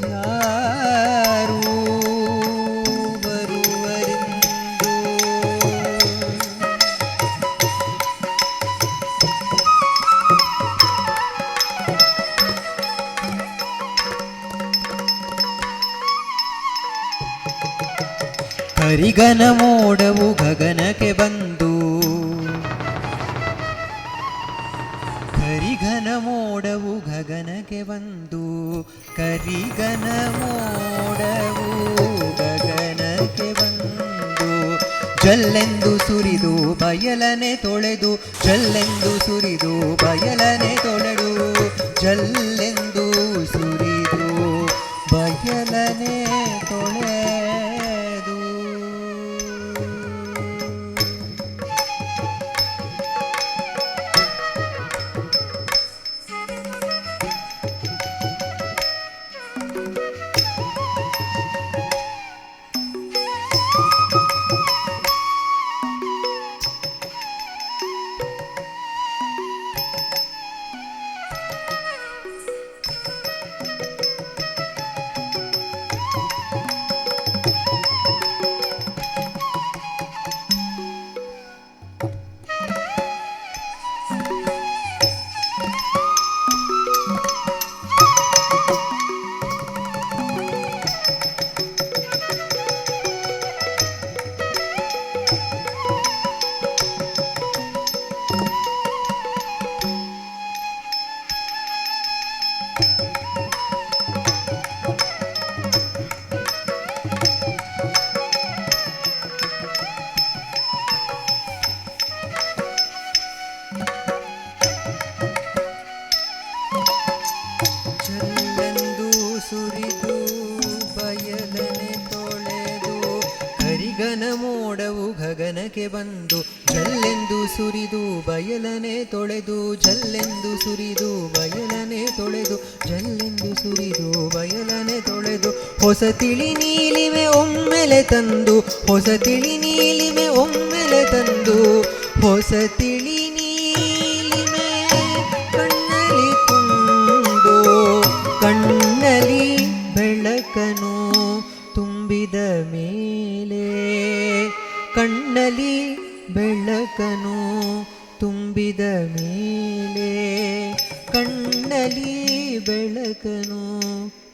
ಯಾರು ಬರುವರಿಂದು ಕರಿಗನ ಮೋಡವು ಗಗನಕ್ಕೆ ಬಂದು ಕರಿಗನ ಮೋಡವು ಗಗನಕ್ಕೆ ಬಂದು ಕರಿಗನ ಮೋಡವು ಗಗನಕ್ಕೆ ಬಂದು ಜಲ್ಲೆಂದು ಸುರಿದು ಬಯಲನೆ ತೊಳೆದು ಜಲ್ಲೆಂದು ಸುರಿದು ಬಯಲನೆ ತೊಳೆದು ಜಲ್ಲೆಂದು ಸುರಿದು ಬಯಲನೆ ತೊಳೆದು ಗಗನಕ್ಕೆ ಬಂದು ಜಲ್ಲೆಂದು ಸುರಿದು ಬಯಲನೆ ತೊಳೆದು ಜಲ್ಲೆಂದು ಸುರಿದು ಬಯಲನೆ ತೊಳೆದು ಜಲ್ಲೆಂದು ಸುರಿದು ಬಯಲನೆ ತೊಳೆದು ಹೊಸ ತಿಳಿ ನೀಲಿಮೆ ಒಮ್ಮೆಲೆ ತಂದು ಹೊಸ ತಿಳಿ ನೀಲಿಮೆ ಒಮ್ಮೆಲೆ ತಂದು ಹೊಸ ತಿಳಿ ನೀಲಿಮೆ ಕಣ್ಣಲಿ ತುಂಡು ಕಣ್ಣಲಿ ಬೆಳಕನು ತುಂಬಿದ ಮೇಲೆ ಕಣ್ಣಲಿ ಬೆಳಕನು ತುಂಬಿದ ಮೇಲೆ ಕಣ್ಣಲಿ ಬೆಳಕನು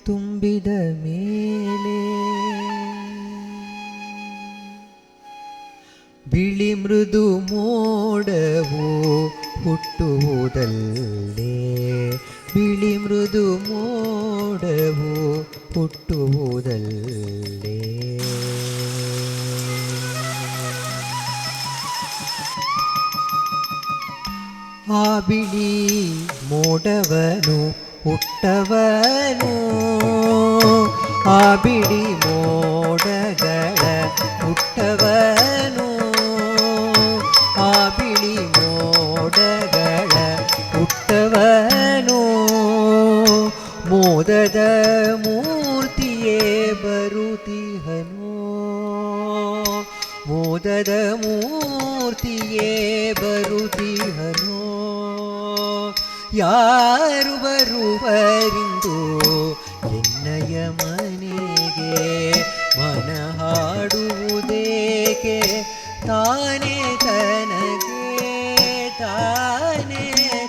ತುಂಬಿದ ಮೇಲೆ ಬಿಳಿ ಮೃದು ಮೋಡವು ಹುಟ್ಟುವುದಲ್ಲೇ ಬಿಳಿ ಮೃದು ಮೋಡವು ಹುಟ್ಟುವುದಲ್ಲೇ. ಆ ಬಿಳಿ ಮೋಡವನು ಹುಟ್ಟವನು, ಆ ಬಿಳಿ ಮೋಡಗಳ ಹುಟ್ಟವನು, ಆ ಬಿಳಿ ಮೋಡಗಳ ಹುಟ್ಟವನು. ಮೋದದ ಮೂರ್ತಿಯೇ ಬರುತ್ತಿಹನು, ಮೋದದ ಮೂರ್ತಿಯೇ ಬರುತ್ತಿಹನು. ಯಾರು ಬರುವರಿಂದು ಎನ್ನಯ ಮನೆಗೆ, ಮನ ಹಾಡುವುದೇಕೆ ತಾನೇ ತನಗೆ, ತಾನೇ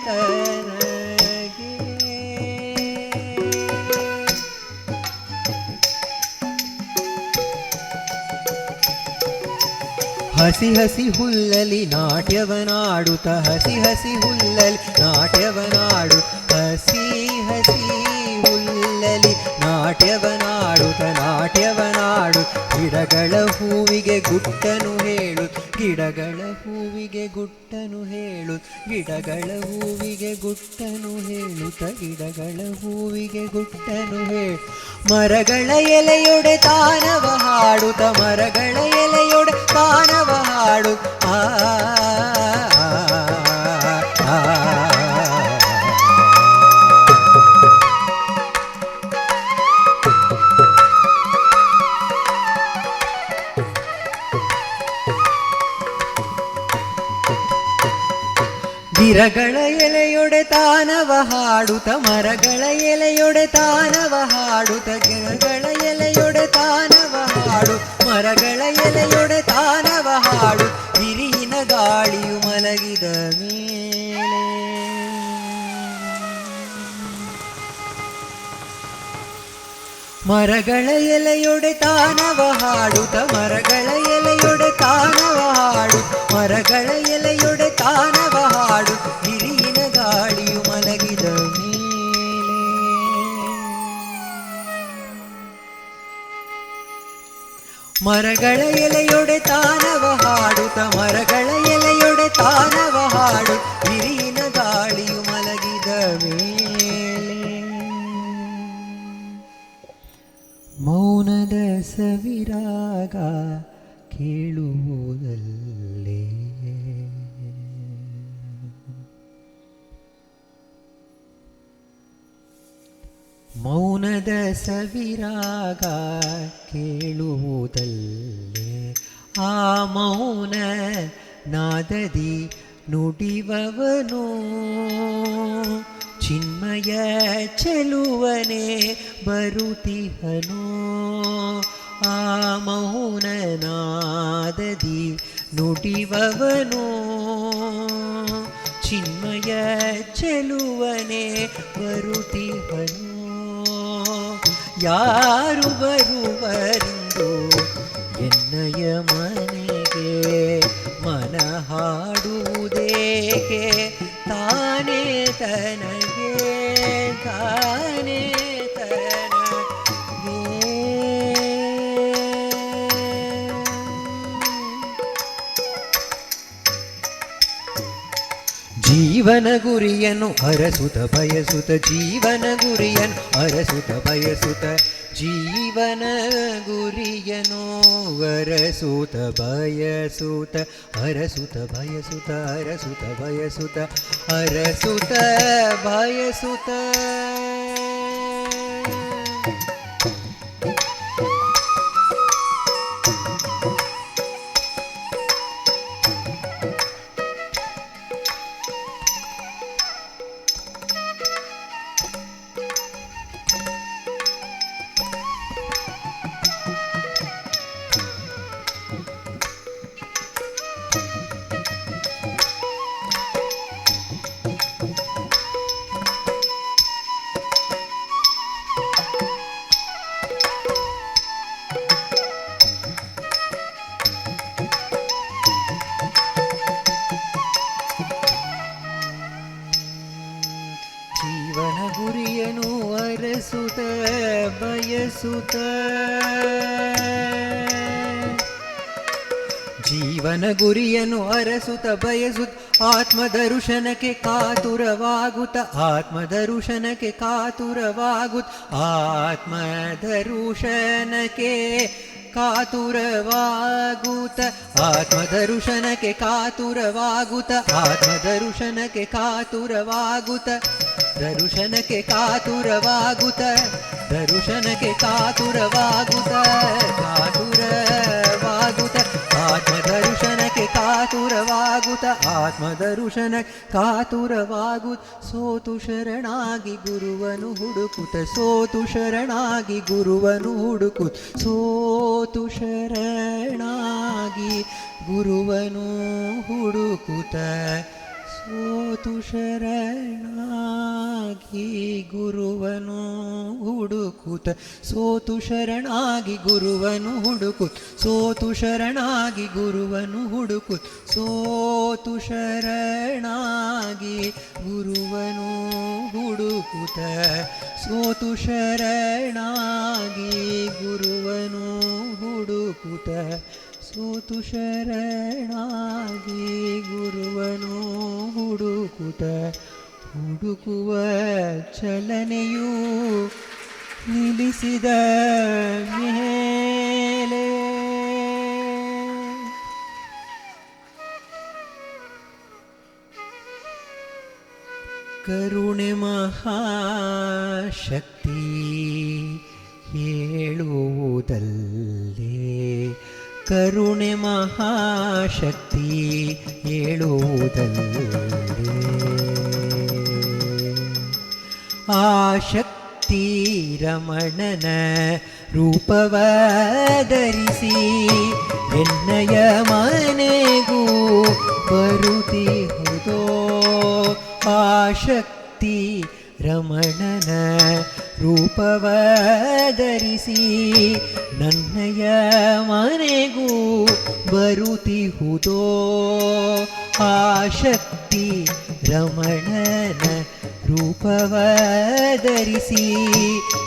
ತನಗೆ. ಹಸಿ ಹಸಿ ಹುಲ್ಲಲಿ ನಾಟ್ಯವನಾಡುತ್ತ, ಹಸಿ ಹಸಿ ಹುಲ್ಲಲಿ ನಾಟ್ಯವನಾಡು, ಹಸಿ ಹಸಿ ಹುಲ್ಲಲಿ ನಾಟ್ಯವನಾಡುತ್ತ ನಾಟ್ಯವನಾಡು. ಗಿಡಗಳ ಹೂವಿಗೆ ಗುಟ್ಟನು ಹೇಳು, ಗಿಡಗಳ ಹೂವಿಗೆ ಗುಟ್ಟನು ಹೇಳು, ಗಿಡಗಳ ಹೂವಿಗೆ ಗುಟ್ಟನು ಹೇಳುತ್ತ, ಗಿಡಗಳ ಹೂವಿಗೆ ಗುಟ್ಟನು ಹೇಳು. ಮರಗಳ ಎಲೆಯೊಡೆ ತಾನವ ಹಾಡುತ್ತ, ಮರಗಳ ಎಲೆಯೊಡೆ ತಾನವ ಹಾಡು. ಆ ಗಿರಗಳ ಎಲೆಯೊಡೆ ತಾನವ ಹಾಡುತ್ತ, ಮರಗಳ ಎಲೆಯೊಡೆ ತಾನವ ಹಾಡುತ್ತ, ಗಿರಗಳ ಎಲೆಯೊಡೆ ತಾನವ ಹಾಡು, ಮರಗಳ ಎಲೆಯೊಡೆ ತಾನವ ಹಾಡು. ಹಿರಿಯಿನ ಗಾಳಿಯು ಮಲಗಿದ ಮೇಲೆ, ಮರಗಳ ಎಲೆಯೊಡೆ ತಾನವ ಹಾಡುತ್ತ, ಮರಗಳ ಎಲೆಯೊಡೆ ತಾನವ ಹಾಡು, ಮರಗಳ ಎಲೆಯೊಡೆ ತಾನವ ಹಾಡು. ಹಿರಿಯಿನ ಗಾಳಿಯು ಮಲಗಿದ ಮೇಲೆ, ಮರಗಳ ಎಲೆಯೊಡೆ ತಾನವ ಹಾಡುತ್ತ, ಮರಗಳ ಎಲೆಯೊಡೆ ತಾನವ ಹಾಡು. ಹಿರಿಯಿನ ಗಾಳಿಯು ಮಲಗಿದ ಮೇಲೆ, ಮೌನದ ಸವಿರಾಗ ಕೇಳುವುದಲ್ಲೇ. ಮೌನದ ಸವಿರಾಗ ಕೇಳುವುದಲ್ಲೇ. ಆ ಮೌನ ನಾದದಿ ನುಡಿವವನು ಚಿನ್ಮಯ ಚೆಲುವನೆ ಬರುತ್ತಿಹನು. ಆ ಮೌನ ನಾದದಿ ನುಡಿವವನು ಚಿನ್ಮಯ ಚೆಲುವನೆ ಬರುತ್ತಿಹನು. ಯಾರು ಬರುವರಿಂದು ಎನ್ನಯ ಮನೆಗೆ, ಮನ ಹಾಡುವುದೇಕೆ ತಾನೇ ತನಗೆ, ತಾನೇ ತನಗೆ. ಜೀವನ ಗುರಿಯನ್ನು ಅರಸುತ ಬಯಸುತ್ತ, ಜೀವನ ಗುರಿಯನ್ನು ಅರಸುತ ಬಯಸುತ್ತ, ಜೀವನ ಗುರಿಯನು ಅರಸುತ ಬಯಸುತ್ತ, ಅರಸುತ ಬಯಸುತ್ತ, ಅರಸುತ ಬಯಸುತ್ತ, ಅರಸುತ ಬಯಸುತ್ತ. ಜೀವನ ಗುರಿಯನು ಅರಸುತ ಬಯಸುತ್ತ ಜೀವನ ಗುರಿಯನ್ನು ಅರಸುತ್ತ ಬಯಸುತ್ತ ಆತ್ಮದರ್ಶನಕ್ಕೆ ಕಾತುರವಾಗುತ್ತ ಆತ್ಮದರ್ಶನಕ್ಕೆ ಕಾತುರವಾಗುತ್ತ ಆತ್ಮದರ್ಶನಕ್ಕೆ ಕಾತುರವಾಗುತ್ತ ಆತ್ಮದರ್ಶನಕ್ಕೆ ಕಾತುರವಾಗುತ್ತ ಆತ್ಮದರ್ಶನಕ್ಕೆ ಕಾತುರವಾಗುತ್ತ ದರ್ಶನಕ್ಕೆ ಕಾತುರವಾಗುತ್ತ ದರ್ಶನಕ್ಕೆ ಕಾತುರವಾಗುತ್ತ ಕಾತುರವಾಗುತ್ತ ಆತ್ಮದರ್ಶನಕ್ಕೆ ಕಾತುರವಾಗುತ್ತ ಆತ್ಮದರ್ಶನ ಕಾತುರವಾಗುತ್ತ ಸೋತು ಶರಣಾಗಿ ಗುರುವನು ಹುಡುಕುತ್ತ ಸೋತು ಶರಣಾಗಿ ಗುರುವನು ಹುಡುಕುತ್ತ ಸೋತು ಶರಣಾಗಿ ಗುರುವನು ಹುಡುಕುತ್ತ ಸೋತು ಶರಣಾಗಿ ಗುರುವನು ಹುಡುಕುತ್ತ ಸೋತು ಶರಣಾಗಿ ಗುರುವನು ಹುಡುಕುತ್ತ ಸೋತು ಶರಣಾಗಿ ಗುರುವನು ಹುಡುಕುತ್ತ ಸೋತು ಶರಣಾಗಿ ಗುರುವನು ಹುಡುಕುತ್ತ ಸೋತು ಶರಣಾಗಿ ಗುರುವನು ಹುಡುಕುತ್ತ ಸೋತು ಶರಣಾಗಿ ಗುರುವನು ಹುಡುಕುತ್ತ ಹುಡುಕುವ ಚಲನೆಯು ನಿಲ್ಲಿಸಿದ ಮೇಲೆ ಕರುಣೆ ಮಹಾಶಕ್ತಿ ಹೇಳುವುದಲ್ಲೇ ಕರುಣೆ ಮಹಾಶಕ್ತಿ ಹೇಳುವುದಲ್ಲೇ ಆ ಶಕ್ತಿ ರಮಣನ ರೂಪವ ಧರಿಸಿ ಎನ್ನಯ ಮನೆಗೂ ಬರುತ್ತಿಹುದೋ ಆ ಶಕ್ತಿ ರಮಣನ ರೂಪವ ಧರಿಸಿ ನನ್ನಯ ಮನೆಗೂ ಬರುತ್ತಿಹುದೋ ಆ ಶಕ್ತಿ ರಮಣನ ರೂಪವ ಧರಿಸಿ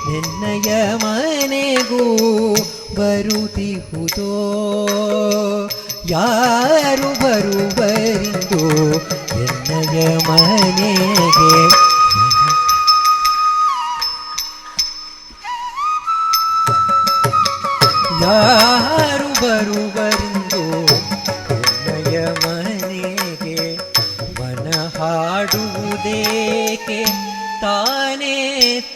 ನಿನ್ನಯ ಮನೆಗೂ ಬರುತ್ತಿಹುದೋ ಯಾರು ಬರುವರಿಂದು ಎನ್ನಯ ಮನೆಗೆ ಯಾರು ಬರುವರಿಂದು ಎನ್ನಯ ಮನೆಗೆ ಮನ ಹಾಡುವುದೇಕೆ ತಾನೇ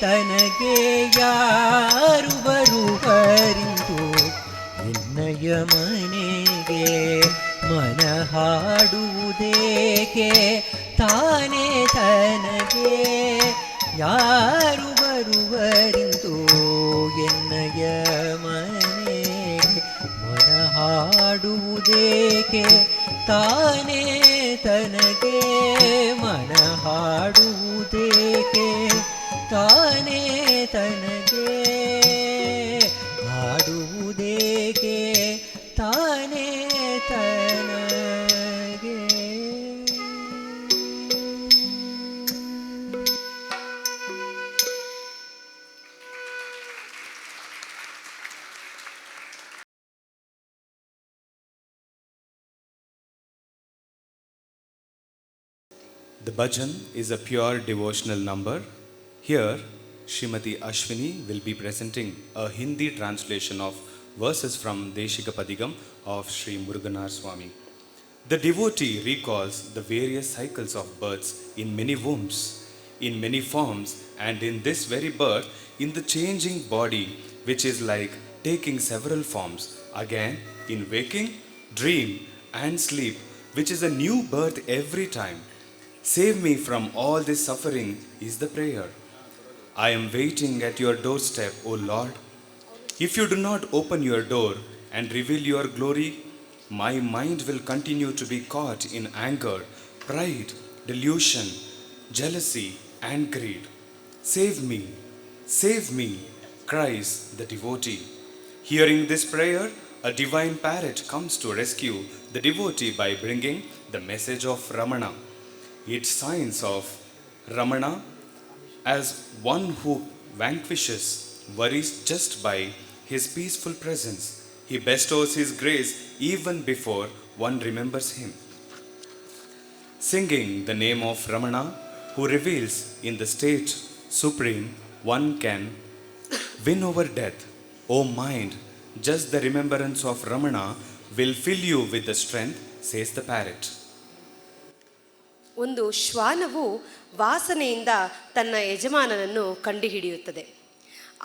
ತನಗೆ ಯಾರು ಬರುವರಿಂದು ಎನ್ನಯ ಮನೆಗೆ ಮನ ಹಾಡುವುದೇಕೆ ತಾನೇ ತನಗೆ ಯಾರು ಬರುವರಿಂದು ಎನ್ನಯ ಮನೆಗೆ ಮನ ಹಾಡುವುದೇಕೆ ತಾನೇ ತನಗೆ ಮನ ಹಾಡುವುದೇಕೆ ತಾನೇ ತನಗೆ ಹಾಡುವುದೇಕೆ ತಾನೇ ತನಗೆ. The bhajan is a pure devotional number. Here, Srimati Ashwini will be presenting a Hindi translation of verses from Deshika Padigam of Sri Muruganar Swami. The devotee recalls the various cycles of births in many wombs, in many forms, and in this very birth, in the changing body, which is like taking several forms, again in waking, dream, and sleep, which is a new birth every time. Save me from all this suffering is the prayer. I am waiting at your doorstep, O Lord. If you do not open your door and reveal your glory, my mind will continue to be caught in anger, pride, delusion, jealousy, and greed. Save me, cries the devotee. Hearing this prayer, a divine parrot comes to rescue the devotee by bringing the message of Ramana. Its signs of Ramana as one who vanquishes worries just by his peaceful presence. He bestows his grace even before one remembers him. Singing the name of Ramana, who reveals in the state supreme one can win over death. O mind, just the remembrance of Ramana will fill you with the strength, says the parrot. ಒಂದು ಶ್ವಾನವು ವಾಸನೆಯಿಂದ ತನ್ನ ಯಜಮಾನನನ್ನು ಕಂಡುಹಿಡಿಯುತ್ತದೆ.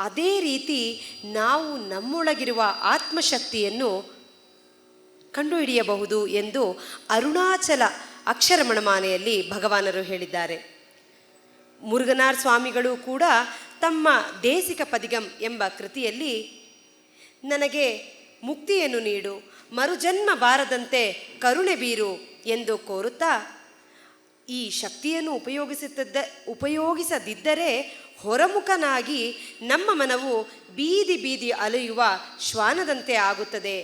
ಅದೇ ರೀತಿ ನಾವು ನಮ್ಮೊಳಗಿರುವ ಆತ್ಮಶಕ್ತಿಯನ್ನು ಕಂಡುಹಿಡಿಯಬಹುದು ಎಂದು ಅರುಣಾಚಲ ಅಕ್ಷರಮಣಮಾಲೆಯಲ್ಲಿ ಭಗವಾನರು ಹೇಳಿದ್ದಾರೆ. ಮುರುಗನಾರ್ ಸ್ವಾಮಿಗಳು ಕೂಡ ತಮ್ಮ ದೇಸಿಕ ಪದಿಗಂ ಎಂಬ ಕೃತಿಯಲ್ಲಿ ನನಗೆ ಮುಕ್ತಿಯನ್ನು ನೀಡು, ಮರುಜನ್ಮ ಬಾರದಂತೆ ಕರುಣೆ ಬೀರು ಎಂದು ಕೋರುತ್ತಾ, ಈ ಶಕ್ತಿಯನ್ನು ಉಪಯೋಗಿಸದಿದ್ದರೆ ಹೊರಮುಖನಾಗಿ ನಮ್ಮ ಮನವು ಬೀದಿ ಬೀದಿ ಅಲೆಯುವ ಶ್ವಾನದಂತೆ ಆಗುತ್ತದೆ.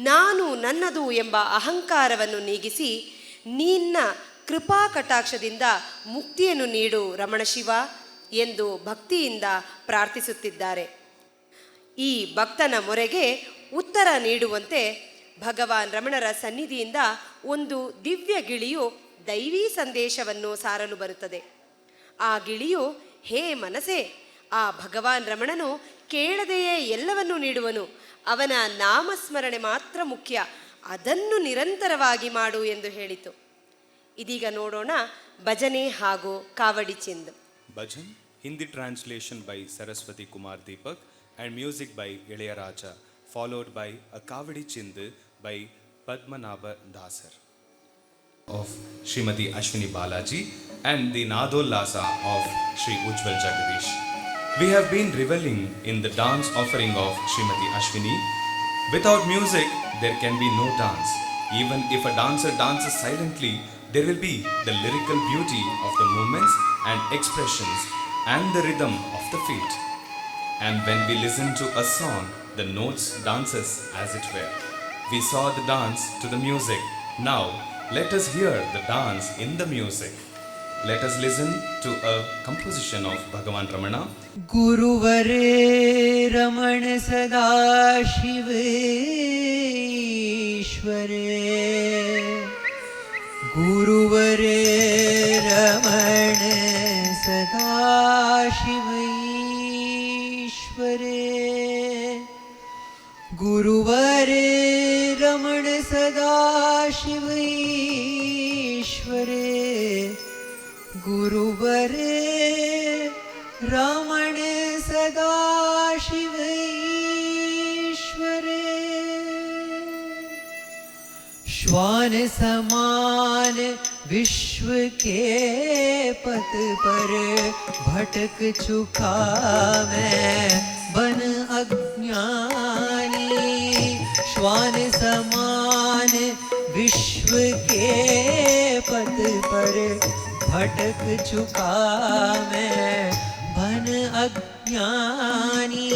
ನಾನು ನನ್ನದು ಎಂಬ ಅಹಂಕಾರವನ್ನು ನೀಗಿಸಿ ನಿನ್ನ ಕೃಪಾ ಕಟಾಕ್ಷದಿಂದ ಮುಕ್ತಿಯನ್ನು ನೀಡು ರಮಣಶಿವ ಎಂದು ಭಕ್ತಿಯಿಂದ ಪ್ರಾರ್ಥಿಸುತ್ತಿದ್ದಾರೆ. ಈ ಭಕ್ತನ ಮೊರೆಗೆ ಉತ್ತರ ನೀಡುವಂತೆ ಭಗವಾನ್ ರಮಣರ ಸನ್ನಿಧಿಯಿಂದ ಒಂದು ದಿವ್ಯ ಗಿಳಿಯು ದೈವೀ ಸಂದೇಶವನ್ನು ಸಾರಲು ಬರುತ್ತದೆ. ಆ ಗಿಳಿಯು, ಹೇ ಮನಸೇ, ಆ ಭಗವಾನ್ ರಮಣನು ಕೇಳದೆಯೇ ಎಲ್ಲವನ್ನೂ ನೀಡುವನು, ಅವನ ನಾಮಸ್ಮರಣೆ ಮಾತ್ರ ಮುಖ್ಯ, ಅದನ್ನು ನಿರಂತರವಾಗಿ ಮಾಡು ಎಂದು ಹೇಳಿತು. ಇದೀಗ ನೋಡೋಣ ಭಜನೆ ಹಾಗೂ kavadi ಚಿಂದ್. Bhajan, Hindi translation by Saraswati Kumar Deepak and music by Ilayaraja, followed by a Kavadi Chindu by Padmanabha Dasar of Srimati Ashwini Balaji and the Nadollasa of Sri Ujwal Jagadeesh. We have been reveling in the dance offering of Srimati Ashwini. Without music, there can be no dance. Even if a dancer dances silently, there will be the lyrical beauty of the movements and expressions and the rhythm of the feet. And when we listen to a song, the notes dances as it were. We saw the dance to the music. Now, let us hear the dance in the music. Let us listen to a composition of Bhagawan Ramana. Guruvare Ramana Sada Shiveshware, Guruvare Ramana Sada Shiveshware, Guruvare Ramana Sada Shiveshware, Guruvare Ramana Sada Shiveshware, श्वान समान विश्व के पथ पर भटक चुका मैं बन अज्ञानी, श्वान समान विश्व के पथ पर भटक चुका मैं बन अज्ञानी,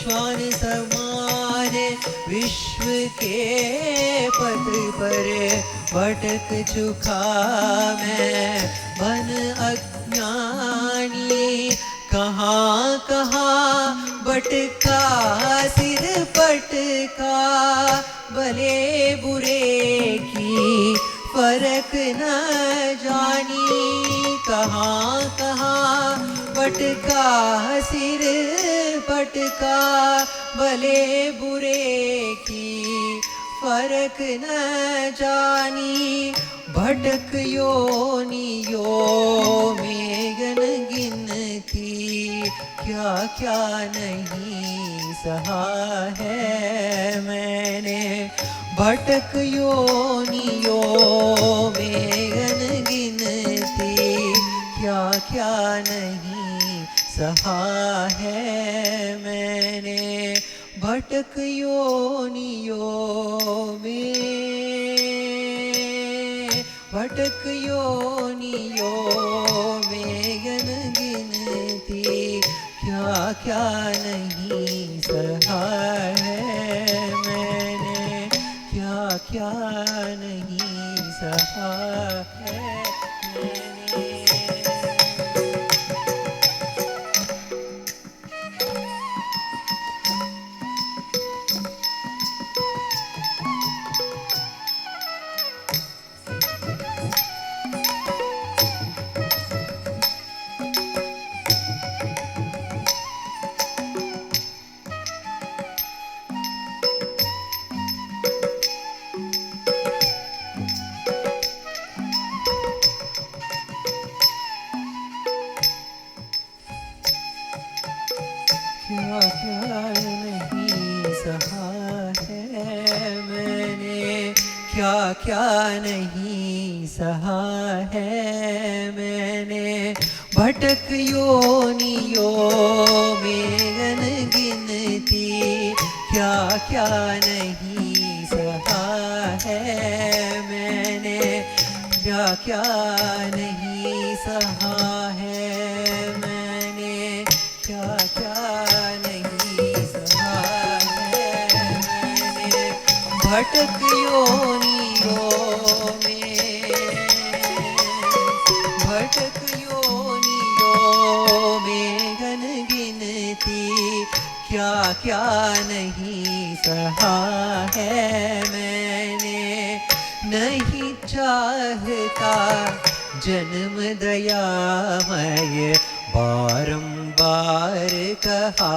श्वान समान विश्व के पथ पर भटक चुका मैं बन अज्ञानी, कहाँ कहाँ भटका सिर पटका, भले बुरे की फर्क न जानी, कहाँ कहाँ भटका सिर पटका, भले बुरे की फर्क न जानी, भटक योनियों में गन गिनती, क्या क्या नहीं सहा है मैंने, भटक योनियों में गन गिनती, क्या क्या नहीं सहा है मैंने, भटक योनियों में, भटक योनियों में गन गिनती, क्या क्या नहीं सहा है मैंने, क्या क्या नहीं सहा है मैंने। क्या क्या नहीं सहा है मैंने, भटक योनियों में अनगिनती, क्या क्या नहीं सहा है मैंने, क्या क्या नहीं सहा है मैंने, क्या क्या नहीं सहा है मैंने, भटक योनियों में, भटक योनियों में अनगिनती, क्या क्या नहीं सहा है मैंने, नहीं चाहता जन्म दयामय, बारंबार कहा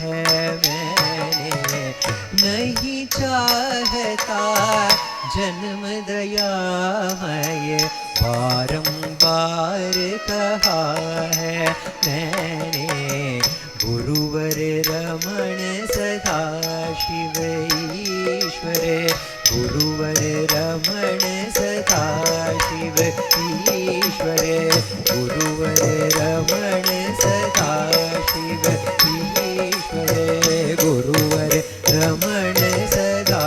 है मैंने, नहीं चाहता जन्म दयामय, बारंबार कहा है मैंने, गुरुवर रमण सदा शिव ईश्वर, गुरुवर रमण सदा शिव ईश्वर, गुरुवर रमण सदा शिव ईश्वर, गुरुवर रमण सदा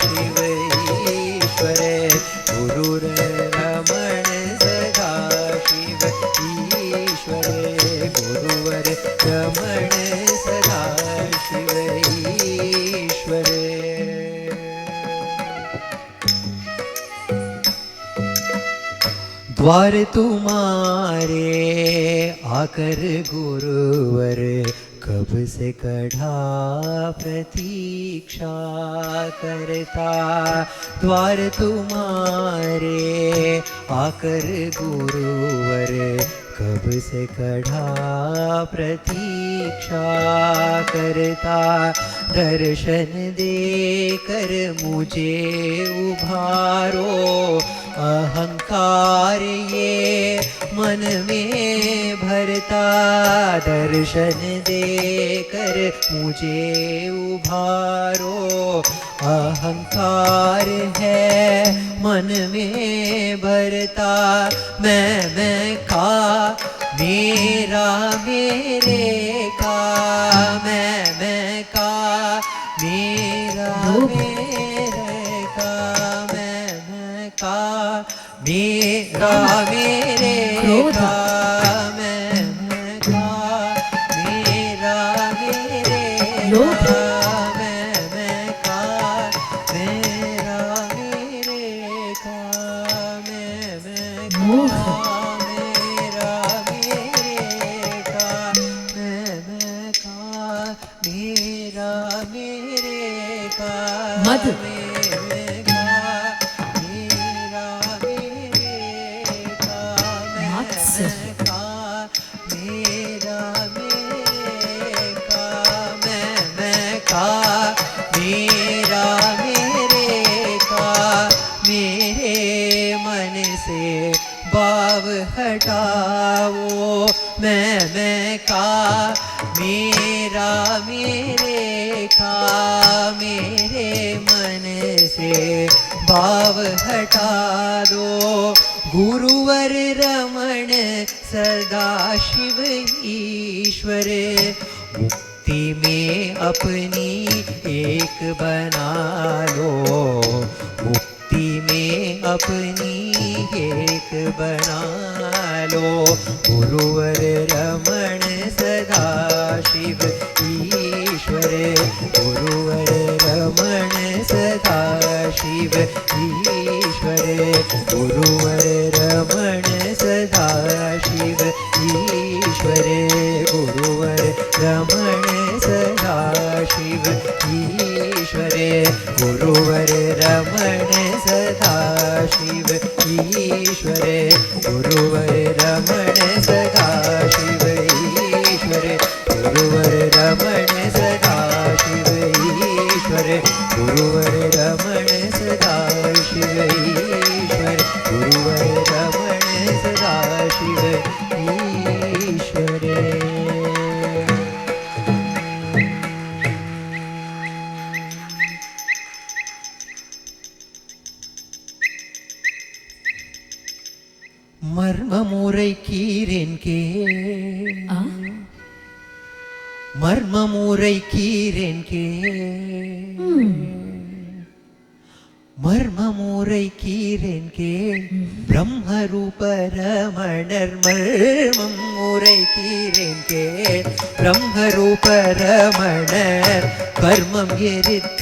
शिव ईश्वर, गुरुवर रमण सदा शिव ईश्वर, गुरुवर रमण सदा शिव ईश्वर। द्वार तुम्हारे आकर गुरुवर, कब से कढ़ा प्रतीक्षा करता, द्वार तुम्हारे आकर गुरुवर, कब से कढ़ा प्रतीक्षा करता, दर्शन देकर मुझे उभारो, अहंकार ये मन में भरता, दर्शन देकर मुझे उभारो, अहंकार है मन में भरता, मैं का मेरा मेरे का, मैं का मेरा मेरे का, मैं का मेरा मेरे का, मैं का मेरा मेरे का, मैं का मेरा मेरे का, मैं का मेरा मेरे का, मैं का मेरा मेरे का, मधु हटाओ, मैं का मेरा मेरे का, मेरे मन से भाव हटा दो, गुरुवर रमण सदा शिव ईश्वर, मुक्ति में अपनी एक बना लो, मुक्ति में अपनी एक बना लो, गुरुवर रमण सदा शिव ईश्वर, गुरुवर रमण सदा शिव ईश्वर, गुरुवर रमण सदा शिव ईश्वर, गुरुवर रमण सदा शिव ईश्वर, गुरुवर रमण सदा शिव ईश्वर, गुरुवर रमण सदा शिव ईश्वर, गुरुवर रमण सदा शिव ईश्वर, गुरुवर रमण सदा शिव ईश्वर, गुरुवर रमण सदा शिव ईश्वर। மர்மமுறை கீரேன் கே மர்மமுறை கீரேன் கே மர்மமுறை கீரேன் கே பிரம்மரூப ரமணர் மர்மம் முறை கீரேன் கே பிரம்மரூப ரமணர் கர்மம் எரித்திடுவார்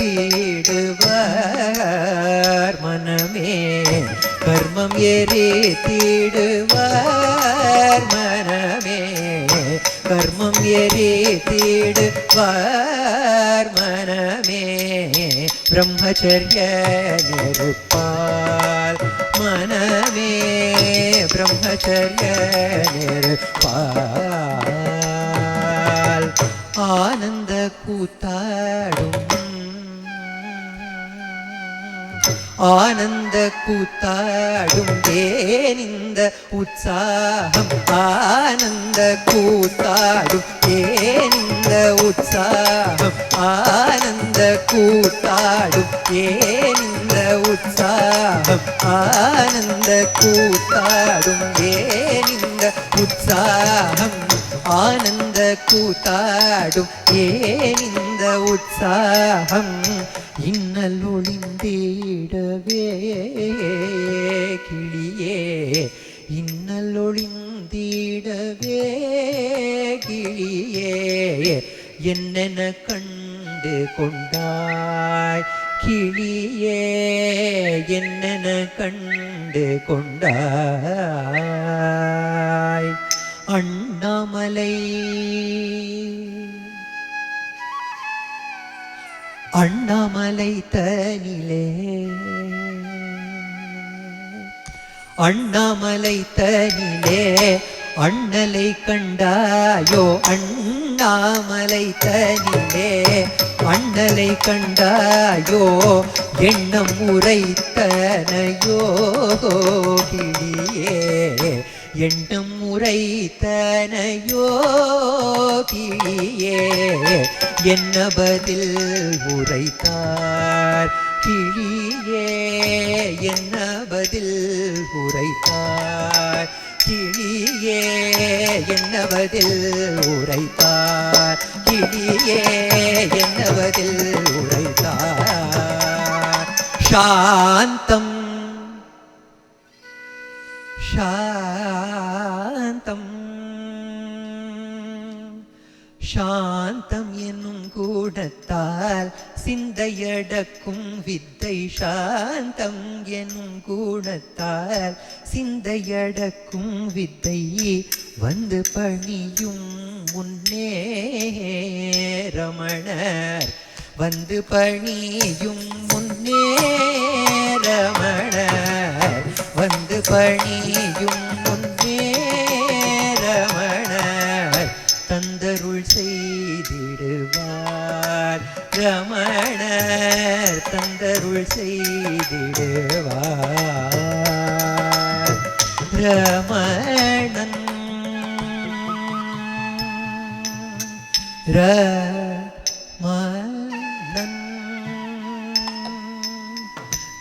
மனமே கர்மம் எரித்திடுவார் மனமே கர்மம் எரித்திடுவார் மனமே பிரம்மச்சரிய நெருப்பால் மனமே பிரம்மச்சரிய நெருப்பால் ஆனந்த கூத்தாடும் ஆனந்த கூத்தாடும் ஏனிந்த உற்சாகம் ஆனந்த கூத்தாடும் ஏனிந்த உற்சாகம் ஆனந்த கூத்தாடும் ஏனிந்த உற்சாகம் ஆனந்த கூத்தாடும் ஏனிந்த உற்சாகம் ஆனந்த கூத்தாடும் ஏனிந்த உற்சாகம் இன்னல் ஒளிந்திடவே கிளியே இன்னல் ஒளிந்திடவே கிளியே என்னென்ன கண்டு கொண்டாய் கிளியே என்னென்ன கண்டு கொண்டாய் அண்ணாமலை அண்ணாமலை தனிலே அண்ணாமலை தனிலே அண்ணலை கண்டாயோ அண்ணாமலை தனிலே அண்ணலை கண்டாயோ எண்ணம் உரைத்தனையோ கிளியே எண்ணம் உரைத்தனையோ கிளியே என்ன பதில் உரைத்தார் கிளியே என்ன பதில் உரைத்தார் கிளியே என்ன பதில் உரைத்தார் கிளியே என்ன பதில் உரைத்தார் சாந்தம் சாந்தம் சாந்தம் என்னும் கூடத்தால் சிந்தையடக்கும் வித்தை சாந்தம் என்னும் கூடத்தால் சிந்தையடக்கும் வித்தை வந்து பணியும் முன்னே ரமணர் வந்து பணியும் முன்னே ரமணர் வந்து பணியும் முன்னே ரமணர் தந்தருள் செய்திடுவார் ரமணர் தந்தருள் செய்திடுவார் ரமணன்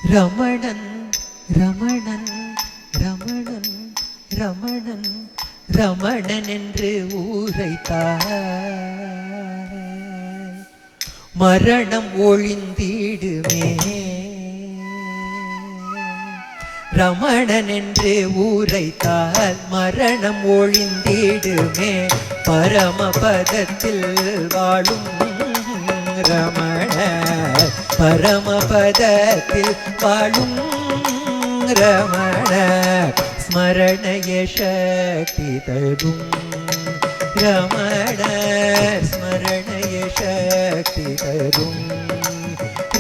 ரமணன் ரமணன் ரமணன் ரமணன் ரமணன் என்று ஊரைத்தார் மரணம் ஒழிந்திடுமே ரமணன் என்று ஊரைத்தால் மரணம் ஒழிந்திடுமே பரமபதத்தில் வாழும் ரமணர் பரமபதத்தில் வாழும் ரமணர் ஸ்மரணய சக்தி தரும் ரமணர் ஸ்மரணய சக்தி தரும்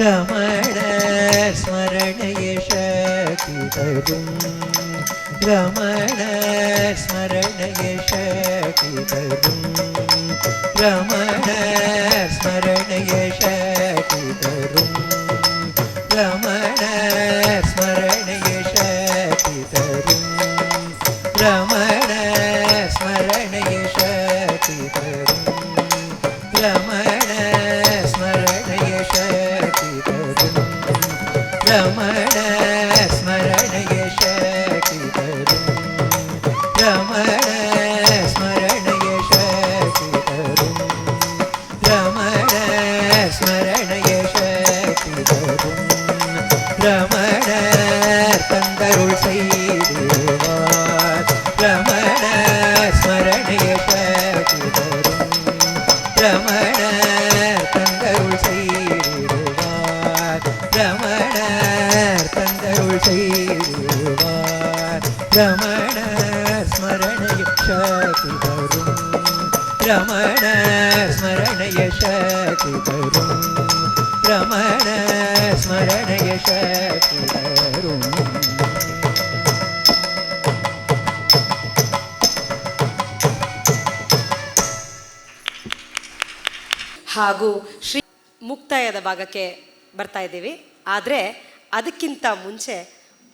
ரமணர் ஸ்மரணய சக்தி தரும் ரமணர் ஸ்மரணய சக்தி தரும் ரமணர் ஸ்மரணய சக்தி தரும் ரமணர் ஸ்மரணய சக்தி தரும் ரமணர் ஸ்மரணய சக்தி தரும் ரமணர் ஸ்மரணய சக்தி தரும் ரமணர் ஸ்மரணய சக்தி தரும் ಶಕ್ತಿಧರುಂ ರಮಣ ಸ್ಮರಣಯ ಶಕ್ತಿಧರುಂ ರಮಣ ಸ್ಮರಣಯ ಶಕ್ತಿಧರುಂ. ಹಾಗೂ ಶ್ರೀ ಮುಕ್ತಾಯದ ಭಾಗಕ್ಕೆ ಬರ್ತಾ ಇದ್ದೀವಿ. ಆದರೆ ಅದಕ್ಕಿಂತ ಮುಂಚೆ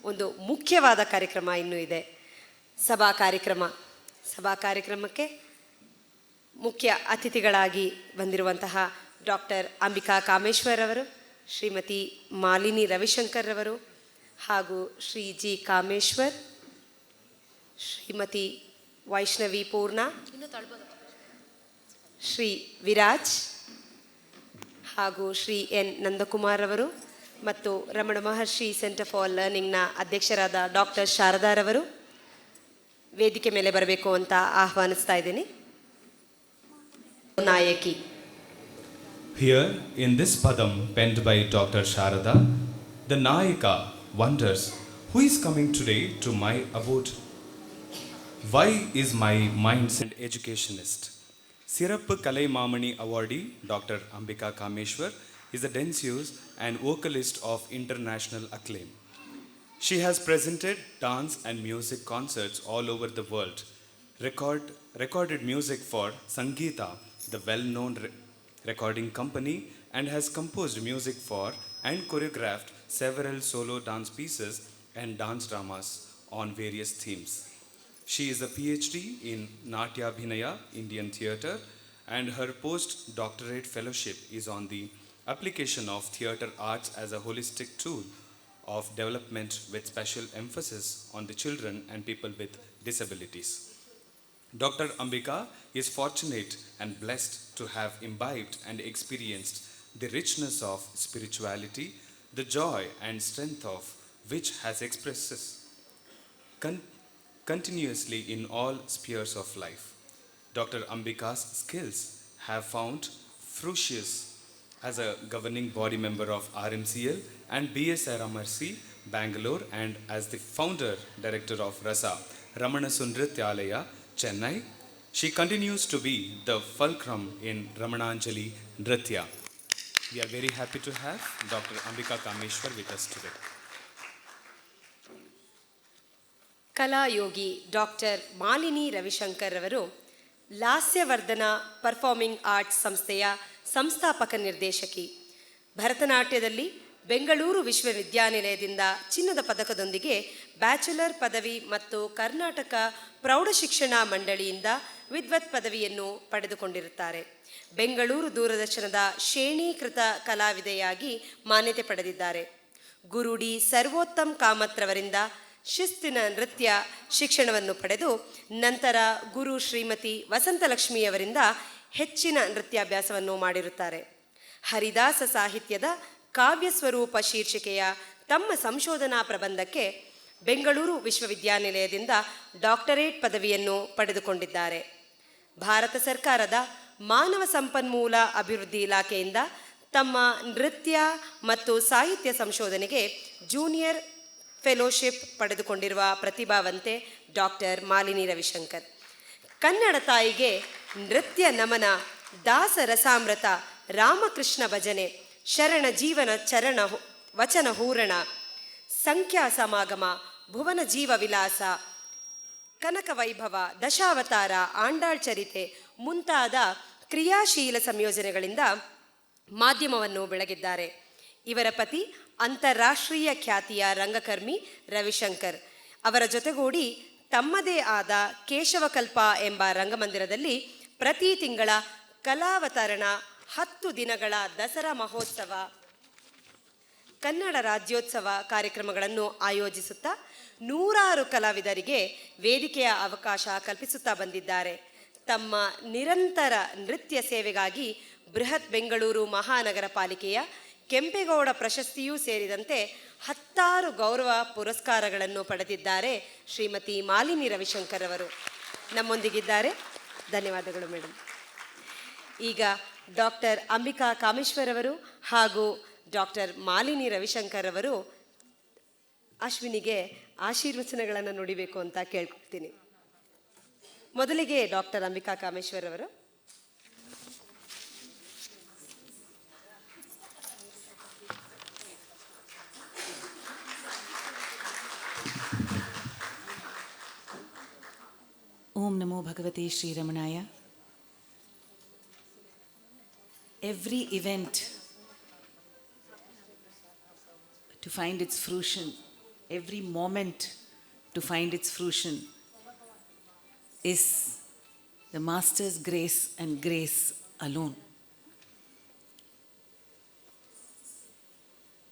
ಒಂದು ಮುಖ್ಯವಾದ ಕಾರ್ಯಕ್ರಮ ಇನ್ನೂ ಇದೆ, ಸಭಾ ಕಾರ್ಯಕ್ರಮಕ್ಕೆ ಮುಖ್ಯ ಅತಿಥಿಗಳಾಗಿ ಬಂದಿರುವಂತಹ ಡಾಕ್ಟರ್ ಅಂಬಿಕಾ ಕಾಮೇಶ್ವರ್ ಅವರು, ಶ್ರೀಮತಿ ಮಾಲಿನಿ ರವಿಶಂಕರ್ ಅವರು, ಹಾಗೂ ಶ್ರೀ ಜಿ ಕಾಮೇಶ್ವರ್, ಶ್ರೀಮತಿ ವೈಷ್ಣವಿ ಪೂರ್ಣ, ಶ್ರೀ ವಿರಾಜ್ ಹಾಗೂ ಶ್ರೀ ಎನ್ ನಂದಕುಮಾರ್ ಅವರು ಮತ್ತು ರಮಣ ಮಹರ್ಷಿ ಸೆಂಟರ್ ಫಾರ್ ಲರ್ನಿಂಗ್ನ ಅಧ್ಯಕ್ಷರಾದ ಡಾಕ್ಟರ್ ಶಾರದಾರವರು ವೇದಿಕೆ ಮೇಲೆ ಬರಬೇಕು ಅಂತ ಆಹ್ವಾನಿಸ್ತಾ ಇದ್ದೀನಿ. ನಾಯಕಿ. Here in this padam penned by Dr. Sharada, the Nayika wonders, who is coming today to my abode? Why is my mind and educationist? Sirappu Kalai Mamani awardee Dr. Ambika Kameshwar is a danseuse and vocalist of international acclaim. She has presented dance and music concerts all over the world, recorded music for Sangeeta, the well-known recording company, and has composed music for and choreographed several solo dance pieces and dance dramas on various themes. She is a PhD in Natya Abhinaya, Indian theatre, and her postdoctorate fellowship is on the application of theatre arts as a holistic tool of development with special emphasis on the children and people with disabilities. Dr. Ambika is fortunate and blessed to have imbibed and experienced the richness of spirituality, the joy and strength of which has expresses continuously in all spheres of life. Dr. Ambika's skills have found fruition as a governing body member of RMCL and BSRMRC Bangalore, and as the founder director of Rasa Ramanacentrebengaluru, Chennai. She continues to be the fulcrum in Ramananjali Nritya. We are very happy to have Dr. Ambika Kameshwar with us today. ಕಲಾಯೋಗಿ doctor Malini Ravishankar ಅವರು Lasyavardhana performing arts ಸಂಸ್ಥೆಯ ಸಂಸ್ಥಾಪಕ ನಿರ್ದೇಶಕಿ. ಭರತನಾಟ್ಯದಲ್ಲಿ ಬೆಂಗಳೂರು ವಿಶ್ವವಿದ್ಯಾನಿಲಯದಿಂದ ಚಿನ್ನದ ಪದಕದೊಂದಿಗೆ bachelor ಪದವಿ ಮತ್ತು ಕರ್ನಾಟಕ ಪ್ರೌಢಶಿಕ್ಷಣ ಮಂಡಳಿಯಿಂದ ವಿದ್ವತ್ ಪದವಿಯನ್ನು ಪಡೆದುಕೊಂಡಿರುತ್ತಾರೆ. ಬೆಂಗಳೂರು ದೂರದರ್ಶನದ ಶ್ರೇಣೀಕೃತ ಕಲಾವಿದೆಯಾಗಿ ಮಾನ್ಯತೆ ಪಡೆದಿದ್ದಾರೆ. ಗುರು ಡಿ ಸರ್ವೋತ್ತಮ್ ಕಾಮತ್ರವರಿಂದ ಶಿಸ್ತಿನ ನೃತ್ಯ ಶಿಕ್ಷಣವನ್ನು ಪಡೆದು ನಂತರ ಗುರು ಶ್ರೀಮತಿ ವಸಂತಲಕ್ಷ್ಮಿಯವರಿಂದ ಹೆಚ್ಚಿನ ನೃತ್ಯಾಭ್ಯಾಸವನ್ನು ಮಾಡಿರುತ್ತಾರೆ. ಹರಿದಾಸ ಸಾಹಿತ್ಯದ ಕಾವ್ಯ ಸ್ವರೂಪ ಶೀರ್ಷಿಕೆಯ ತಮ್ಮ ಸಂಶೋಧನಾ ಪ್ರಬಂಧಕ್ಕೆ ಬೆಂಗಳೂರು ವಿಶ್ವವಿದ್ಯಾನಿಲಯದಿಂದ ಡಾಕ್ಟರೇಟ್ ಪದವಿಯನ್ನು ಪಡೆದುಕೊಂಡಿದ್ದಾರೆ. ಭಾರತ ಸರ್ಕಾರದ ಮಾನವ ಸಂಪನ್ಮೂಲ ಅಭಿವೃದ್ಧಿ ಇಲಾಖೆಯಿಂದ ತಮ್ಮ ನೃತ್ಯ ಮತ್ತು ಸಾಹಿತ್ಯ ಸಂಶೋಧನೆಗೆ ಜೂನಿಯರ್ ಫೆಲೋಶಿಪ್ ಪಡೆದುಕೊಂಡಿರುವ ಪ್ರತಿಭಾವಂತೆ ಡಾಕ್ಟರ್ ಮಾಲಿನಿ ರವಿಶಂಕರ್. ಕನ್ನಡ ತಾಯಿಗೆ ನೃತ್ಯ ನಮನ, ದಾಸ ರಸಾಮೃತ, ರಾಮಕೃಷ್ಣ ಭಜನೆ, ಶರಣ ಜೀವನ ಚರಣ ವಚನ ಹೂರಣ, ಸಂಖ್ಯಾ ಸಮಾಗಮ, ಭುವನ ಜೀವ ವಿಲಾಸ, ಕನಕ ವೈಭವ, ದಶಾವತಾರ, ಆಂಡಾಳ್ ಚರಿತೆ ಮುಂತಾದ ಕ್ರಿಯಾಶೀಲ ಸಂಯೋಜನೆಗಳಿಂದ ಮಾಧ್ಯಮವನ್ನು ಬೆಳಗಿದ್ದಾರೆ. ಇವರ ಪತಿ ಅಂತಾರಾಷ್ಟ್ರೀಯ ಖ್ಯಾತಿಯ ರಂಗಕರ್ಮಿ ರವಿಶಂಕರ್. ಅವರ ಜೊತೆಗೂಡಿ ತಮ್ಮದೇ ಆದ ಕೇಶವಕಲ್ಪ ಎಂಬ ರಂಗಮಂದಿರದಲ್ಲಿ ಪ್ರತಿ ತಿಂಗಳ ಕಲಾವತರಣ, 10 ದಿನಗಳ ದಸರಾ ಮಹೋತ್ಸವ, ಕನ್ನಡ ರಾಜ್ಯೋತ್ಸವ ಕಾರ್ಯಕ್ರಮಗಳನ್ನು ಆಯೋಜಿಸುತ್ತಾ ನೂರಾರು ಕಲಾವಿದರಿಗೆ ವೇದಿಕೆಯ ಅವಕಾಶ ಕಲ್ಪಿಸುತ್ತಾ ಬಂದಿದ್ದಾರೆ. ತಮ್ಮ ನಿರಂತರ ನೃತ್ಯ ಸೇವೆಗಾಗಿ ಬೃಹತ್ ಬೆಂಗಳೂರು ಮಹಾನಗರ ಪಾಲಿಕೆಯ ಕೆಂಪೇಗೌಡ ಪ್ರಶಸ್ತಿಯೂ ಸೇರಿದಂತೆ 10 ಗೌರವ ಪುರಸ್ಕಾರಗಳನ್ನು ಪಡೆದಿದ್ದಾರೆ ಶ್ರೀಮತಿ ಮಾಲಿನಿ ರವಿಶಂಕರ್ ಅವರು. ನಮ್ಮೊಂದಿಗಿದ್ದಾರೆ. ಧನ್ಯವಾದಗಳು ಮೇಡಮ್. ಈಗ ಡಾಕ್ಟರ್ ಅಂಬಿಕಾ ಕಾಮೇಶ್ವರ್ ಅವರು ಹಾಗೂ ಡಾಕ್ಟರ್ ಮಾಲಿನಿ ರವಿಶಂಕರ್ ಅವರು ಅಶ್ವಿನಿಗೆ ಆಶೀರ್ವಚನಗಳನ್ನು ನುಡಿಬೇಕು ಅಂತ ಕೇಳ್ಕೊಳ್ತೀನಿ. ಮೊದಲಿಗೆ ಡಾಕ್ಟರ್ ಅಂಬಿಕಾ ಕಾಮೇಶ್ವರ್ ಅವರು. Om Namo Bhagavate Sri Ramanaya. Every event to find its fruition, every moment to find its fruition is the Master's grace and grace alone.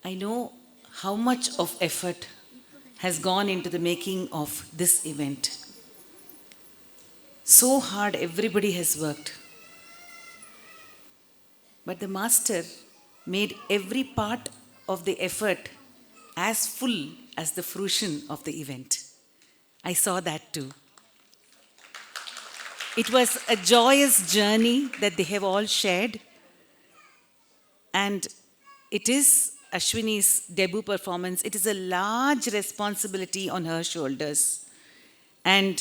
I know how much of effort has gone into the making of this event. So hard everybody has worked. But the Master made every part of the effort as full as the fruition of the event. I saw that too. It was a joyous journey that they have all shared. And it is Ashwini's debut performance. It is a large responsibility on her shoulders. And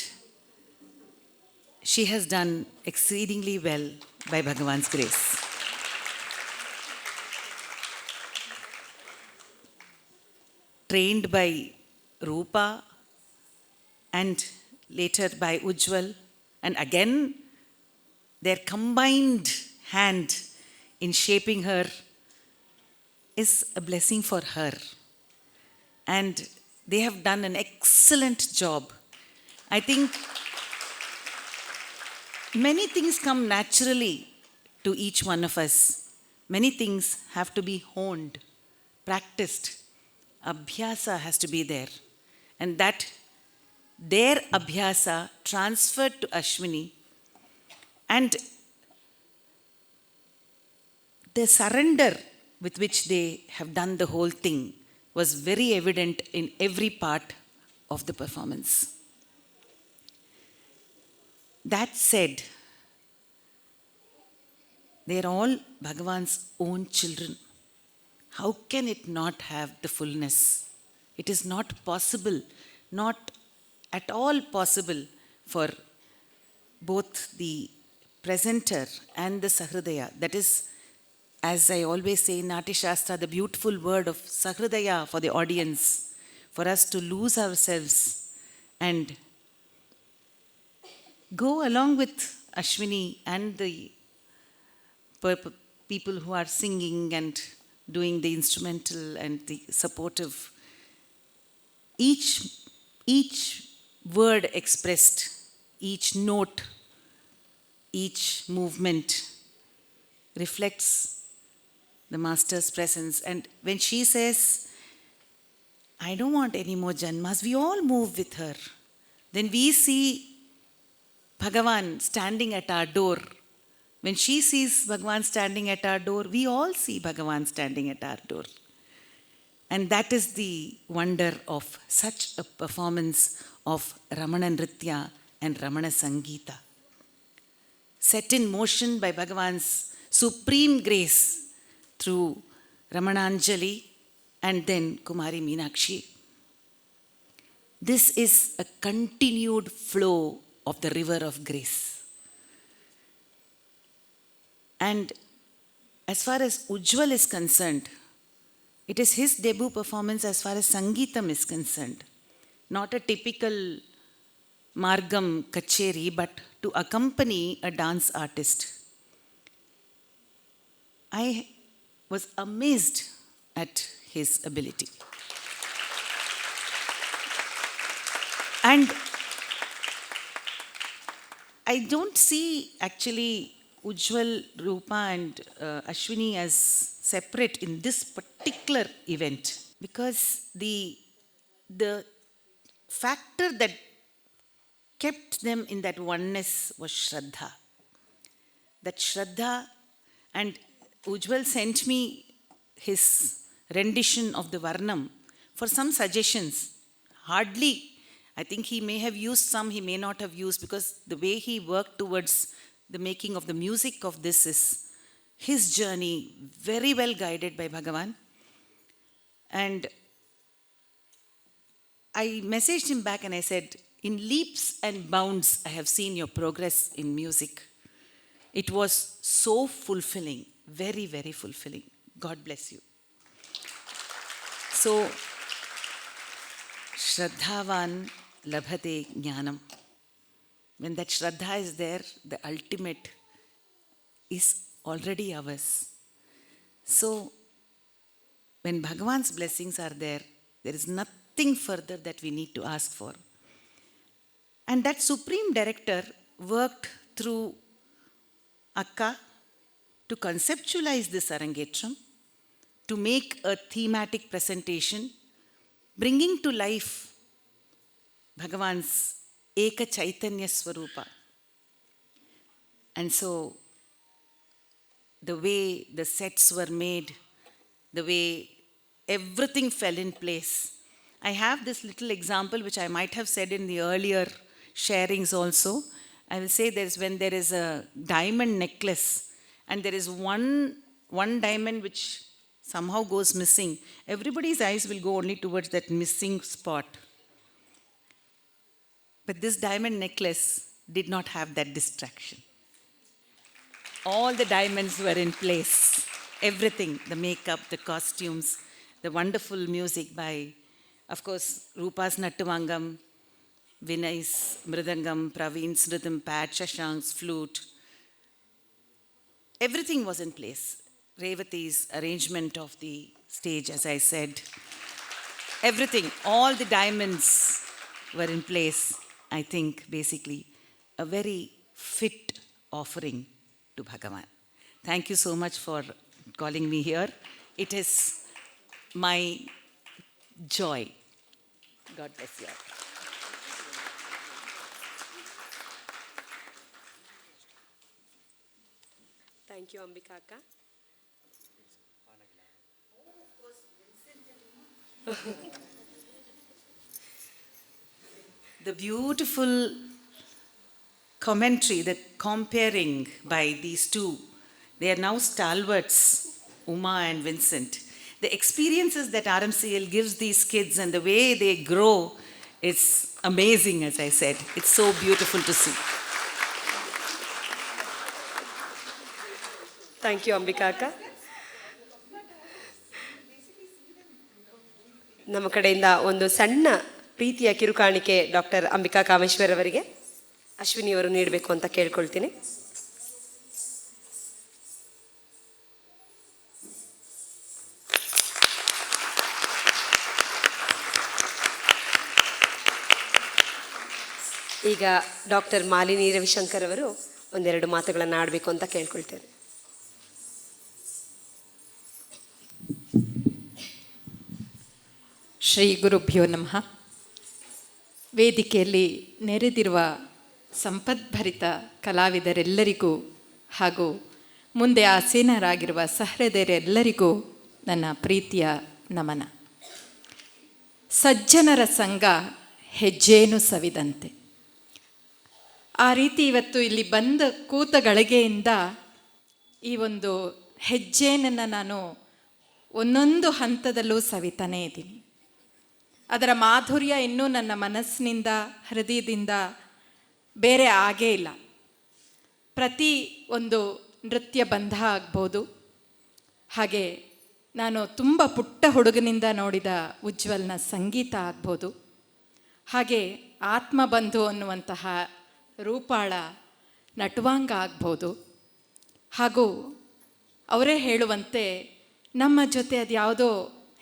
she has done exceedingly well by Bhagavan's grace. Trained by Rupa and later by Ujwal, and again their combined hand in shaping her is a blessing for her. And they have done an excellent job. I think many things come naturally to each one of us. Many things have to be honed, practiced. Abhyasa has to be there. And that their abhyasa transferred to Ashwini. And the surrender with which they have done the whole thing was very evident in every part of the performance. That said, they are all Bhagavan's own children. How can it not have the fullness? It is not possible, not at all possible for both the presenter and the Sahridaya. That is, as I always say in Natya Shastra, the beautiful word of Sahridaya for the audience, for us to lose ourselves and go along with Ashwini and the people who are singing and doing the instrumental and the supportive. Each word expressed, each note, each movement reflects the Master's presence. And when she says, I don't want any more janmas, we all move with her. Then we see Bhagavan standing at our door. When she sees Bhagavan standing at our door, we all see Bhagavan standing at our door. And that is the wonder of such a performance of Ramana Nritya and Ramana Sangeeta. Set in motion by Bhagavan's supreme grace through Ramananjali and then Kumari Meenakshi. This is a continued flow of the river of grace. And as far as Ujwal is concerned, it is his debut performance as far as Sangeetam is concerned. Not a typical Margam Kacheri, but to accompany a dance artist. I was amazed at his ability. And I don't see actually Ujwal, Rupa and Ashwini as separate in this particular event, because the factor that kept them in that oneness was Shraddha. That Shraddha, and Ujwal sent me his rendition of the Varnam for some suggestions. Hardly, I think he may have used some, he may not have used, because the way he worked towards the making of the music of this is his journey, very well guided by Bhagavan. And I messaged him back and I said, in leaps and bounds, I have seen your progress in music. It was so fulfilling, very, very fulfilling. God bless you. So, Shraddhavan labhate jnanam. When that Shraddha is there, the ultimate is already ours. So, when Bhagavan's blessings are there, there is nothing further that we need to ask for. And that Supreme Director worked through Akka to conceptualize this Arangetram, to make a thematic presentation, bringing to life Bhagavan's Eka Chaitanya Swarupa. And so, the way the sets were made, the way everything fell in place. I have this little example which I might have said in the earlier sharings also. I will say when there is a diamond necklace and there is one diamond which somehow goes missing, everybody's eyes will go only towards that missing spot. But this diamond necklace did not have that distraction. All the diamonds were in place. Everything, the makeup, the costumes, the wonderful music by, of course, Rupa's Nattuvangam, Vinay's Mridangam, Praveen's rhythm pad, Shashank's flute. Everything was in place. Revati's arrangement of the stage, as I said. Everything, all the diamonds were in place. I think basically a very fit offering to Bhagavan. Thank you so much for calling me here. It is my joy. God bless you all. Thank you, Ambika Akka. The beautiful commentary, the comparing by these two, they are now stalwarts, Uma and Vincent. The experiences that RMCL gives these kids and the way they grow, it's amazing, as I said. It's so beautiful to see. Thank you, Ambika Akka. ನಮ್ಮ ಕಡೆಯಿಂದ ಒಂದು ಸಣ್ಣ ಪ್ರೀತಿಯ ಕಿರುಕಾಣಿಕೆ doctor Ambika ಕಾಮೇಶ್ವರ್ ಅವರಿಗೆ ಅಶ್ವಿನಿಯವರು ನೀಡಬೇಕು ಅಂತ ಕೇಳ್ಕೊಳ್ತೀನಿ. ಈಗ ಡಾಕ್ಟರ್ ಮಾಲಿನಿ ರವಿಶಂಕರ್ ಅವರು ಒಂದೆರಡು ಮಾತುಗಳನ್ನು ಆಡಬೇಕು ಅಂತ ಕೇಳ್ಕೊಳ್ತೇನೆ. ಶ್ರೀ ಗುರುಭ್ಯೋ ನಮಃ. ವೇದಿಕೆಯಲ್ಲಿ ನೆರೆದಿರುವ ಸಂಪದ್ಭರಿತ ಕಲಾವಿದರೆಲ್ಲರಿಗೂ ಹಾಗೂ ಮುಂದೆ ಆಸೀನರಾಗಿರುವ ಸಹೃದಯರೆಲ್ಲರಿಗೂ ನನ್ನ ಪ್ರೀತಿಯ ನಮನ. ಸಜ್ಜನರ ಸಂಘ ಹೆಜ್ಜೇನು ಸವಿದಂತೆ. ಆ ರೀತಿ ಇವತ್ತು ಇಲ್ಲಿ ಬಂದ ಕೂತ ಗಳಿಗೆಯಿಂದ ಈ ಒಂದು ಹೆಜ್ಜೆಯನ್ನು ನಾನು ಒಂದೊಂದು ಹಂತದಲ್ಲೂ ಸವಿತಾನೇ ಇದ್ದೀನಿ. ಅದರ ಮಾಧುರ್ಯ ಇನ್ನೂ ನನ್ನ ಮನಸ್ಸಿನಿಂದ ಹೃದಯದಿಂದ ಬೇರೆ ಆಗೇ ಇಲ್ಲ. ಪ್ರತಿ ಒಂದು ನೃತ್ಯ ಬಂಧ ಆಗ್ಬೋದು, ಹಾಗೆ ನಾನು ತುಂಬ ಪುಟ್ಟ ಹುಡುಗನಿಂದ ನೋಡಿದ ಉಜ್ವಲ್ನ ಸಂಗೀತ ಆಗ್ಬೋದು, ಹಾಗೆ ಆತ್ಮಬಂಧು ಅನ್ನುವಂತಹ ರೂಪಾಳ ನಟವಾಂಗ ಆಗ್ಬೋದು, ಹಾಗೂ ಅವರೇ ಹೇಳುವಂತೆ ನಮ್ಮ ಜೊತೆ ಅದು ಯಾವುದೋ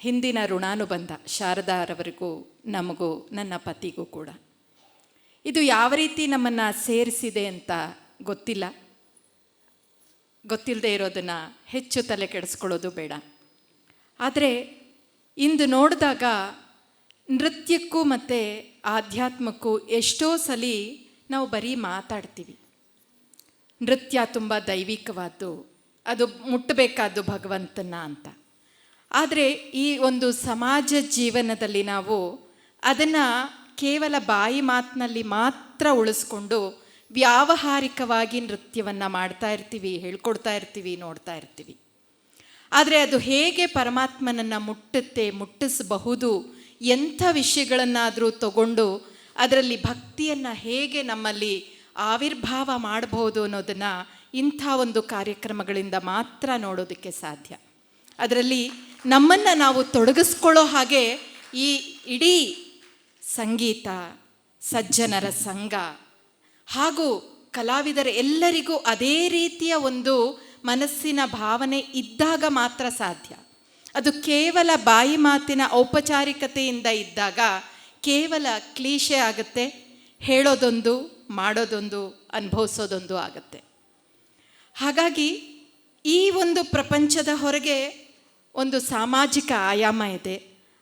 ಹಿಂದಿನ ಋಣಾನುಬಂಧ, ಶಾರದಾರವರಿಗೂ ನಮಗೂ ನನ್ನ ಪತಿಗೂ ಕೂಡ. ಇದು ಯಾವ ರೀತಿ ನಮ್ಮನ್ನು ಸೇರಿಸಿದೆ ಅಂತ ಗೊತ್ತಿಲ್ಲ. ಗೊತ್ತಿಲ್ಲದೆ ಇರೋದನ್ನು ಹೆಚ್ಚು ತಲೆ ಕೆಡಿಸ್ಕೊಳ್ಳೋದು ಬೇಡ. ಆದರೆ ಇಂದು ನೋಡಿದಾಗ ನೃತ್ಯಕ್ಕೂ ಮತ್ತು ಆಧ್ಯಾತ್ಮಕ್ಕೂ ಎಷ್ಟೋ ಸಲ ನಾವು ಬರೀ ಮಾತಾಡ್ತೀವಿ. ನೃತ್ಯ ತುಂಬ ದೈವಿಕವಾದ್ದು, ಅದು ಮುಟ್ಟಬೇಕಾದ್ದು ಭಗವಂತನ ಅಂತ. ಆದರೆ ಈ ಒಂದು ಸಮಾಜ ಜೀವನದಲ್ಲಿ ನಾವು ಅದನ್ನು ಕೇವಲ ಬಾಯಿ ಮಾತಿನಲ್ಲಿ ಮಾತ್ರ ಉಳಿಸ್ಕೊಂಡು ವ್ಯಾವಹಾರಿಕವಾಗಿ ನೃತ್ಯವನ್ನು ಮಾಡ್ತಾ ಇರ್ತೀವಿ, ಹೇಳ್ಕೊಡ್ತಾ ಇರ್ತೀವಿ, ನೋಡ್ತಾ ಇರ್ತೀವಿ. ಆದರೆ ಅದು ಹೇಗೆ ಪರಮಾತ್ಮನನ್ನು ಮುಟ್ಟಿಸಬಹುದು, ಎಂಥ ವಿಷಯಗಳನ್ನಾದರೂ ತಗೊಂಡು ಅದರಲ್ಲಿ ಭಕ್ತಿಯನ್ನು ಹೇಗೆ ನಮ್ಮಲ್ಲಿ ಆವಿರ್ಭಾವ ಮಾಡಬಹುದು ಅನ್ನೋದನ್ನು ಇಂಥ ಒಂದು ಕಾರ್ಯಕ್ರಮಗಳಿಂದ ಮಾತ್ರ ನೋಡೋದಕ್ಕೆ ಸಾಧ್ಯ. ಅದರಲ್ಲಿ ನಮ್ಮನ್ನು ನಾವು ತೊಡಗಿಸ್ಕೊಳ್ಳೋ ಹಾಗೆ ಈ ಇಡೀ ಸಂಗೀತ, ಸಜ್ಜನರ ಸಂಘ ಹಾಗೂ ಕಲಾವಿದರ ಎಲ್ಲರಿಗೂ ಅದೇ ರೀತಿಯ ಒಂದು ಮನಸ್ಸಿನ ಭಾವನೆ ಇದ್ದಾಗ ಮಾತ್ರ ಸಾಧ್ಯ. ಅದು ಕೇವಲ ಬಾಯಿ ಮಾತಿನ ಔಪಚಾರಿಕತೆಯಿಂದ ಇದ್ದಾಗ ಕೇವಲ ಕ್ಲೀಶೆ ಆಗುತ್ತೆ, ಹೇಳೋದೊಂದು ಮಾಡೋದೊಂದು ಅನುಭವಿಸೋದೊಂದು ಆಗುತ್ತೆ. ಹಾಗಾಗಿ ಈ ಒಂದು ಪ್ರಪಂಚದ ಹೊರಗೆ ಒಂದು ಸಾಮಾಜಿಕ ಆಯಾಮ ಇದೆ.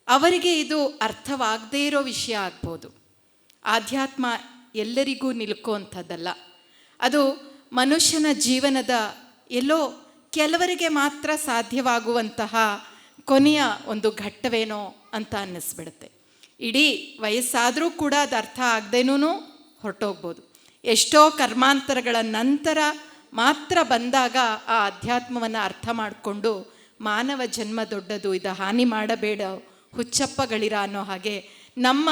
ಅವರಿಗೆ ಇದು ಅರ್ಥವಾಗದೇ ಇರೋ ವಿಷಯ ಆಗ್ಬೋದು. ಆಧ್ಯಾತ್ಮ ಎಲ್ಲರಿಗೂ ನಿಲ್ಕೋವಂಥದ್ದಲ್ಲ. ಅದು ಮನುಷ್ಯನ ಜೀವನದ ಎಲ್ಲೋ ಕೆಲವರಿಗೆ ಮಾತ್ರ ಸಾಧ್ಯವಾಗುವಂತಹ ಕೊನೆಯ ಒಂದು ಘಟ್ಟವೇನೋ ಅಂತ ಅನ್ನಿಸ್ಬಿಡುತ್ತೆ. ಇಡೀ ವಯಸ್ಸಾದರೂ ಕೂಡ ಅದು ಅರ್ಥ ಆಗದೇನೂ ಹೊರಟೋಗ್ಬೋದು. ಎಷ್ಟೋ ಕರ್ಮಾಂತರಗಳ ನಂತರ ಮಾತ್ರ ಬಂದಾಗ ಆ ಅಧ್ಯಾತ್ಮವನ್ನು ಅರ್ಥ ಮಾಡಿಕೊಂಡು ಮಾನವ ಜನ್ಮ ದೊಡ್ಡದು, ಇದು ಹಾನಿ ಮಾಡಬೇಡ ಹುಚ್ಚಪ್ಪಗಳಿರ ಅನ್ನೋ ಹಾಗೆ ನಮ್ಮ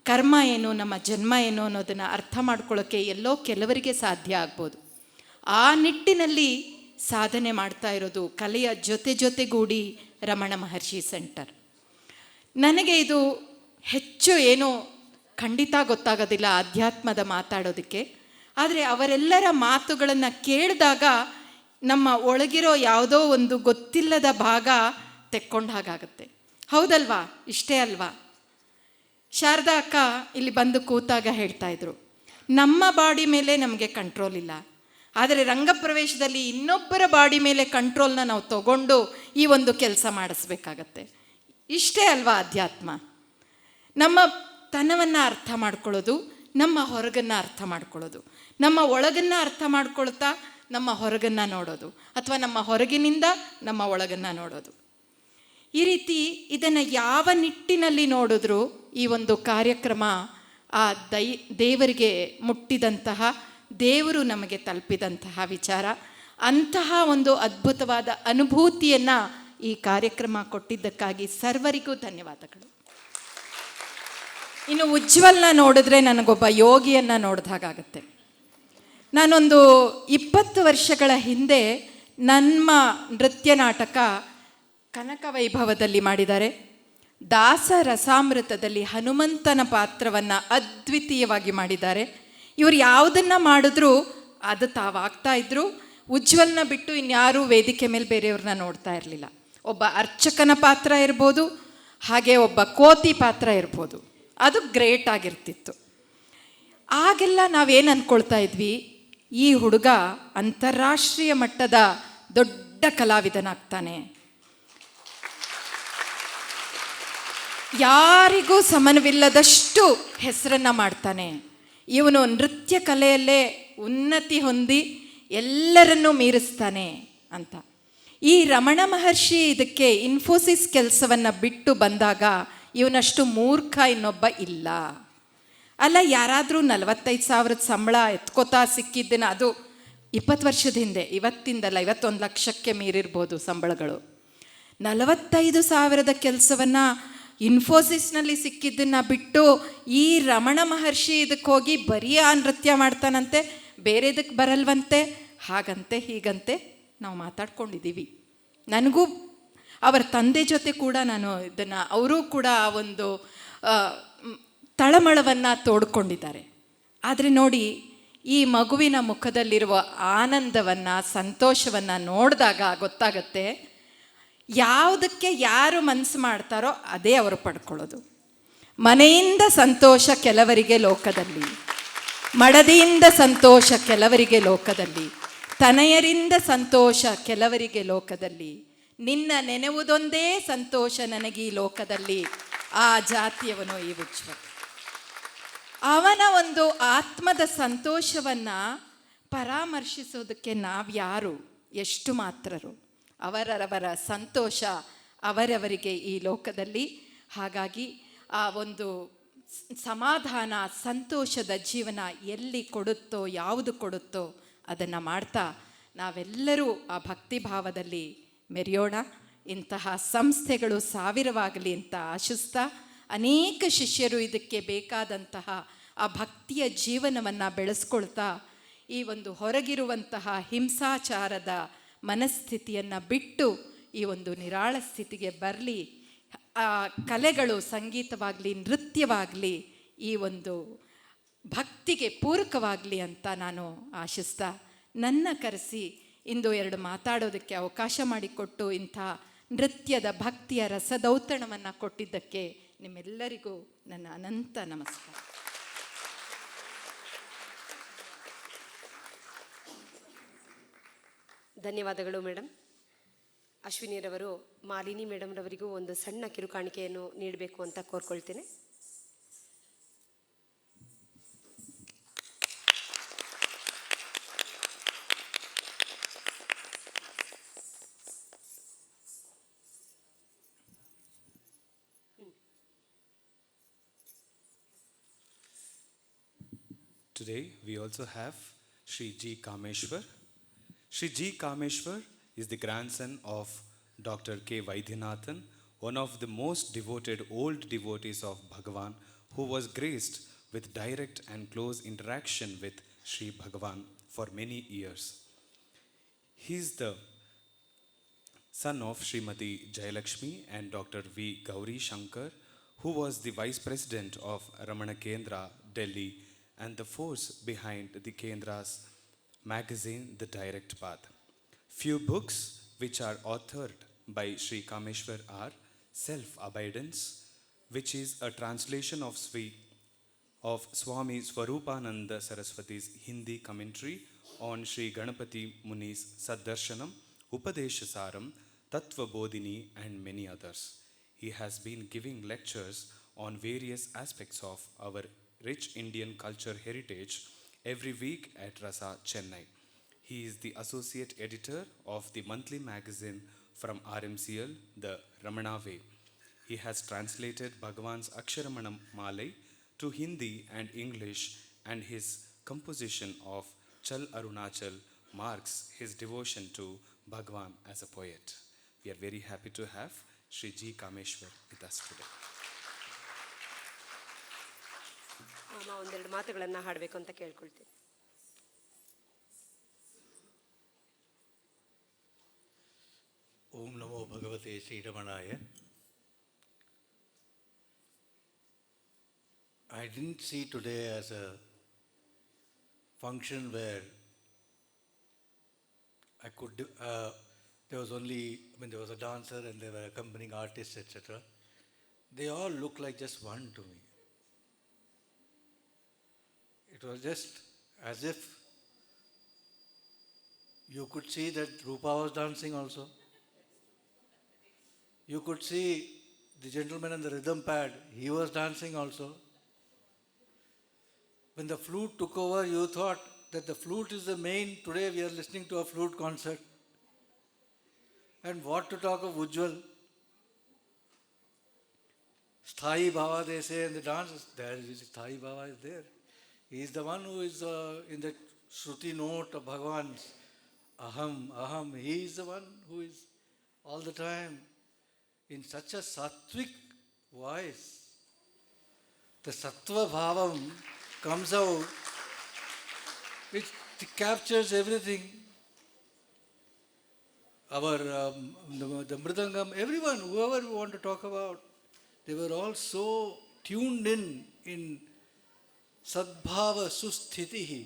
ಕರ್ಮ ಏನು, ನಮ್ಮ ಜನ್ಮ ಏನು ಅನ್ನೋದನ್ನು ಅರ್ಥ ಮಾಡ್ಕೊಳ್ಳೋಕ್ಕೆ ಎಲ್ಲೋ ಕೆಲವರಿಗೆ ಸಾಧ್ಯ ಆಗ್ಬೋದು. ಆ ನಿಟ್ಟಿನಲ್ಲಿ ಸಾಧನೆ ಮಾಡ್ತಾ ಇರೋದು ಕಲೆಯ ಜೊತೆಗೂಡಿ ರಮಣ ಮಹರ್ಷಿ ಸೆಂಟರ್. ನನಗೆ ಇದು ಹೆಚ್ಚು ಏನೋ ಖಂಡಿತ ಗೊತ್ತಾಗೋದಿಲ್ಲ ಅಧ್ಯಾತ್ಮದ ಮಾತಾಡೋದಕ್ಕೆ. ಆದರೆ ಅವರೆಲ್ಲರ ಮಾತುಗಳನ್ನು ಕೇಳಿದಾಗ ನಮ್ಮ ಒಳಗಿರೋ ಯಾವುದೋ ಒಂದು ಗೊತ್ತಿಲ್ಲದ ಭಾಗ ತೆಕ್ಕೊಂಡ ಹಾಗಾಗುತ್ತೆ. ಹೌದಲ್ವಾ? ಇಷ್ಟೇ ಅಲ್ವಾ? ಶಾರದಾ ಅಕ್ಕ ಇಲ್ಲಿ ಬಂದು ಕೂತಾಗ ಹೇಳ್ತಾ ಇದ್ರು, ನಮ್ಮ ಬಾಡಿ ಮೇಲೆ ನಮಗೆ ಕಂಟ್ರೋಲ್ ಇಲ್ಲ, ಆದರೆ ರಂಗಪ್ರವೇಶದಲ್ಲಿ ಇನ್ನೊಬ್ಬರ ಬಾಡಿ ಮೇಲೆ ಕಂಟ್ರೋಲ್ನ ನಾವು ತಗೊಂಡು ಈ ಒಂದು ಕೆಲಸ ಮಾಡಿಸ್ಬೇಕಾಗತ್ತೆ. ಇಷ್ಟೇ ಅಲ್ವಾ ಅಧ್ಯಾತ್ಮ? ನಮ್ಮ ತನವನ್ನು ಅರ್ಥ ಮಾಡ್ಕೊಳ್ಳೋದು, ನಮ್ಮ ಹೊರಗನ್ನು ಅರ್ಥ ಮಾಡ್ಕೊಳ್ಳೋದು, ನಮ್ಮ ಒಳಗನ್ನು ಅರ್ಥ ಮಾಡ್ಕೊಳ್ತಾ ನಮ್ಮ ಹೊರಗನ್ನು ನೋಡೋದು, ಅಥವಾ ನಮ್ಮ ಹೊರಗಿನಿಂದ ನಮ್ಮ ಒಳಗನ್ನು ನೋಡೋದು. ಈ ರೀತಿ ಇದನ್ನು ಯಾವ ನಿಟ್ಟಿನಲ್ಲಿ ನೋಡಿದ್ರೂ ಈ ಒಂದು ಕಾರ್ಯಕ್ರಮ ಆ ದೇವರಿಗೆ ಮುಟ್ಟಿದಂತಹ, ದೇವರು ನಮಗೆ ತಲುಪಿದಂತಹ ವಿಚಾರ. ಅಂತಹ ಒಂದು ಅದ್ಭುತವಾದ ಅನುಭೂತಿಯನ್ನು ಈ ಕಾರ್ಯಕ್ರಮ ಕೊಟ್ಟಿದ್ದಕ್ಕಾಗಿ ಸರ್ವರಿಗೂ ಧನ್ಯವಾದಗಳು. ಇನ್ನು ಉಜ್ವಲ್ನ ನೋಡಿದ್ರೆ ನನಗೊಬ್ಬ ಯೋಗಿಯನ್ನು ನೋಡಿದಾಗತ್ತೆ. ನಾನೊಂದು 20 ವರ್ಷಗಳ ಹಿಂದೆ ನಮ್ಮ ನೃತ್ಯ ನಾಟಕ ಕನಕ ವೈಭವದಲ್ಲಿ ಮಾಡಿದ್ದಾರೆ. ದಾಸ ರಸಾಮೃತದಲ್ಲಿ ಹನುಮಂತನ ಪಾತ್ರವನ್ನು ಅದ್ವಿತೀಯವಾಗಿ ಮಾಡಿದ್ದಾರೆ. ಇವರು ಯಾವುದನ್ನು ಮಾಡಿದ್ರೂ ಅದು ತಾವಾಗ್ತಾ ಇದ್ರು. ಉಜ್ವಲ್ನ ಬಿಟ್ಟು ಇನ್ಯಾರೂ ವೇದಿಕೆ ಮೇಲೆ ಬೇರೆಯವ್ರನ್ನ ನೋಡ್ತಾ ಇರಲಿಲ್ಲ. ಒಬ್ಬ ಅರ್ಚಕನ ಪಾತ್ರ ಇರ್ಬೋದು, ಹಾಗೆ ಒಬ್ಬ ಕೋತಿ ಪಾತ್ರ ಇರ್ಬೋದು, ಅದು ಗ್ರೇಟ್ ಆಗಿರ್ತಿತ್ತು. ಆಗೆಲ್ಲ ನಾವೇನು ಅಂದ್ಕೊಳ್ತಾ ಇದ್ವಿ, ಈ ಹುಡುಗ ಅಂತಾರಾಷ್ಟ್ರೀಯ ಮಟ್ಟದ ದೊಡ್ಡ ಕಲಾವಿದನಾಗ್ತಾನೆ, ಯಾರಿಗೂ ಸಮನವಿಲ್ಲದಷ್ಟು ಹೆಸರನ್ನು ಮಾಡ್ತಾನೆ, ಇವನು ನೃತ್ಯ ಕಲೆಯಲ್ಲೇ ಉನ್ನತಿ ಹೊಂದಿ ಎಲ್ಲರನ್ನೂ ಮೀರಿಸ್ತಾನೆ ಅಂತ. ಈ ರಮಣ ಮಹರ್ಷಿ ಇದಕ್ಕೆ ಇನ್ಫೋಸಿಸ್ ಕೆಲಸವನ್ನು ಬಿಟ್ಟು ಬಂದಾಗ ಇವನಷ್ಟು ಮೂರ್ಖ ಇನ್ನೊಬ್ಬ ಇಲ್ಲ. ಅಲ್ಲ, ಯಾರಾದರೂ 45,000 ಸಂಬಳ ಎತ್ಕೋತಾ ಸಿಕ್ಕಿದ್ದನ್ನು, ಅದು 20 ವರ್ಷದ ಹಿಂದೆ, ಇವತ್ತಿಂದಲ್ಲ, 21 ಲಕ್ಷಕ್ಕೆ ಮೀರಿರ್ಬೋದು ಸಂಬಳಗಳು. 45,000 ಕೆಲಸವನ್ನು ಇನ್ಫೋಸಿಸ್ನಲ್ಲಿ ಸಿಕ್ಕಿದ್ದನ್ನು ಬಿಟ್ಟು ಈ ರಮಣ ಮಹರ್ಷಿ ಇದಕ್ಕೆ ಹೋಗಿ ಬರೀ ಆ ನೃತ್ಯ ಮಾಡ್ತಾನಂತೆ, ಬೇರೆ ಇದಕ್ಕೆ ಬರಲ್ವಂತೆ, ಹಾಗಂತೆ ಹೀಗಂತೆ ನಾವು ಮಾತಾಡ್ಕೊಂಡಿದ್ದೀವಿ. ನನಗೂ ಅವರ ತಂದೆ ಜೊತೆ ಕೂಡ ನಾನು ಇದನ್ನು, ಅವರೂ ಕೂಡ ಆ ಒಂದು ತಳಮಳವನ್ನು ತೋಡ್ಕೊಂಡಿದ್ದಾರೆ. ಆದರೆ ನೋಡಿ, ಈ ಮಗುವಿನ ಮುಖದಲ್ಲಿರುವ ಆನಂದವನ್ನು, ಸಂತೋಷವನ್ನು ನೋಡಿದಾಗ ಗೊತ್ತಾಗತ್ತೆ, ಯಾವುದಕ್ಕೆ ಯಾರು ಮನಸ್ಸು ಮಾಡ್ತಾರೋ ಅದೇ ಅವರು ಪಡ್ಕೊಳ್ಳೋದು. ಮನೆಯಿಂದ ಸಂತೋಷ ಕೆಲವರಿಗೆ ಲೋಕದಲ್ಲಿ, ಮಡದಿಯಿಂದ ಸಂತೋಷ ಕೆಲವರಿಗೆ ಲೋಕದಲ್ಲಿ, ತನಯರಿಂದ ಸಂತೋಷ ಕೆಲವರಿಗೆ ಲೋಕದಲ್ಲಿ, ನಿನ್ನ ನೆನೆವುದೊಂದೇ ಸಂತೋಷ ನನಗೆ ಈ ಲೋಕದಲ್ಲಿ, ಆ ಜಾತಿಯವನು ಈ ಉಜ್ವಲ್. ಅವನ ಒಂದು ಆತ್ಮದ ಸಂತೋಷವನ್ನು ಪರಾಮರ್ಶಿಸೋದಕ್ಕೆ ನಾವ್ಯಾರು, ಎಷ್ಟು ಮಾತ್ರರು? ಅವರವರ ಸಂತೋಷ ಅವರವರಿಗೆ ಈ ಲೋಕದಲ್ಲಿ. ಹಾಗಾಗಿ ಆ ಒಂದು ಸಮಾಧಾನ, ಸಂತೋಷದ ಜೀವನ ಎಲ್ಲಿ ಕೊಡುತ್ತೋ, ಯಾವುದು ಕೊಡುತ್ತೋ ಅದನ್ನು ಮಾಡ್ತಾ ನಾವೆಲ್ಲರೂ ಆ ಭಕ್ತಿ ಭಾವದಲ್ಲಿ ಮೆರೆಯೋಣ. ಇಂತಹ ಸಂಸ್ಥೆಗಳು ಸಾವಿರವಾಗಲಿ ಅಂತ ಆಶಿಸ್ತಾ, ಅನೇಕ ಶಿಷ್ಯರು ಇದಕ್ಕೆ ಬೇಕಾದಂತಹ ಆ ಭಕ್ತಿಯ ಜೀವನವನ್ನು ಬೆಳೆಸ್ಕೊಳ್ತಾ ಈ ಒಂದು ಹೊರಗಿರುವಂತಹ ಹಿಂಸಾಚಾರದ ಮನಸ್ಥಿತಿಯನ್ನು ಬಿಟ್ಟು ಈ ಒಂದು ನಿರಾಳ ಸ್ಥಿತಿಗೆ ಬರಲಿ. ಆ ಕಲೆಗಳು ಸಂಗೀತವಾಗಲಿ ನೃತ್ಯವಾಗಲಿ ಈ ಒಂದು ಭಕ್ತಿಗೆ ಪೂರಕವಾಗಲಿ ಅಂತ ನಾನು ಆಶಿಸ್ತಾ ನನ್ನ ಕರೆಸಿ ಇಂದು ಎರಡು ಮಾತಾಡೋದಕ್ಕೆ ಅವಕಾಶ ಮಾಡಿಕೊಟ್ಟು ಇಂಥ ನೃತ್ಯದ ಭಕ್ತಿಯ ರಸದೌತಣವನ್ನು ಕೊಟ್ಟಿದ್ದಕ್ಕೆ ನಿಮ್ಮೆಲ್ಲರಿಗೂ ನನ್ನ ಅನಂತ ನಮಸ್ಕಾರ. ಧನ್ಯವಾದಗಳು ಮೇಡಮ್. ಅಶ್ವಿನಿರವರು ಮಾಲಿನಿ ಮೇಡಮ್ರವರಿಗೂ ಒಂದು ಸಣ್ಣ ಕಿರುಕಾಣಿಕೆಯನ್ನು ನೀಡಬೇಕು ಅಂತ ಕೋರ್ಕೊಳ್ತೇನೆ. Today we also have Shri G. Kameshwar. Shri G. Kameshwar is the grandson of Dr. K. Vaidyanathan, one of the most devoted old devotees of Bhagawan, who was graced with direct and close interaction with Sri Bhagawan for many years. He is the son of Srimati Jayalakshmi and Dr. V. Gauri Shankar, who was the vice president of Ramana Kendra, Delhi, and the force behind the Kendra's magazine, The Direct Path. Few books which are authored by Sri Kameshwar are Self-Abidance, which is a translation of Swami Swarupananda Saraswati's Hindi commentary on Sri Ganapati Muni's Saddarshanam, Upadeshasaram, Tattva Bodhini, and many others. He has been giving lectures on various aspects of our rich Indian culture heritage every week at Rasa, Chennai. He is the associate editor of the monthly magazine from RMCL, the Ramana Way. He has translated Bhagavan's Aksharamanam Malai to Hindi and English, and his composition of Chal Arunachal marks his devotion to Bhagavan as a poet. We are very happy to have Shri G. Kameshwar with us today. ಒಂದೆರಡು ಮಾತುಗಳನ್ನು ಹಾಡಬೇಕು ಅಂತ ಕೇಳ್ಕೊಳ್ತೀನಿ. ಓಂ ನಮೋ ಭಗವತೆ ಶ್ರೀರಮಣಾಯ. I didn't see today as a function where I could, there was only, there was a dancer and there were accompanying artists, etc. They all look like just one to me. It was just as if you could see that Rupa was dancing also. You could see the gentleman on the rhythm pad, he was dancing also. When the flute took over, you thought that the flute is the main, today we are listening to a flute concert. And what to talk of Ujwal? Sthayi Bhava they say, and the dance, there is Sthayi Bhava is there. He is the one who is in the Shruti note of Bhagavan's Aham, Aham. He is the one who is all the time in such a sattvic voice. The Sattva Bhavam comes out, which captures everything. Our the Mridangam, everyone, whoever we want to talk about, they were all so tuned in Sadbhava Susthitihi.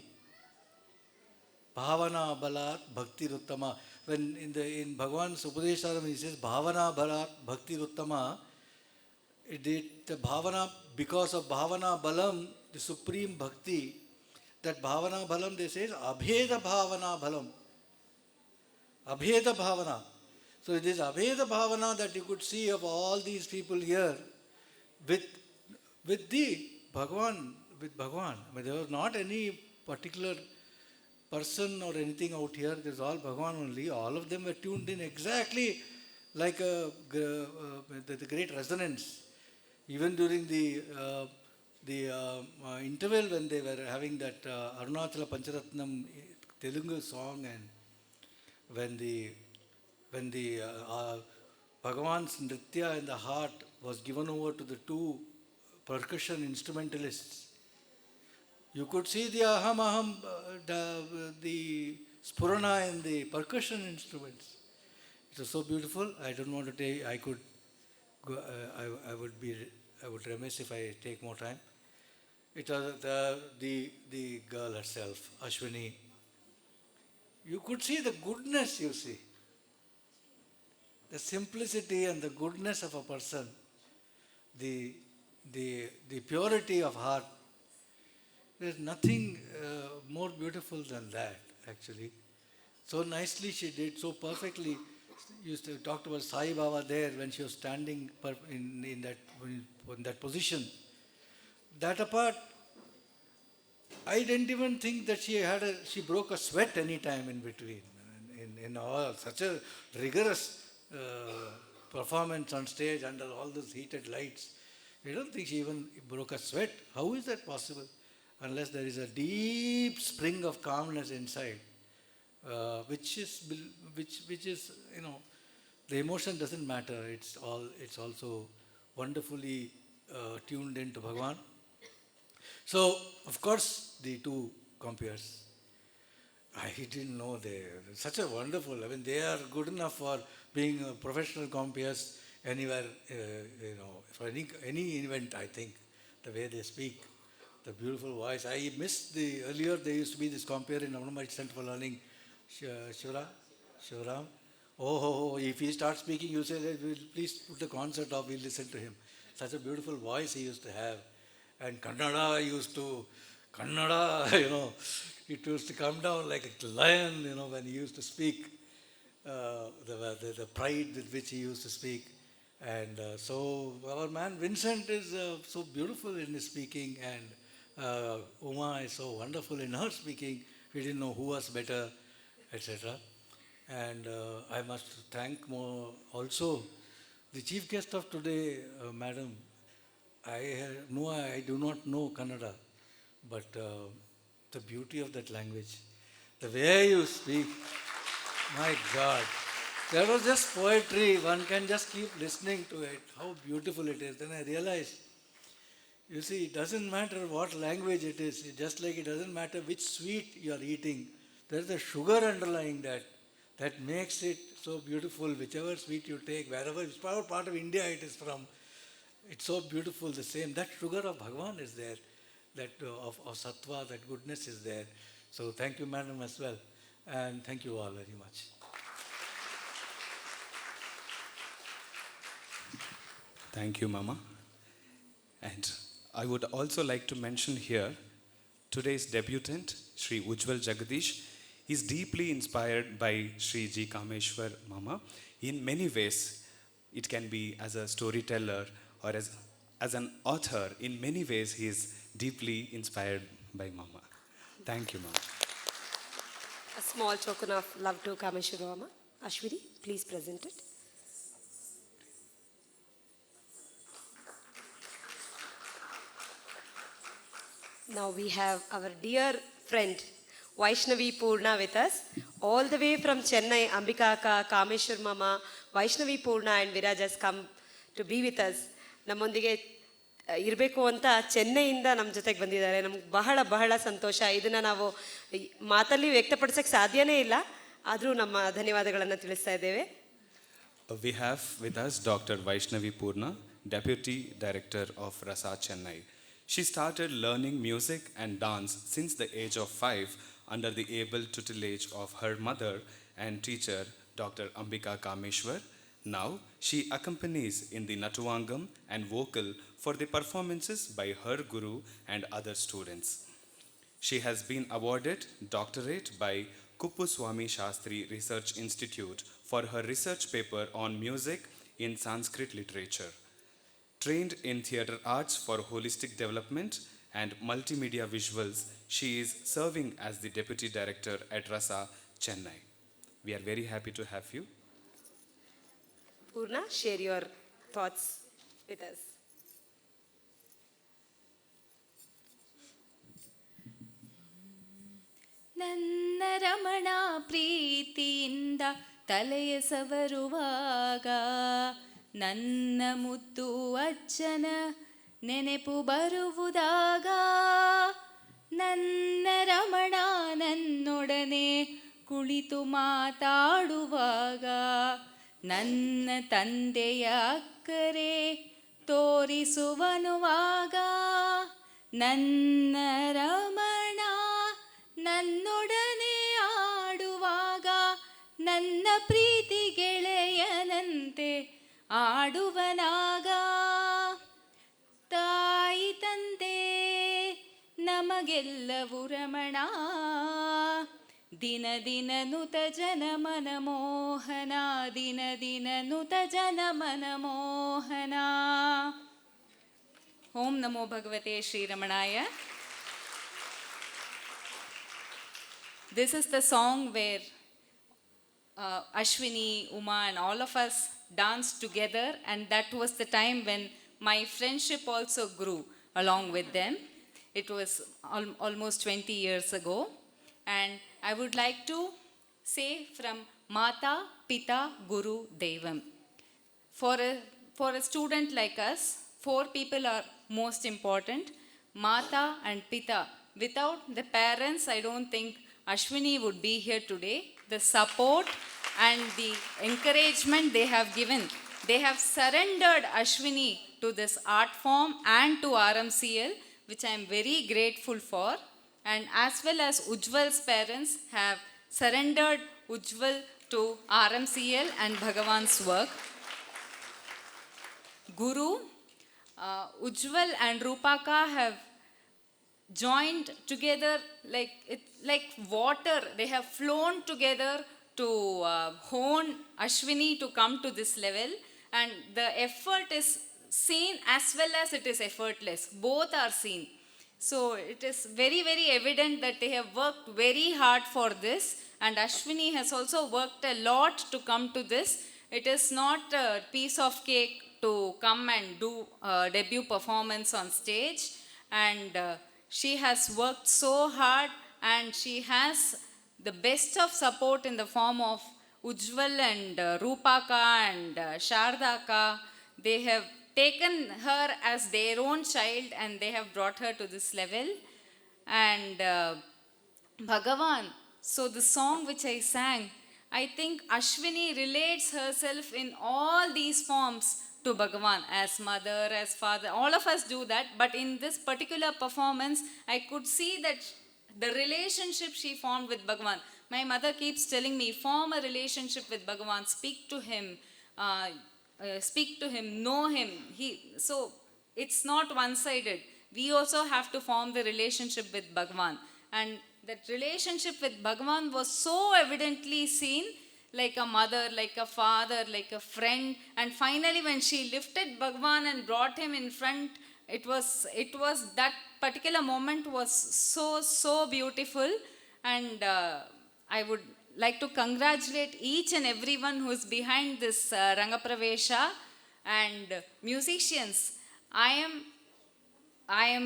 Bhavana Balat Bhakti Ruttama. When in Bhagavan's Upadesharam he says Bhavana Balat Bhakti Ruttama, the Bhavana, because of Bhavana Balam, the supreme bhakti, that Bhavana Balam they say is Abheda Bhavana Balam. Abheda Bhavana. So it is Abheda Bhavana that you could see of all these people here with the Bhagavan. With Bhagavan. There was not any particular person or anything out here. There's all Bhagavan only. All of them were tuned in exactly like the great resonance. Even during the interval when they were having that Arunachala Pancharatnam Telugu song, and when the Bhagavan's Nritya in the heart was given over to the two percussion instrumentalists. You could see the aham, the spurana in the percussion instruments. It was so beautiful. I don't want to take. I could go. I would remiss if I take more time. It was the girl herself, Ashwini. You could see the goodness. You see the simplicity and the goodness of a person, the purity of heart. There's nothing more beautiful than that, actually. So nicely she did, so perfectly. Used to talk about Sai Baba there when she was standing in that position. That apart, I didn't even think that she broke a sweat any time in between. In all such a rigorous performance on stage under all those heated lights, I don't think she even broke a sweat. How is that possible? Unless there is a deep spring of calmness inside, which is the emotion doesn't matter. It's also wonderfully tuned into Bhagawan. So of course the two compeers, I didn't know they're such a wonderful. I mean, they are good enough for being professional compeers anywhere, for any event. I think the way they speak, the beautiful voice. I missed earlier there used to be this compeer in Ramana Center for Learning, Shivaram. If he starts speaking, you say, please put the concert off, we'll listen to him. Such a beautiful voice he used to have. And Kannada, it used to come down like a lion, when he used to speak, the pride with which he used to speak. And so our man Vincent is so beautiful in his speaking, and Uma is so wonderful in her speaking. We didn't know who was better, etc. And I must thank also the chief guest of today, Madam. I do not know Kannada, but the beauty of that language, the way you speak, my God, that was just poetry. One can just keep listening to it, how beautiful it is. Then I realized, you see, it doesn't matter what language it is, just like it doesn't matter which sweet you are eating, there's a sugar underlying that makes it so beautiful. Whichever sweet you take, whichever part of India it is from, it's so beautiful. The same, that sugar of Bhagavan is there, that of sattva, that goodness is there. So thank you, madam, as well, and thank you all very much. Thank you, Mama. And I would also like to mention here today's debutant, Sri Ujwal Jagadeesh. Is deeply inspired by Sri Ji Kameshwar Mama in many ways. It can be as a storyteller or as an author. In many ways, he is deeply inspired by Mama. Thank you, Mama. A small token of love to Kameshwar Mama. Ashwini, please present it. Now we have our dear friend Vaishnavi Purna with us, all the way from Chennai. Ambika Akka, Kameshwar Mama, Vaishnavi Purna and Viraj has come to be with us. ನಮ್ಮೊಂದಿಗೆ ಇರಬೇಕು ಅಂತ ಚೆನ್ನೈಯಿಂದ ನಮ್ಮ ಜೊತೆಗೆ ಬಂದಿದ್ದಾರೆ. ನಮ್ಗೆ ಬಹಳ ಸಂತೋಷ. ಇದನ್ನು ನಾವು ಮಾತಲ್ಲಿ ವ್ಯಕ್ತಪಡಿಸೋಕ್ಕೆ ಸಾಧ್ಯನೇ ಇಲ್ಲ, ಆದರೂ ನಮ್ಮ ಧನ್ಯವಾದಗಳನ್ನು ತಿಳಿಸ್ತಾ ಇದ್ದೇವೆ. We have with us Dr. Vaishnavi Purna, Deputy Director of Rasa Chennai. She started learning music and dance since the age of 5 under the able tutelage of her mother and teacher, Dr. Ambika Kameshwar. Now, she accompanies in the Nattuvangam and vocal for the performances by her guru and other students. She has been awarded doctorate by Kuppuswamy Shastri Research Institute for her research paper on music in Sanskrit literature. Trained in theatre arts for holistic development and multimedia visuals, she is serving as the Deputy Director at Rasa, Chennai. We are very happy to have you. Purna, share your thoughts with us. ನನ್ನ ರಮಣ ಪ್ರೀತಿಯಿಂದ ತಲೆಯ ಸವರುವಾಗ ನನ್ನ ಮುದ್ದು ಅಜ್ಜನ ನೆನೆಪು ಬರುವುದಾಗ ನನ್ನ ರಮಣ ನನ್ನೊಡನೆ ಕುಳಿತು ಮಾತಾಡುವಾಗ ನನ್ನ ತಂದೆಯ ಅಕ್ಕರೆ ತೋರಿಸುವನುವಾಗ ನನ್ನ ರಮಣ ನನ್ನೊಡನೆ ಆಡುವಾಗ ನನ್ನ ಪ್ರೀತಿ ಗೆಳೆಯನಂತೆ ಆಡುವನಾಗ ತಾಯಿ ತಂದೆ ನಮಗೆಲ್ಲವೂ ರಮಣ ದಿನ ದಿನ ನುತ ಜನ ಮನ ಮೋಹನ ದಿನ ದಿನ ನುತ ಜನ ಮನ ಮೋಹನ. ಓಂ ನಮೋ ಭಗವತೆ ಶ್ರೀರಮಣಾಯ. This is the song where Ashwini, Uma and all of us danced together, and that was the time when my friendship also grew along with them. It was almost 20 years ago, and I would like to say from Mata, Pita, Guru, Devam. For a student like us, 4 people are most important: Mata and Pita. Without the parents, I don't think Ashwini would be here today. The support and the encouragement they have given. They have surrendered Ashwini to this art form and to RMCL, which I am very grateful for. And as well as Ujwal's parents have surrendered Ujwal to RMCL and Bhagawan's work. Guru, Ujwal and Rupaka have joined together like water. They have flown together to hone Ashwini to come to this level, and the effort is seen as well as it is effortless. Both are seen. So it is very, very evident that they have worked very hard for this, and Ashwini has also worked a lot to come to this. It is not a piece of cake to come and do a debut performance on stage, and she has worked so hard, and she has the best of support in the form of Ujwal and Rupaka and Shardaka. They have taken her as their own child, and they have brought her to this level. And Bhagawan, so the song which I sang, I think Ashwini relates herself in all these forms to Bhagawan, as mother, as father. All of us do that, but in this particular performance, I could see that the relationship she formed with Bhagawan. My mother keeps telling me, form a relationship with Bhagawan, speak to him, know him. So it's not one-sided. We also have to form the relationship with Bhagawan. And that relationship with Bhagawan was so evidently seen, like a mother, like a father, like a friend. And finally, when she lifted Bhagawan and brought him in front, it was that particular moment was so beautiful. And I would like to congratulate each and everyone who is behind this Rangapravesha, and musicians. I am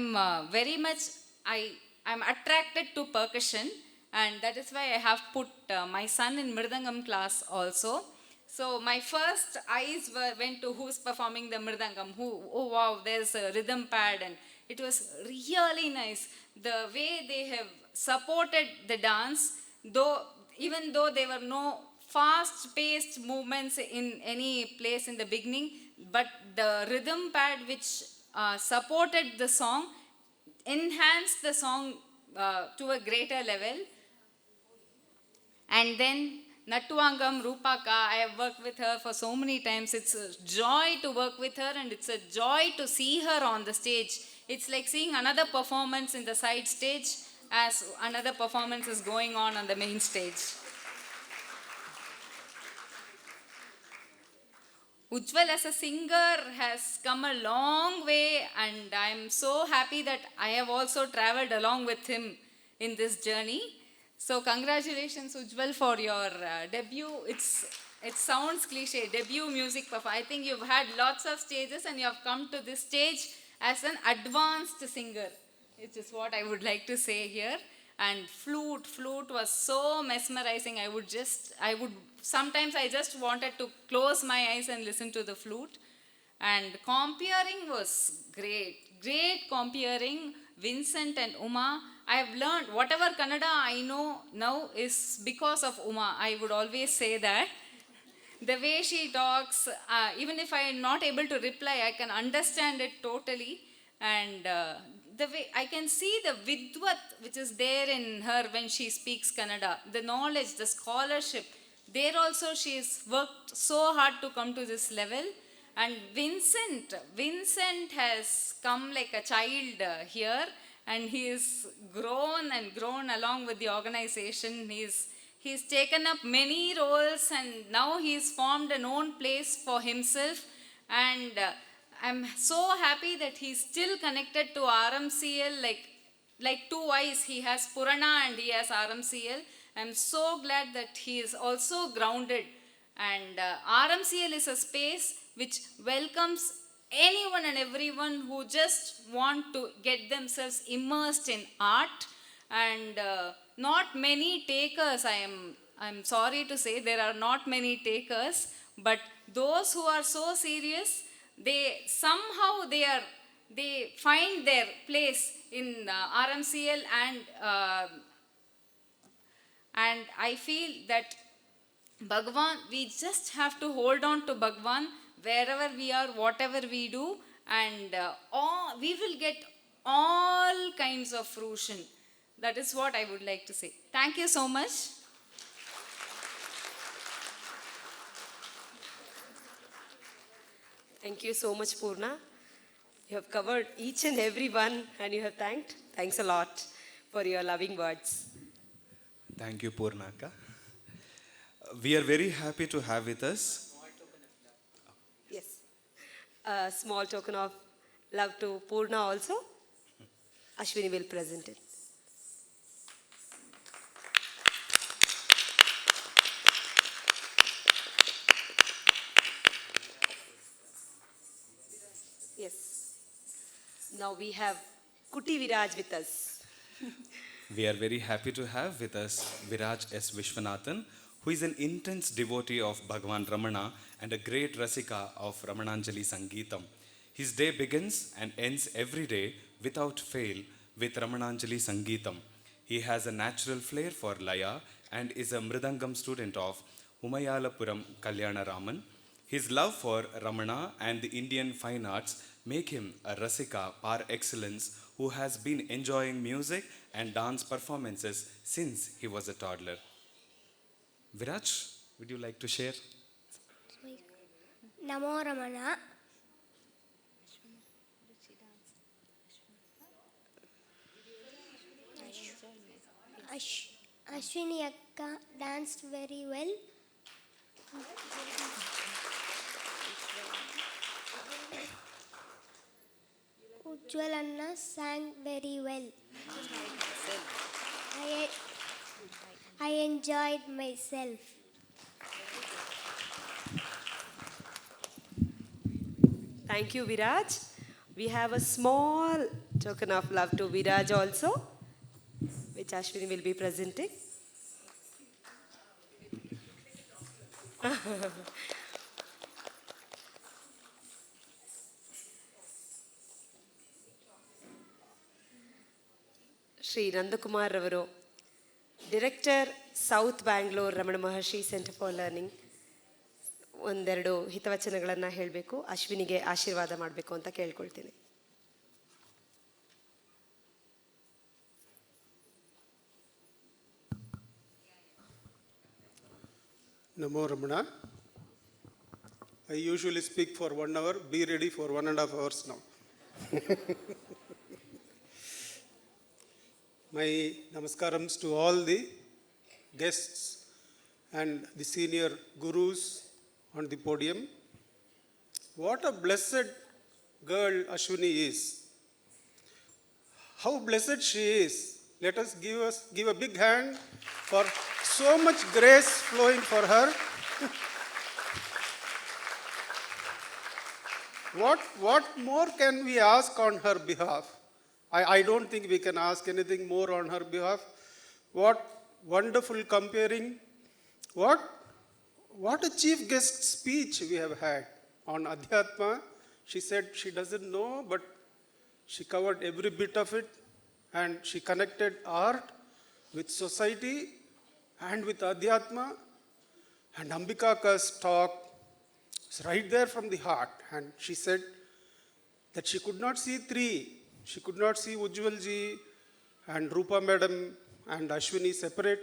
very much, I'm attracted to percussion, and that is why I have put my son in Mridangam class also. So my first eyes went to who's performing the Mridangam, oh wow, there's a rhythm pad, and it was really nice. The way they have supported the dance, even though there were no fast-paced movements in any place in the beginning, but the rhythm pad which supported the song enhanced the song to a greater level. And then Nattuvangam, Rupaka, I have worked with her for so many times. It's a joy to work with her, and it's a joy to see her on the stage. It's like seeing another performance in the side stage as another performance is going on the main stage. Ujwal as a singer has come a long way, and I'm so happy that I have also traveled along with him in this journey. So congratulations, Ujwal, for your debut. It sounds cliche, debut music performance. I think you've had lots of stages, and you have come to this stage as an advanced singer, which is what I would like to say here. And flute was so mesmerizing. Sometimes I just wanted to close my eyes and listen to the flute. and comparing was great comparing Vincent and Uma. I have learned whatever Kannada I know now is because of Uma. I would always say that. The way she talks, even if I am not able to reply, I can understand it totally. And the way I can see the vidvat which is there in her when she speaks Kannada, the knowledge, the scholarship. There also she has worked so hard to come to this level. And Vincent has come like a child here, and he is grown and grown along with the organization. He's taken up many roles, and now he's formed an own place for himself. And I'm so happy that he's still connected to RMCL like two eyes. He has Purana and he has RMCL. I'm so glad that he is also grounded. And RMCL is a space which welcomes anyone and everyone who just want to get themselves immersed in art. And not many takers. I'm sorry to say there are not many takers, but those who are so serious, they find their place in RMCL, and I feel that Bhagawan, we just have to hold on to Bhagawan wherever we are, whatever we do, and we will get all kinds of fruition. That is what I would like to say. Thank you so much. Thank you so much, Purna. You have covered each and every one, and you have thanked. Thanks a lot for your loving words. Thank you, Purnaka. We are very happy to have with us. Yes. A small token of love to Purna also. Ashwini will present it. Yes. Now we have Kuti Viraj with us. We are very happy to have with us Viraj S. Vishwanathan, who is an intense devotee of Bhagavan Ramana and a great rasika of Ramananjali Sangeetam. His day begins and ends every day without fail with Ramananjali Sangeetam. He has a natural flair for Laya and is a Mridangam student of Umayalapuram Kalyana Raman. His love for Ramana and the Indian fine arts make him a rasika par excellence who has been enjoying music and dance performances since he was a toddler. Viraj, would you like to share? Namo Ramana. Ashwini Akka danced very well. Ujwal Anna sang very well. I enjoyed myself. Thank you, Viraj. We have a small token of love to Viraj also, which Ashwini will be presenting. Shri Nandakumar Ravaru, Director, South Bangalore Ramana Maharshi Center for Learning, ಒಂದೆರಡು ಹಿತವಚನಗಳನ್ನು ಹೇಳಬೇಕು. ಅಶ್ವಿನಿಗೆ ಆಶೀರ್ವಾದ ಮಾಡಬೇಕು ಅಂತ ಕೇಳ್ಕೊಳ್ತೀನಿ. Namo Ramana. I usually speak for 1 hour. Be ready for 1.5 hours now. My namaskarams to all the guests and the senior gurus on the podium. What a blessed girl Ashwini is. How blessed she is. Let us give a big hand for so much grace flowing for her. What more can we ask on her behalf? I don't think we can ask anything more on her behalf. What wonderful comparing. What a chief guest speech we have had on Adhyatma She said she doesn't know, but she covered every bit of it, and she connected art with society and with Adhyatma. And Ambika's talk was right there from the heart. And she said that she could not see three. She could not see Ujwal ji and Rupa madam and Ashwini separate.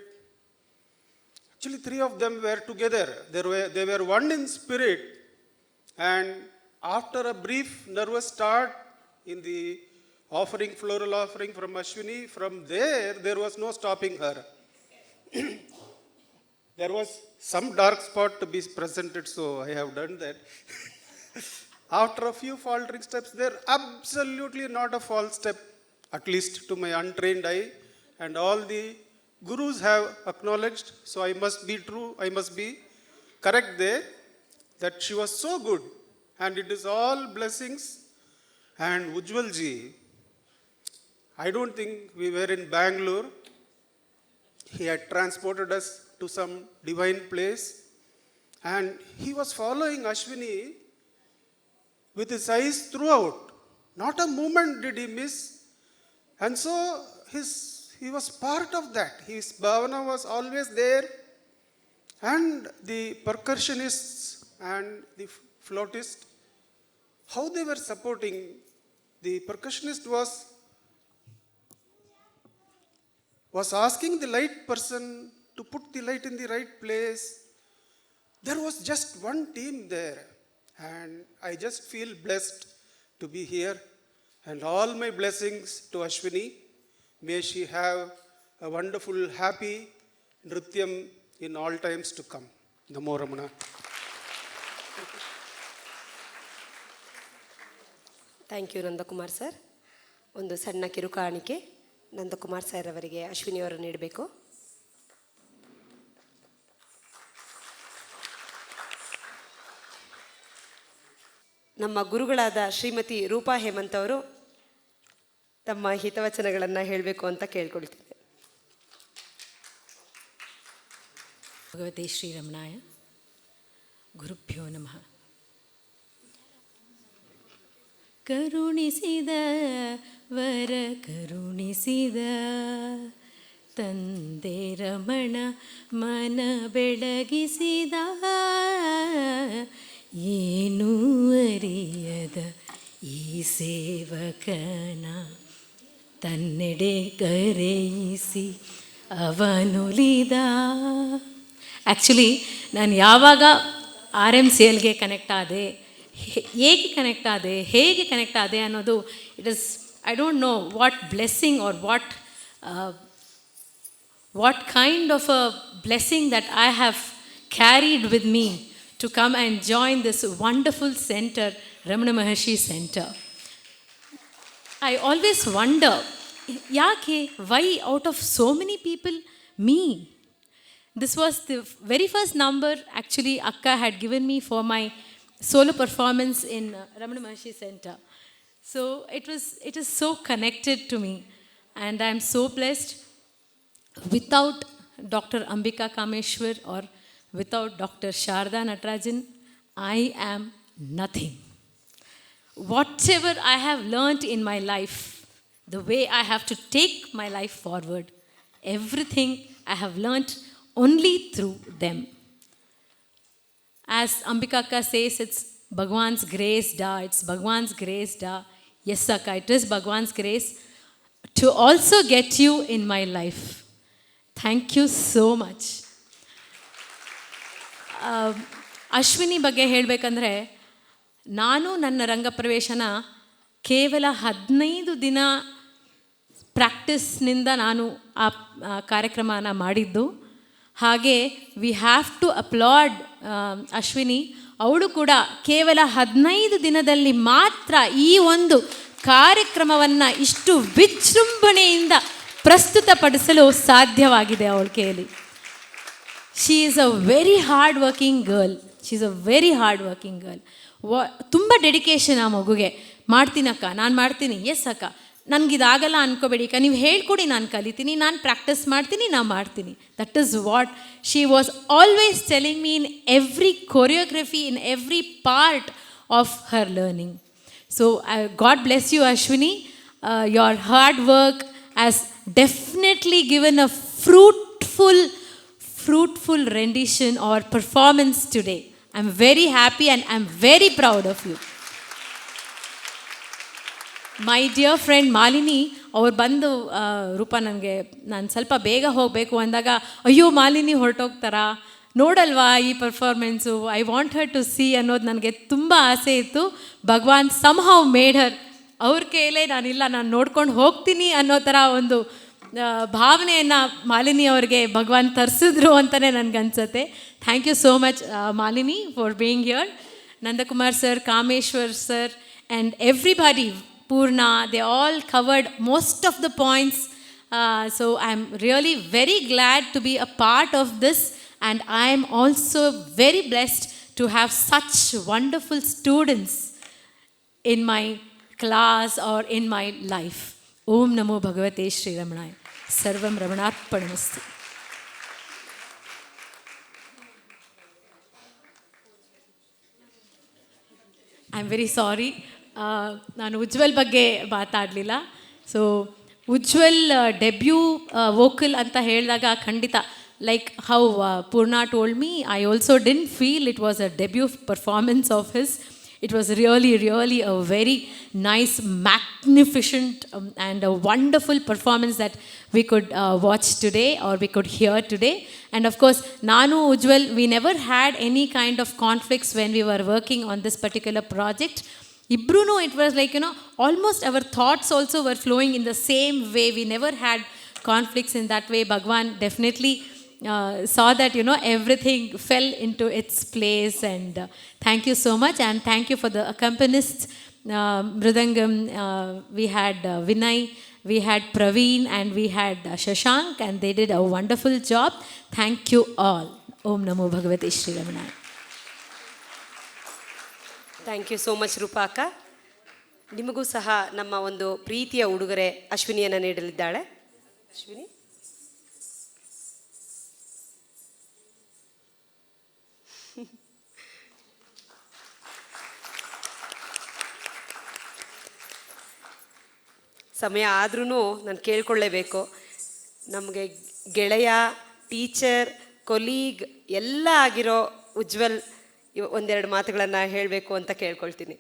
Actually, three of them were together. They were one in spirit. And after a brief nervous start in the offering, floral offering from Ashwini, from there was no stopping her. There was some dark spot to be presented, so I have done that. After a few faltering steps, there absolutely not a false step, at least to my untrained eye, and all the gurus have acknowledged, so I must be true, I must be correct there, that she was so good, and it is all blessings. And Ujwal ji, I don't think we were in Bangalore. He had transported us to some divine place, and he was following Ashwini with his eyes throughout. Not a moment did he miss. And so he was part of that. His bhavana was always there. And the percussionists and the flautist, how they were supporting. The percussionist was asking the light person to put the light in the right place. There was just one team there. And I just feel blessed to be here. And all my blessings to Ashwini. May she have a wonderful, happy Nrityam in all times to come. Namo Ramana. Thank you Nandakumar sir. ಒಂದು ಸಣ್ಣ ಕಿರುಕಾಣಿಕೆ Nandakumar sir ಅವರಿಗೆ ಅಶ್ವಿನಿ ಅವರು ನೀಡಬೇಕು. ನಮ್ಮ ಗುರುಗಳಾದ ಶ್ರೀಮತಿ ರೂಪಾ ಹೇಮಂತ್ ಅವರು ತಮ್ಮ ಹಿತವಚನಗಳನ್ನು ಹೇಳಬೇಕು ಅಂತ ಕೇಳ್ಕೊಳ್ತಿದ್ದೆ. ಭಗವತೆ ಶ್ರೀರಮಣಾಯ ಗುರುಭ್ಯೋ ನಮಃ. ಕರುಣಿಸಿದ ವರ ಕರುಣಿಸಿದ ತಂದೆ ರಮಣ ಮನ ಬೆಳಗಿಸಿದ ಏನೂ ಅರಿಯದ ಈ ಸೇವಕನ ತನ್ನೆಡೆ ಕರೆಯಿಸಿ ಅವನುಲಿದ. ಆ್ಯಕ್ಚುಲಿ ನಾನು ಯಾವಾಗ RMCLಗೆ ಕನೆಕ್ಟ್ ಆದೆ, ಹೇಗೆ ಕನೆಕ್ಟ್ ಆದೆ ಅನ್ನೋದು it is I don't know what blessing or what kind of a blessing that I have carried with me to come and join this wonderful center, Ramana Maharshi Center. I always wonder, why out of so many people, me? This was the very first number actually Akka had given me for my solo performance in Ramana Maharshi Center. So it is so connected to me, and I am so blessed. Without Dr. Ambika Kameshwar or without Dr. Sharda Natarajan, I am nothing. Whatever I have learnt in my life, the way I have to take my life forward, everything I have learnt only through them. As Ambika Akka says, it's Bhagawan's grace da, it's Bhagawan's grace da. Yes, Akka, it is Bhagawan's grace to also get you in my life. Thank you so much. Ashwini ಬಗ್ಗೆ ಹೇಳಬೇಕಂದ್ರೆ, ನಾನು ನನ್ನ ರಂಗಪ್ರವೇಶನ ಕೇವಲ 15 ದಿನ ಪ್ರಾಕ್ಟೀಸ್ನಿಂದ ನಾನು ಆ ಕಾರ್ಯಕ್ರಮನ ಮಾಡಿದ್ದು. ಹಾಗೆ ವಿ ಹ್ಯಾವ್ ಟು ಅಪ್ಲಾಡ್ ಅಶ್ವಿನಿ. ಅವಳು ಕೂಡ ಕೇವಲ 15 ದಿನದಲ್ಲಿ ಮಾತ್ರ ಈ ಒಂದು ಕಾರ್ಯಕ್ರಮವನ್ನು ಇಷ್ಟು ವಿಜೃಂಭಣೆಯಿಂದ ಪ್ರಸ್ತುತಪಡಿಸಲು ಸಾಧ್ಯವಾಗಿದೆ ಅವಳ ಕೈಯಲ್ಲಿ. She is a very hard working girl. ತುಂಬ ಡೆಡಿಕೇಶನ್ ಆ ಮಗುಗೆ. ಮಾಡ್ತೀನಕ್ಕ, ನಾನು ಮಾಡ್ತೀನಿ, ಎಸ್ ಅಕ್ಕ, ನನಗಿದಾಗಲ್ಲ ಅನ್ಕೋಬೇಡಿ ಅಕ್ಕ, ನೀವು ಹೇಳ್ಕೊಡಿ, ನಾನು ಕಲಿತೀನಿ, ನಾನು ಪ್ರಾಕ್ಟೀಸ್ ಮಾಡ್ತೀನಿ, ನಾನು ಮಾಡ್ತೀನಿ. That is what she was always telling me in every choreography, in every part of her learning. So God bless you, Ashwini. Your hard work has definitely given a fruitful rendition or performance today. I'm very happy and I'm very proud of you. My dear friend Malini ಅವ್ರು ಬಂದು ರೂಪ ನನಗೆ ನಾನು ಸ್ವಲ್ಪ ಬೇಗ ಹೋಗಬೇಕು ಅಂದಾಗ, ಅಯ್ಯೋ ಮಾಲಿನಿ ಹೊರಟೋಗ್ತಾರಾ, ನೋಡಲ್ವಾ ಈ performance, I want her to see ಅನ್ನೋದು ನನಗೆ ತುಂಬ ಆಸೆ ಇತ್ತು. Bhagavan some made her. ಅವ್ರ ಕೈಲೇ ನಾನಿಲ್ಲ, ನಾನು ನೋಡ್ಕೊಂಡು ಹೋಗ್ತೀನಿ ಅನ್ನೋ ಥರ ಒಂದು ಭಾವನೆಯನ್ನು ಮಾಲಿನಿ ಅವ್ರಿಗೆ ಭಗವಾನ್ ತರಿಸಿದ್ರು ಅಂತಲೇ ನನಗನ್ಸುತ್ತೆ. Thank you so much Malini for being here. Nandakumar sir, Kameshwar sir and everybody, Purna, they all covered most of the points. So I'm really very glad to be a part of this, and I am also very blessed to have such wonderful students in my class or in my life. Om Namo Bhagavate Shri Ramanaya. Sarvam Ramanarpanamastu. I'm very sorry. ನಾನು ಉಜ್ವಲ್ ಬಗ್ಗೆ ಮಾತಾಡಲಿಲ್ಲ. So Ujwal debut vocal ಅಂತ ಹೇಳಿದಾಗ ಖಂಡಿತ, like how Purna told me, I also didn't feel it was a debut performance of his. It was really a very nice, magnificent and a wonderful performance that we could watch today or we could hear today. And of course, Nanu, Ujwal, we never had any kind of conflicts when we were working on this particular project. Ibruno, it was like, almost our thoughts also were flowing in the same way. We never had conflicts in that way. Bhagawan definitely saw that, everything fell into its place. And thank you so much. And thank you for the accompanists. Mridangam, we had Vinay, we had Praveen, and we had Shashank, and they did a wonderful job. Thank you all. Om Namo Bhagavate Shri Ramanaya. Thank you so much Roopa ಅಕ್ಕ. ನಿಮಗೂ ಸಹ ನಮ್ಮ ಒಂದು ಪ್ರೀತಿಯ ಉಡುಗೊರೆ ಅಶ್ವಿನಿಯನ್ನು ನೀಡಲಿದ್ದಾಳೆ. ಅಶ್ವಿನಿ, ಸಮಯ ಆದ್ರೂ ನಾನು ಕೇಳ್ಕೊಳ್ಳೇಬೇಕು. ನಮಗೆ ಗೆಳೆಯ, ಟೀಚರ್, ಕೊಲೀಗ್ ಎಲ್ಲ ಆಗಿರೋ ಉಜ್ವಲ್ ಒಂದೆರಡು ಮಾತುಗಳನ್ನು ಹೇಳಬೇಕು ಅಂತ ಕೇಳ್ಕೊಳ್ತೀನಿ.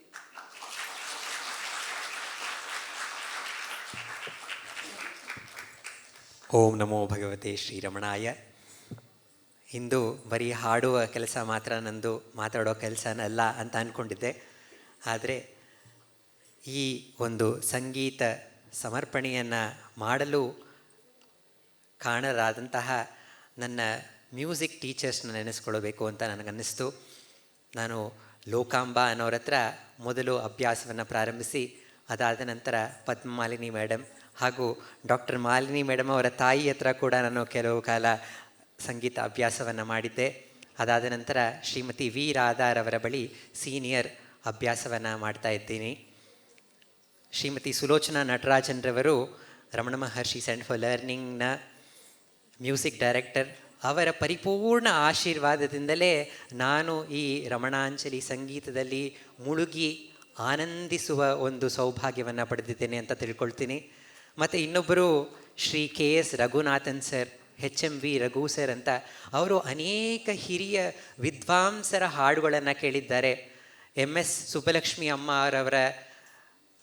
ಓಂ ನಮೋ ಭಗವತೆ ಶ್ರೀರಮಣಾಯ. ಇಂದು ಬರೀ ಹಾಡುವ ಕೆಲಸ ಮಾತ್ರ ನಂದು, ಮಾತಾಡೋ ಕೆಲಸನಲ್ಲ ಅಂತ ಅಂದ್ಕೊಂಡಿದ್ದೆ. ಆದರೆ ಈ ಒಂದು ಸಂಗೀತ ಸಮರ್ಪಣೆಯನ್ನು ಮಾಡಲು ಕಾರಣರಾದಂತಹ ನನ್ನ ಮ್ಯೂಸಿಕ್ ಟೀಚರ್ಸ್ನ ನೆನೆಸ್ಕೊಳ್ಬೇಕು ಅಂತ ನನಗನ್ನಿಸ್ತು. ನಾನು ಲೋಕಾಂಬಾ ಅನ್ನೋರ ಹತ್ರ ಮೊದಲು ಅಭ್ಯಾಸವನ್ನು ಪ್ರಾರಂಭಿಸಿ, ಅದಾದ ನಂತರ ಪದ್ಮಮಾಲಿನಿ ಮೇಡಮ್ ಹಾಗೂ ಡಾಕ್ಟರ್ ಮಾಲಿನಿ ಮೇಡಮ್ ಅವರ ತಾಯಿ ಹತ್ರ ಕೂಡ ನಾನು ಕೆಲವು ಕಾಲ ಸಂಗೀತ ಅಭ್ಯಾಸವನ್ನು ಮಾಡಿದ್ದೆ. ಅದಾದ ನಂತರ ಶ್ರೀಮತಿ ವಿ ರಾಧಾರ್ ಅವರ ಬಳಿ ಸೀನಿಯರ್ ಅಭ್ಯಾಸವನ್ನು ಮಾಡ್ತಾ ಇದ್ದೀನಿ. ಶ್ರೀಮತಿ ಸುಲೋಚನಾ ನಟರಾಜನ್ರವರು ರಮಣ ಮಹರ್ಷಿ ಸೆಂಟರ್ ಫಾರ್ ಲರ್ನಿಂಗ್ನ ಮ್ಯೂಸಿಕ್ ಡೈರೆಕ್ಟರ್. ಅವರ ಪರಿಪೂರ್ಣ ಆಶೀರ್ವಾದದಿಂದಲೇ ನಾನು ಈ ರಮಣಾಂಜಲಿ ಸಂಗೀತದಲ್ಲಿ ಮುಳುಗಿ ಆನಂದಿಸುವ ಒಂದು ಸೌಭಾಗ್ಯವನ್ನು ಪಡೆದಿದ್ದೇನೆ ಅಂತ ತಿಳ್ಕೊಳ್ತೀನಿ. ಮತ್ತು ಇನ್ನೊಬ್ಬರು Shri KS Raghunathan sir, HMV Raghu sir ಅಂತ, ಅವರು ಅನೇಕ ಹಿರಿಯ ವಿದ್ವಾಂಸರ ಹಾಡುಗಳನ್ನು ಕೇಳಿದ್ದಾರೆ. MS ಸುಬ್ಬಲಕ್ಷ್ಮಿ ಅಮ್ಮ ಅವರವರ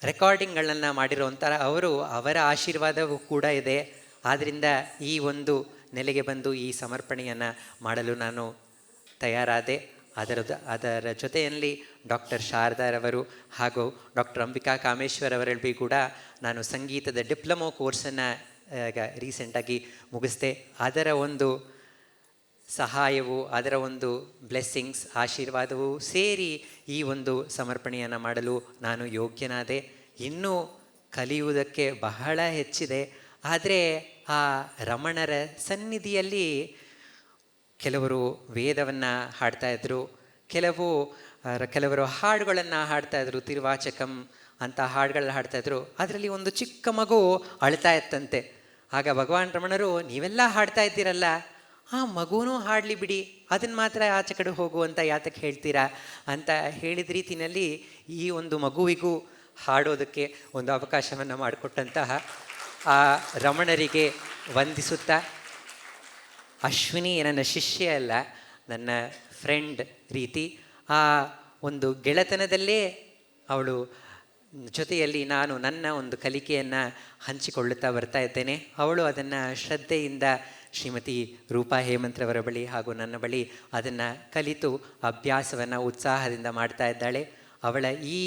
ರೆಕಾರ್ಡಿಂಗ್ಗಳನ್ನು ಮಾಡಿರೋಂಥರ ಅವರ ಆಶೀರ್ವಾದವೂ ಕೂಡ ಇದೆ. ಆದ್ದರಿಂದ ಈ ಒಂದು ನೆಲೆಗೆ ಬಂದು ಈ ಸಮರ್ಪಣೆಯನ್ನು ಮಾಡಲು ನಾನು ತಯಾರಾದೆ. ಅದರ ಜೊತೆಯಲ್ಲಿ ಡಾಕ್ಟರ್ ಶಾರದಾರವರು ಹಾಗೂ ಡಾಕ್ಟರ್ ಅಂಬಿಕಾ ಕಾಮೇಶ್ವರ್ ಅವರಲ್ಲಿ ಕೂಡ ನಾನು ಸಂಗೀತದ ಡಿಪ್ಲೊಮೊ ಕೋರ್ಸನ್ನು ಈಗ ರೀಸೆಂಟಾಗಿ ಮುಗಿಸ್ದೆ. ಅದರ ಒಂದು ಸಹಾಯವು, ಅದರ ಒಂದು ಬ್ಲೆಸ್ಸಿಂಗ್ಸ್, ಆಶೀರ್ವಾದವು ಸೇರಿ ಈ ಒಂದು ಸಮರ್ಪಣೆಯನ್ನು ಮಾಡಲು ನಾನು ಯೋಗ್ಯನಾದೆ. ಇನ್ನೂ ಕಲಿಯುವುದಕ್ಕೆ ಬಹಳ ಹೆಚ್ಚಿದೆ. ಆದರೆ ಆ ರಮಣರ ಸನ್ನಿಧಿಯಲ್ಲಿ ಕೆಲವರು ವೇದವನ್ನು ಹಾಡ್ತಾಯಿದ್ರು, ಕೆಲವರು ಹಾಡುಗಳನ್ನು ಹಾಡ್ತಾಯಿದ್ರು, ತಿರುವಾಚಕಂ ಅಂತ ಹಾಡುಗಳನ್ನ ಹಾಡ್ತಾಯಿದ್ರು. ಅದರಲ್ಲಿ ಒಂದು ಚಿಕ್ಕ ಮಗು ಅಳ್ತಾ ಇತ್ತಂತೆ. ಆಗ ಭಗವಾನ್ ರಮಣರು, ನೀವೆಲ್ಲ ಹಾಡ್ತಾ ಇದ್ದೀರಲ್ಲ, ಆ ಮಗುನೂ ಹಾಡಲಿ ಬಿಡಿ, ಅದನ್ನು ಮಾತ್ರ ಆಚೆ ಕಡೆ ಹೋಗು ಅಂತ ಯಾತಕ್ಕೆ ಹೇಳ್ತೀರಾ ಅಂತ ಹೇಳಿದ ರೀತಿಯಲ್ಲಿ ಈ ಒಂದು ಮಗುವಿಗೂ ಹಾಡೋದಕ್ಕೆ ಒಂದು ಅವಕಾಶವನ್ನು ಮಾಡಿಕೊಟ್ಟಂತಹ ಆ ರಮಣರಿಗೆ ವಂದಿಸುತ್ತಾ, ಅಶ್ವಿನಿ ನನ್ನ ಶಿಷ್ಯ ಅಲ್ಲ, ನನ್ನ ಫ್ರೆಂಡ್ ರೀತಿ. ಆ ಒಂದು ಗೆಳೆತನದಲ್ಲೇ ಅವಳು ಜೊತೆಯಲ್ಲಿ ನಾನು ನನ್ನ ಒಂದು ಕಲಿಕೆಯನ್ನು ಹಂಚಿಕೊಳ್ಳುತ್ತಾ ಬರ್ತಾ ಇದ್ದೇನೆ. ಅವಳು ಅದನ್ನು ಶ್ರದ್ಧೆಯಿಂದ ಶ್ರೀಮತಿ ರೂಪಾ ಹೇಮಂತ್ರವರ ಬಳಿ ಹಾಗೂ ನನ್ನ ಬಳಿ ಅದನ್ನು ಕಲಿತು ಅಭ್ಯಾಸವನ್ನು ಉತ್ಸಾಹದಿಂದ ಮಾಡ್ತಾ ಇದ್ದಾಳೆ. ಅವಳ ಈ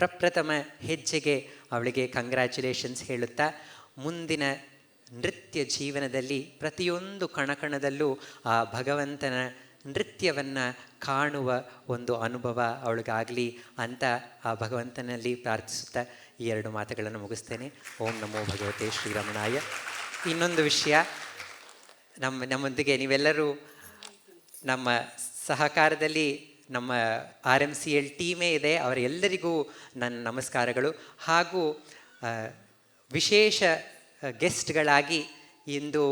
ಪ್ರಪ್ರಥಮ ಹೆಜ್ಜೆಗೆ ಅವಳಿಗೆ ಕಂಗ್ರ್ಯಾಚುಲೇಷನ್ಸ್ ಹೇಳುತ್ತಾ, ಮುಂದಿನ ನೃತ್ಯ ಜೀವನದಲ್ಲಿ ಪ್ರತಿಯೊಂದು ಕಣಕಣದಲ್ಲೂ ಆ ಭಗವಂತನ ನೃತ್ಯವನ್ನು ಕಾಣುವ ಒಂದು ಅನುಭವ ಅವಳಿಗಾಗಲಿ ಅಂತ ಆ ಭಗವಂತನಲ್ಲಿ ಪ್ರಾರ್ಥಿಸುತ್ತಾ ಈ 2 ಮಾತುಗಳನ್ನು ಮುಗಿಸ್ತೇನೆ. ಓಂ ನಮೋ ಭಗವತೆ ಶ್ರೀರಮಣಾಯ. ಇನ್ನೊಂದು ವಿಷಯ, ನಮ್ಮೊಂದಿಗೆ ನೀವೆಲ್ಲರೂ ನಮ್ಮ ಸಹಕಾರದಲ್ಲಿ ನಮ್ಮ RMCL ಟೀಮೇ ಇದೆ, ಅವರೆಲ್ಲರಿಗೂ ನನ್ನ ನಮಸ್ಕಾರಗಳು. ಹಾಗೂ ವಿಶೇಷ ಗೆಸ್ಟ್ಗಳಾಗಿ ಇಂದು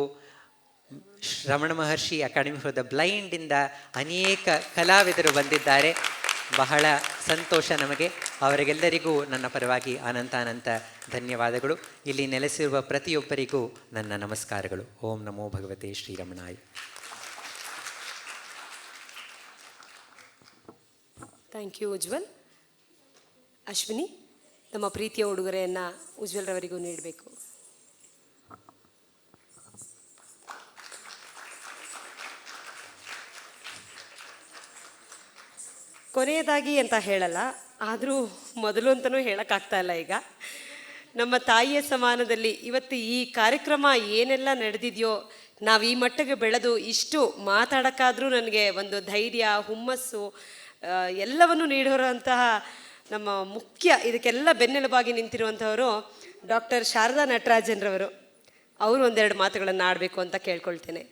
ರಮಣ ಮಹರ್ಷಿ ಅಕಾಡೆಮಿ ಫಾರ್ ದ ಬ್ಲೈಂಡಿಂದ ಅನೇಕ ಕಲಾವಿದರು ಬಂದಿದ್ದಾರೆ. ಬಹಳ ಸಂತೋಷ ನಮಗೆ. ಅವರಿಗೆಲ್ಲರಿಗೂ ನನ್ನ ಪರವಾಗಿ ಅನಂತ ಧನ್ಯವಾದಗಳು. ಇಲ್ಲಿ ನೆಲೆಸಿರುವ ಪ್ರತಿಯೊಬ್ಬರಿಗೂ ನನ್ನ ನಮಸ್ಕಾರಗಳು. ಓಂ ನಮೋ ಭಗವತೆ ಶ್ರೀರಮಣಾಯ. Thank you Ujwal. ಅಶ್ವಿನಿ, ನಮ್ಮ ಪ್ರೀತಿಯ ಉಡುಗೊರೆಯನ್ನು ಉಜ್ವಲ್ರವರಿಗೂ ನೀಡಬೇಕು. ಕೊನೆಯದಾಗಿ ಅಂತ ಹೇಳಲ್ಲ, ಆದರೂ ಮೊದಲು ಅಂತಲೂ ಹೇಳೋಕ್ಕಾಗ್ತಾ ಇಲ್ಲ. ಈಗ ನಮ್ಮ ತಾಯಿಯ ಸಮಾನದಲ್ಲಿ ಇವತ್ತು ಈ ಕಾರ್ಯಕ್ರಮ ಏನೆಲ್ಲ ನಡೆದಿದೆಯೋ, ನಾವು ಈ ಮಟ್ಟಿಗೆ ಬೆಳೆದು ಇಷ್ಟು ಮಾತಾಡೋಕ್ಕಾದರೂ ನನಗೆ ಒಂದು ಧೈರ್ಯ, ಹುಮ್ಮಸ್ಸು ಎಲ್ಲವನ್ನು ನೀಡಿರುವಂತಹ ನಮ್ಮ ಮುಖ್ಯ ಇದಕ್ಕೆಲ್ಲ ಬೆನ್ನೆಲುಬಾಗಿ ನಿಂತಿರುವಂಥವರು ಡಾಕ್ಟರ್ ಶಾರದಾ ನಟರಾಜನ್ರವರು. ಅವರು 1-2 ಮಾತುಗಳನ್ನು ಆಡಬೇಕು ಅಂತ ಕೇಳ್ಕೊಳ್ತೇನೆ.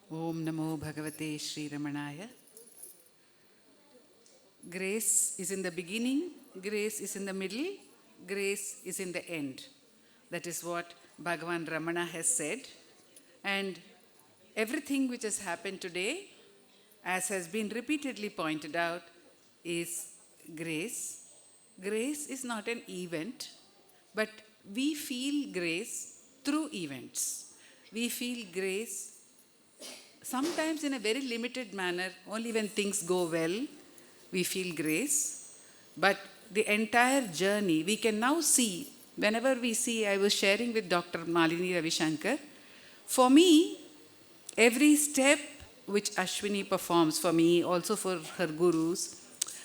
Om Namo Bhagavate Sri Ramanaya. Grace is in the beginning, grace is in the middle, grace is in the end. That is what Bhagawan Ramana has said. And everything which has happened today, as has been repeatedly pointed out, is grace. Grace is not an event, but we feel grace through events. We feel grace sometimes in a very limited manner. Only when things go well, we feel grace. But the entire journey, we can now see, whenever we see, I was sharing with Dr. Malini Ravishankar, for me, every step which Ashwini performs for me, also for her gurus,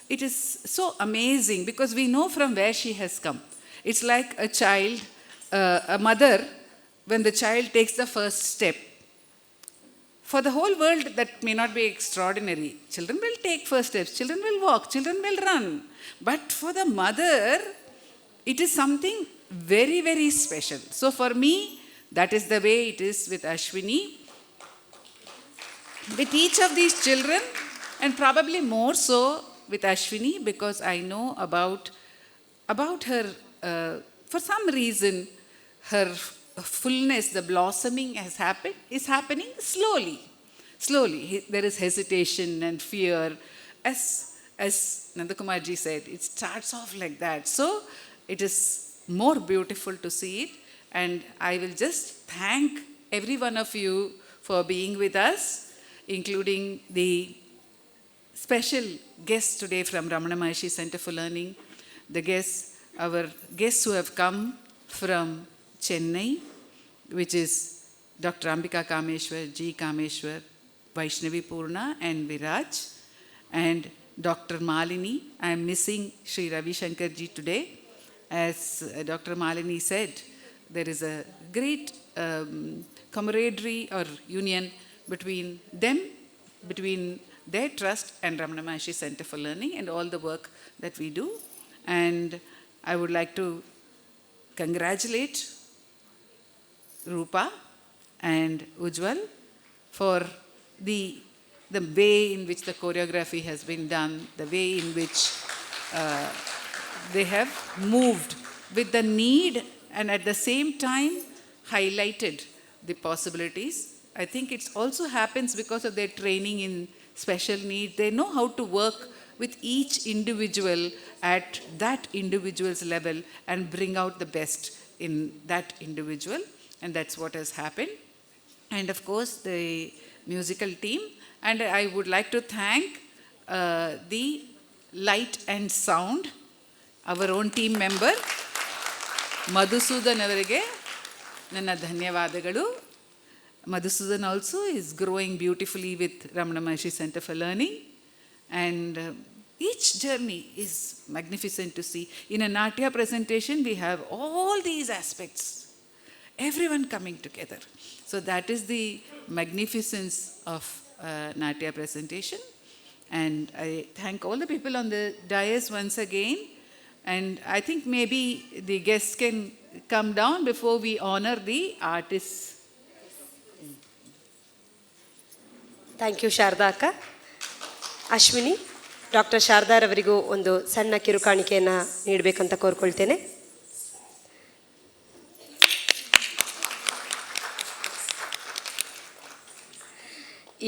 it is so amazing because we know from where she has come. It's like a child, a mother, when the child takes the first step. For the whole world, that may not be extraordinary. Children will take first steps, children will walk, children will run. But for the mother, it is something very, very special. So for me, that is the way it is with Ashwini. With each of these children, and probably more so with Ashwini, because I know about her, for some reason, her fullness, the blossoming is happening slowly. There is hesitation and fear. As Nandakumarji said, it starts off like that. So it is more beautiful to see it. And I will just thank every one of you for being with us, including the special guests today from Ramana Maharshi Center for Learning, our guests who have come from Chennai, which is Dr. Ambika Kameshwar, G. Kameshwar, Vaishnavi Purna and Viraj, and Dr. Malini. I am missing Sri Ravi Shankar ji today. As Dr. Malini said, there is a great camaraderie or union between them, between their trust and Ramana Maharshi Center for Learning and all the work that we do. And I would like to congratulate Rupa and Ujwal for the way in which the choreography has been done, the way in which they have moved with the need and at the same time highlighted the possibilities. I think it also happens because of their training in special need. They know how to work with each individual at that individual's level and bring out the best in that individual. And that's what has happened. And of course, the musical team. And I would like to thank the light and sound, our own team member, Madhusudan avarige nanna ಧನ್ಯವಾದಗಳು. Madhusudan also is growing beautifully with Ramana Maharshi Center for Learning. And each journey is magnificent to see. In a Natya presentation, we have all these aspects, everyone coming together. So that is the magnificence of Natya presentation. And I thank all the people on the dais once again. And I think maybe the guests can come down before we honor the artists. Thank you Sharada ಅಕ್ಕ. Ashwini, doctor ಶಾರದಾರವರಿಗೂ ಒಂದು ಸಣ್ಣ ಕಿರುಕಾಣಿಕೆಯನ್ನು ನೀಡಬೇಕಂತ ಕೋರ್ಕೊಳ್ತೇನೆ.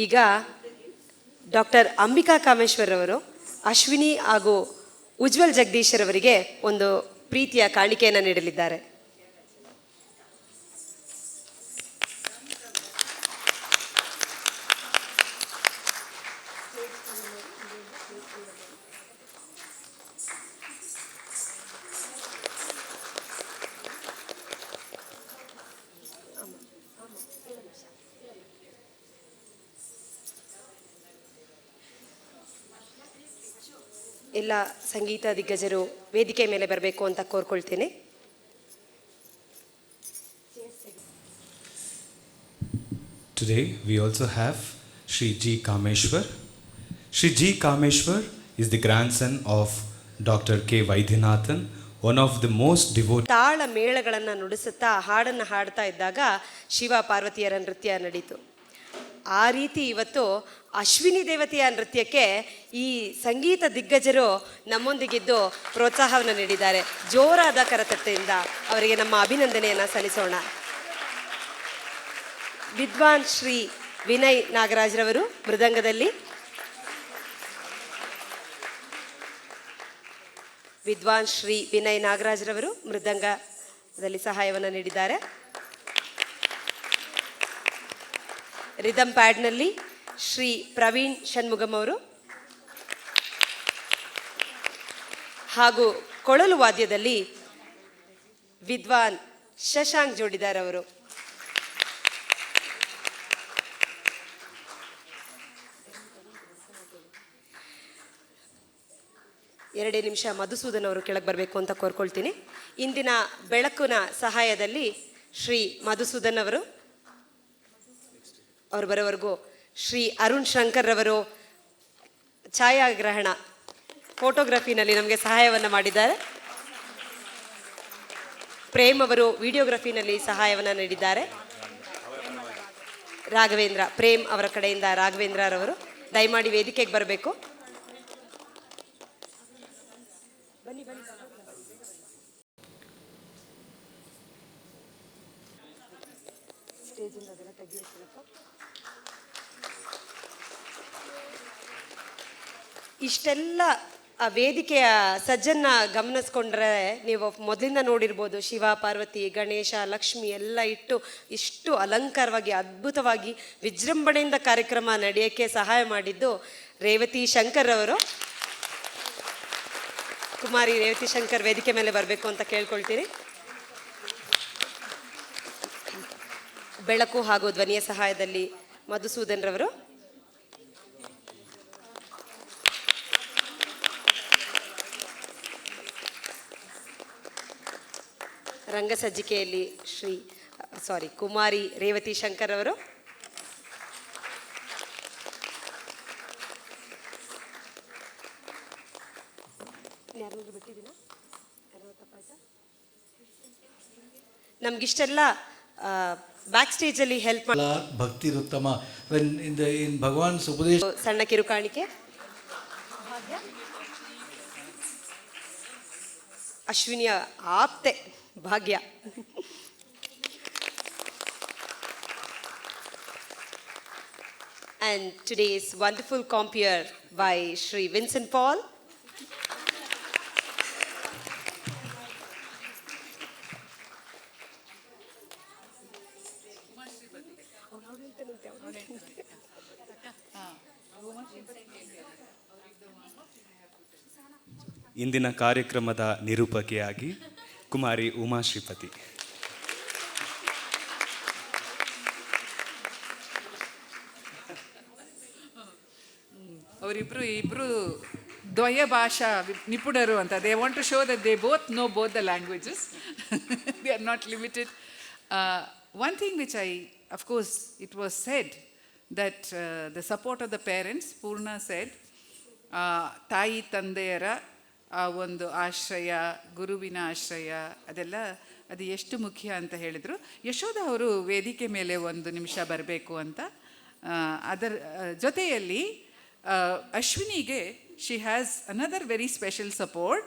ಈಗ doctor Ambika ಕಾಮೇಶ್ವರ್ ಅವರು ಅಶ್ವಿನಿ ಹಾಗೂ ಉಜ್ವಲ್ ಜಗದೀಶ್ ಅವರಿಗೆ ಒಂದು ಪ್ರೀತಿಯ ಕಾಣಿಕೆಯನ್ನು ನೀಡಲಿದ್ದಾರೆ. ಎಲ್ಲ ಸಂಗೀತ ದಿಗ್ಗಜರು ವೇದಿಕೆ ಮೇಲೆ ಬರಬೇಕು ಅಂತ ಕೋರ್ಕೊಳ್ತೇನೆ. Today we also have Shri G. Kameshwar. Shri G. Kameshwar is the grandson of Dr. K. Vaidyanathan, one of the most devoted. ತಾಳ ಮೇಳಗಳನ್ನು ನುಡಿಸುತ್ತಾ ಹಾಡನ್ನು ಹಾಡ್ತಾ ಇದ್ದಾಗ ಶಿವ ಪಾರ್ವತಿಯರ ನೃತ್ಯ ನಡೀತು. ಆ ರೀತಿ ಇವತ್ತು ಅಶ್ವಿನಿ ದೇವತೆಯ ನೃತ್ಯಕ್ಕೆ ಈ ಸಂಗೀತ ದಿಗ್ಗಜರು ನಮ್ಮೊಂದಿಗಿದ್ದು ಪ್ರೋತ್ಸಾಹವನ್ನು ನೀಡಿದ್ದಾರೆ. ಜೋರಾದ ಕರತಟ್ಟೆಯಿಂದ ಅವರಿಗೆ ನಮ್ಮ ಅಭಿನಂದನೆಯನ್ನು ಸಲ್ಲಿಸೋಣ. ವಿದ್ವಾನ್ ಶ್ರೀ ವಿನಯ್ ನಾಗರಾಜ್ರವರು ಮೃದಂಗದಲ್ಲಿ, ವಿದ್ವಾನ್ ಶ್ರೀ ವಿನಯ್ ನಾಗರಾಜ್ರವರು ಮೃದಂಗದಲ್ಲಿ ಸಹಾಯವನ್ನು ನೀಡಿದ್ದಾರೆ. ರಿದಮ್ ಪ್ಯಾಡ್ನಲ್ಲಿ ಶ್ರೀ ಪ್ರವೀಣ್ ಷಣ್ಮುಗಮ್ ಅವರು ಹಾಗೂ ಕೊಳಲು ವಾದ್ಯದಲ್ಲಿ ವಿದ್ವಾನ್ ಶಶಾಂಕ್ ಜೋಡಿದಾರ್ ಅವರು. ಎರಡೇ ನಿಮಿಷ ಮಧುಸೂದನ್ ಅವರು ಕೆಳಗೆ ಬರಬೇಕು ಅಂತ ಕೋರ್ಕೊಳ್ತೀನಿ. ಇಂದಿನ ಬೆಳಕಿನ ಸಹಾಯದಲ್ಲಿ ಶ್ರೀ ಮಧುಸೂದನ್ ಅವರು ಬರೋವರೆಗೂ ಶ್ರೀ ಅರುಣ್ ಶಂಕರ್ ರವರು ಛಾಯಾಗ್ರಹಣ ಫೋಟೋಗ್ರಫಿನಲ್ಲಿ ನಮಗೆ ಸಹಾಯವನ್ನು ಮಾಡಿದ್ದಾರೆ. ಪ್ರೇಮ್ ಅವರು ವಿಡಿಯೋಗ್ರಫಿನಲ್ಲಿ ಸಹಾಯವನ್ನು ನೀಡಿದ್ದಾರೆ. ರಾಘವೇಂದ್ರ ಪ್ರೇಮ್ ಅವರ ಕಡೆಯಿಂದ ರಾಘವೇಂದ್ರರವರು ದಯಮಾಡಿ ವೇದಿಕೆಗೆ ಬರಬೇಕು. ಇಷ್ಟೆಲ್ಲ ಆ ವೇದಿಕೆಯ ಸಜ್ಜನ್ನ ಗಮನಿಸ್ಕೊಂಡ್ರೆ ನೀವು ಮೊದಲಿಂದ ನೋಡಿರ್ಬೋದು, ಶಿವ ಪಾರ್ವತಿ ಗಣೇಶ ಲಕ್ಷ್ಮಿ ಎಲ್ಲ ಇಟ್ಟು ಇಷ್ಟು ಅಲಂಕಾರವಾಗಿ ಅದ್ಭುತವಾಗಿ ವಿಜೃಂಭಣೆಯಿಂದ ಕಾರ್ಯಕ್ರಮ ನಡೆಯೋಕ್ಕೆ ಸಹಾಯ ಮಾಡಿದ್ದು ರೇವತಿ ಶಂಕರ್ ಅವರು. ಕುಮಾರಿ ರೇವತಿ ಶಂಕರ್ ವೇದಿಕೆ ಮೇಲೆ ಬರಬೇಕು ಅಂತ ಕೇಳ್ಕೊಳ್ತೀನಿ. ಬೆಳಕು ಹಾಗೂ ಧ್ವನಿಯ ಸಹಾಯದಲ್ಲಿ ಮಧುಸೂದನ್ ರವರು. ರಂಗಸಜ್ಜಿಕೆಯಲ್ಲಿ ಕುಮಾರಿ ರೇವತಿ ಶಂಕರ್ ಅವರು. ನಮ್ಗಿಷ್ಟೆಲ್ಲ ಬ್ಯಾಕ್ ಸ್ಟೇಜ್ ಅಲ್ಲಿ ಹೆಲ್ಪ್ ಮಾಡಿ ಭಕ್ತಿ ಉತ್ತಮ ಇನ್ ಭಗವಾನ್ ಉಪದೇಶ. ಸಣ್ಣ ಕಿರುಕಾಣಿಕೆ. ಅಶ್ವಿನಿಯ ಆಪ್ತೆ ಭಾಗ್ಯ. and today's wonderful compeer by Shri Vincent Paul. ಇಂದಿನ ಕಾರ್ಯಕ್ರಮದ ನಿರೂಪಕಿಯಾಗಿ ಕುಮಾರಿ ಉಮಾ ಶ್ರೀಪತಿ. ಇಬ್ರು ದ್ವಯ ಭಾಷಾ ನಿಪುಣರು ಅಂತ. They want to show that they both know both the languages. They are not limited. One thing which of course, it was said that the support of the parents, Purna said, ತಾಯಿ ತಂದೆಯರ ಒಂದು ಆಶ್ರಯ, ಗುರುವಿನ ಆಶ್ರಯ, ಅದು ಎಷ್ಟು ಮುಖ್ಯ ಅಂತ ಹೇಳಿದರು. ಯಶೋಧ ಅವರು ವೇದಿಕೆ ಮೇಲೆ ಒಂದು ನಿಮಿಷ ಬರಬೇಕು ಅಂತ. ಅದರ ಜೊತೆಯಲ್ಲಿ ಅಶ್ವಿನಿಗೆ she has another very special support.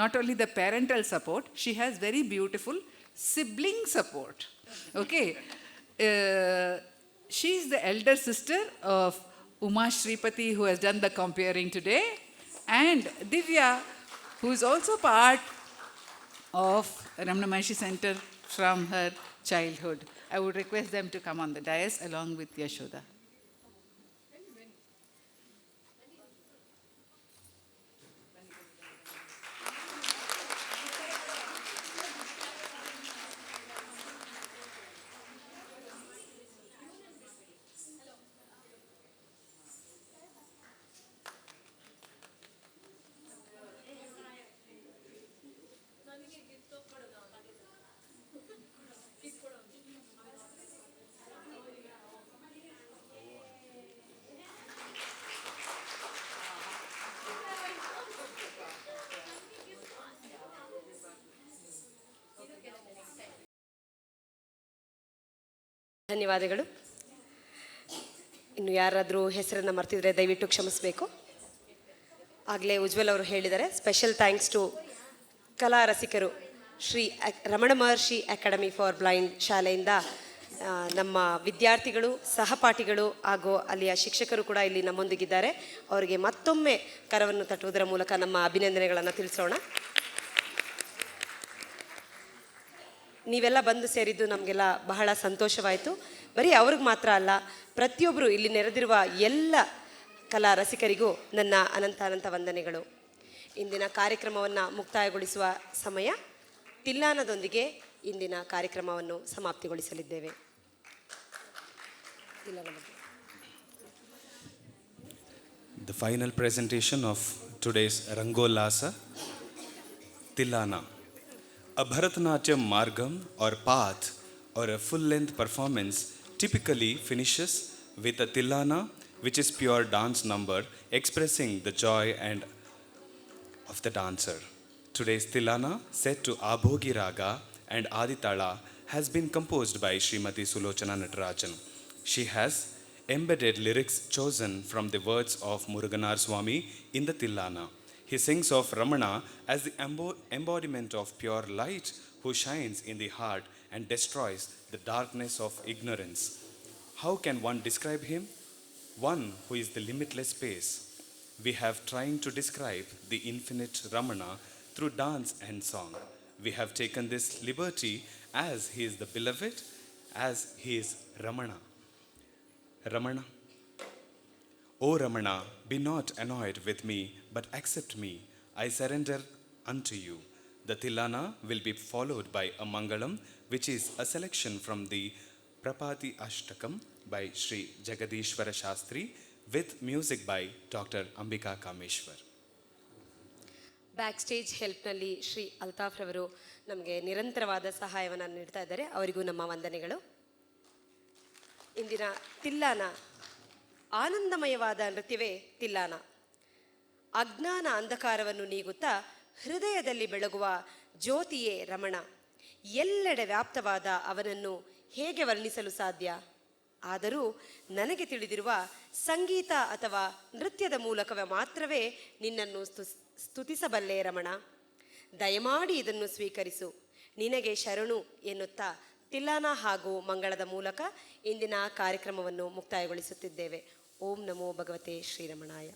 Not only the parental support, she has very beautiful sibling support. Okay. She is the elder sister of Uma Shripati, who has done the comparing today, and Divya, who is also part of Ramana Maharshi Center from her childhood. I would request them to come on the dais along with Yashoda. ಧನ್ಯವಾದಗಳು. ಇನ್ನು ಯಾರಾದರೂ ಹೆಸರನ್ನು ಮರ್ತಿದ್ರೆ ದಯವಿಟ್ಟು ಕ್ಷಮಿಸಬೇಕು. ಆಗಲೇ ಉಜ್ವಲ್ ಅವರು ಹೇಳಿದ್ದಾರೆ, special thanks to ಕಲಾ ರಸಿಕರು ಶ್ರೀ ರಮಣ ಮಹರ್ಷಿ ಅಕಾಡೆಮಿ ಫಾರ್ ಬ್ಲೈಂಡ್ ಶಾಲೆಯಿಂದ ನಮ್ಮ ವಿದ್ಯಾರ್ಥಿಗಳು, ಸಹಪಾಠಿಗಳು ಹಾಗೂ ಅಲ್ಲಿಯ ಶಿಕ್ಷಕರು ಕೂಡ ಇಲ್ಲಿ ನಮ್ಮೊಂದಿಗಿದ್ದಾರೆ. ಅವರಿಗೆ ಮತ್ತೊಮ್ಮೆ ಕರವನ್ನು ತಟ್ಟುವುದರ ಮೂಲಕ ನಮ್ಮ ಅಭಿನಂದನೆಗಳನ್ನು ತಿಳಿಸೋಣ. ನೀವೆಲ್ಲ ಬಂದು ಸೇರಿದ್ದು ನಮಗೆಲ್ಲ ಬಹಳ ಸಂತೋಷವಾಯಿತು. ಬರೀ ಅವ್ರಿಗೆ ಮಾತ್ರ ಅಲ್ಲ, ಪ್ರತಿಯೊಬ್ಬರು ಇಲ್ಲಿ ನೆರೆದಿರುವ ಎಲ್ಲ ಕಲಾ ರಸಿಕರಿಗೂ ನನ್ನ ಅನಂತ ವಂದನೆಗಳು. ಇಂದಿನ ಕಾರ್ಯಕ್ರಮವನ್ನು ಮುಕ್ತಾಯಗೊಳಿಸುವ ಸಮಯ. ತಿಲ್ಲಾನದೊಂದಿಗೆ ಇಂದಿನ ಕಾರ್ಯಕ್ರಮವನ್ನು ಸಮಾಪ್ತಿಗೊಳಿಸಲಿದ್ದೇವೆ. The final presentation of today's Rangollasa, Tillana. A Bharatanatyam margam or path or a full-length performance typically finishes with a Tillana, which is pure dance number expressing the joy and of the dancer. Today's Tillana, set to Abhogi Raga and Aditala, has been composed by Srimati Sulochana Natarajan. She has embedded lyrics chosen from the words of Muruganar Swami in the Tillana. He sings of Ramana as the embodiment of pure light who shines in the heart and destroys the darkness of ignorance. How can one describe him? One who is the limitless space. We have tried to describe the infinite Ramana through dance and song. We have taken this liberty as he is the beloved, as he is Ramana. Ramana. O Ramana, be not annoyed with me, but accept me. I surrender unto you. The Tillana will be followed by a Mangalam, which is a selection from the Prapati Ashtakam by Sri Jagadishwara Shastri, with music by Dr. Ambika Kameshwar. Back stage ಹೆಲ್ಪ್ನಲ್ಲಿ ಶ್ರೀ ಅಲ್ತಾಫ್ ರವರು ನಮಗೆ ನಿರಂತರವಾದ ಸಹಾಯವನ್ನು ನೀಡ್ತಾ ಇದ್ದಾರೆ. ಅವರಿಗೂ ನಮ್ಮ ವಂದನೆಗಳು. ಇಂದಿನ ತಿಲ್ಲಾನ ಆನಂದಮಯವಾದ ನೃತ್ಯವೇ ತಿಲ್ಲಾನ. ಅಜ್ಞಾನ ಅಂಧಕಾರವನ್ನು ನೀಗುತ್ತಾ ಹೃದಯದಲ್ಲಿ ಬೆಳಗುವ ಜ್ಯೋತಿಯೇ ರಮಣ. ಎಲ್ಲೆಡೆ ವ್ಯಾಪ್ತವಾದ ಅವನನ್ನು ಹೇಗೆ ವರ್ಣಿಸಲು ಸಾಧ್ಯ? ಆದರೂ ನನಗೆ ತಿಳಿದಿರುವ ಸಂಗೀತ ಅಥವಾ ನೃತ್ಯದ ಮೂಲಕವೇ ಮಾತ್ರವೇ ನಿನ್ನನ್ನು ಸ್ತುತಿಸಬಲ್ಲೆ ರಮಣ. ದಯಮಾಡಿ ಇದನ್ನು ಸ್ವೀಕರಿಸು, ನಿನಗೆ ಶರಣು ಎನ್ನುತ್ತಾ ತಿಲ್ಲಾನ ಹಾಗೂ ಮಂಗಳದ ಮೂಲಕ ಇಂದಿನ ಕಾರ್ಯಕ್ರಮವನ್ನು ಮುಕ್ತಾಯಗೊಳಿಸುತ್ತಿದ್ದೇವೆ. ಓಂ ನಮೋ ಭಗವತೆ ಶ್ರೀರಮಣಾಯ.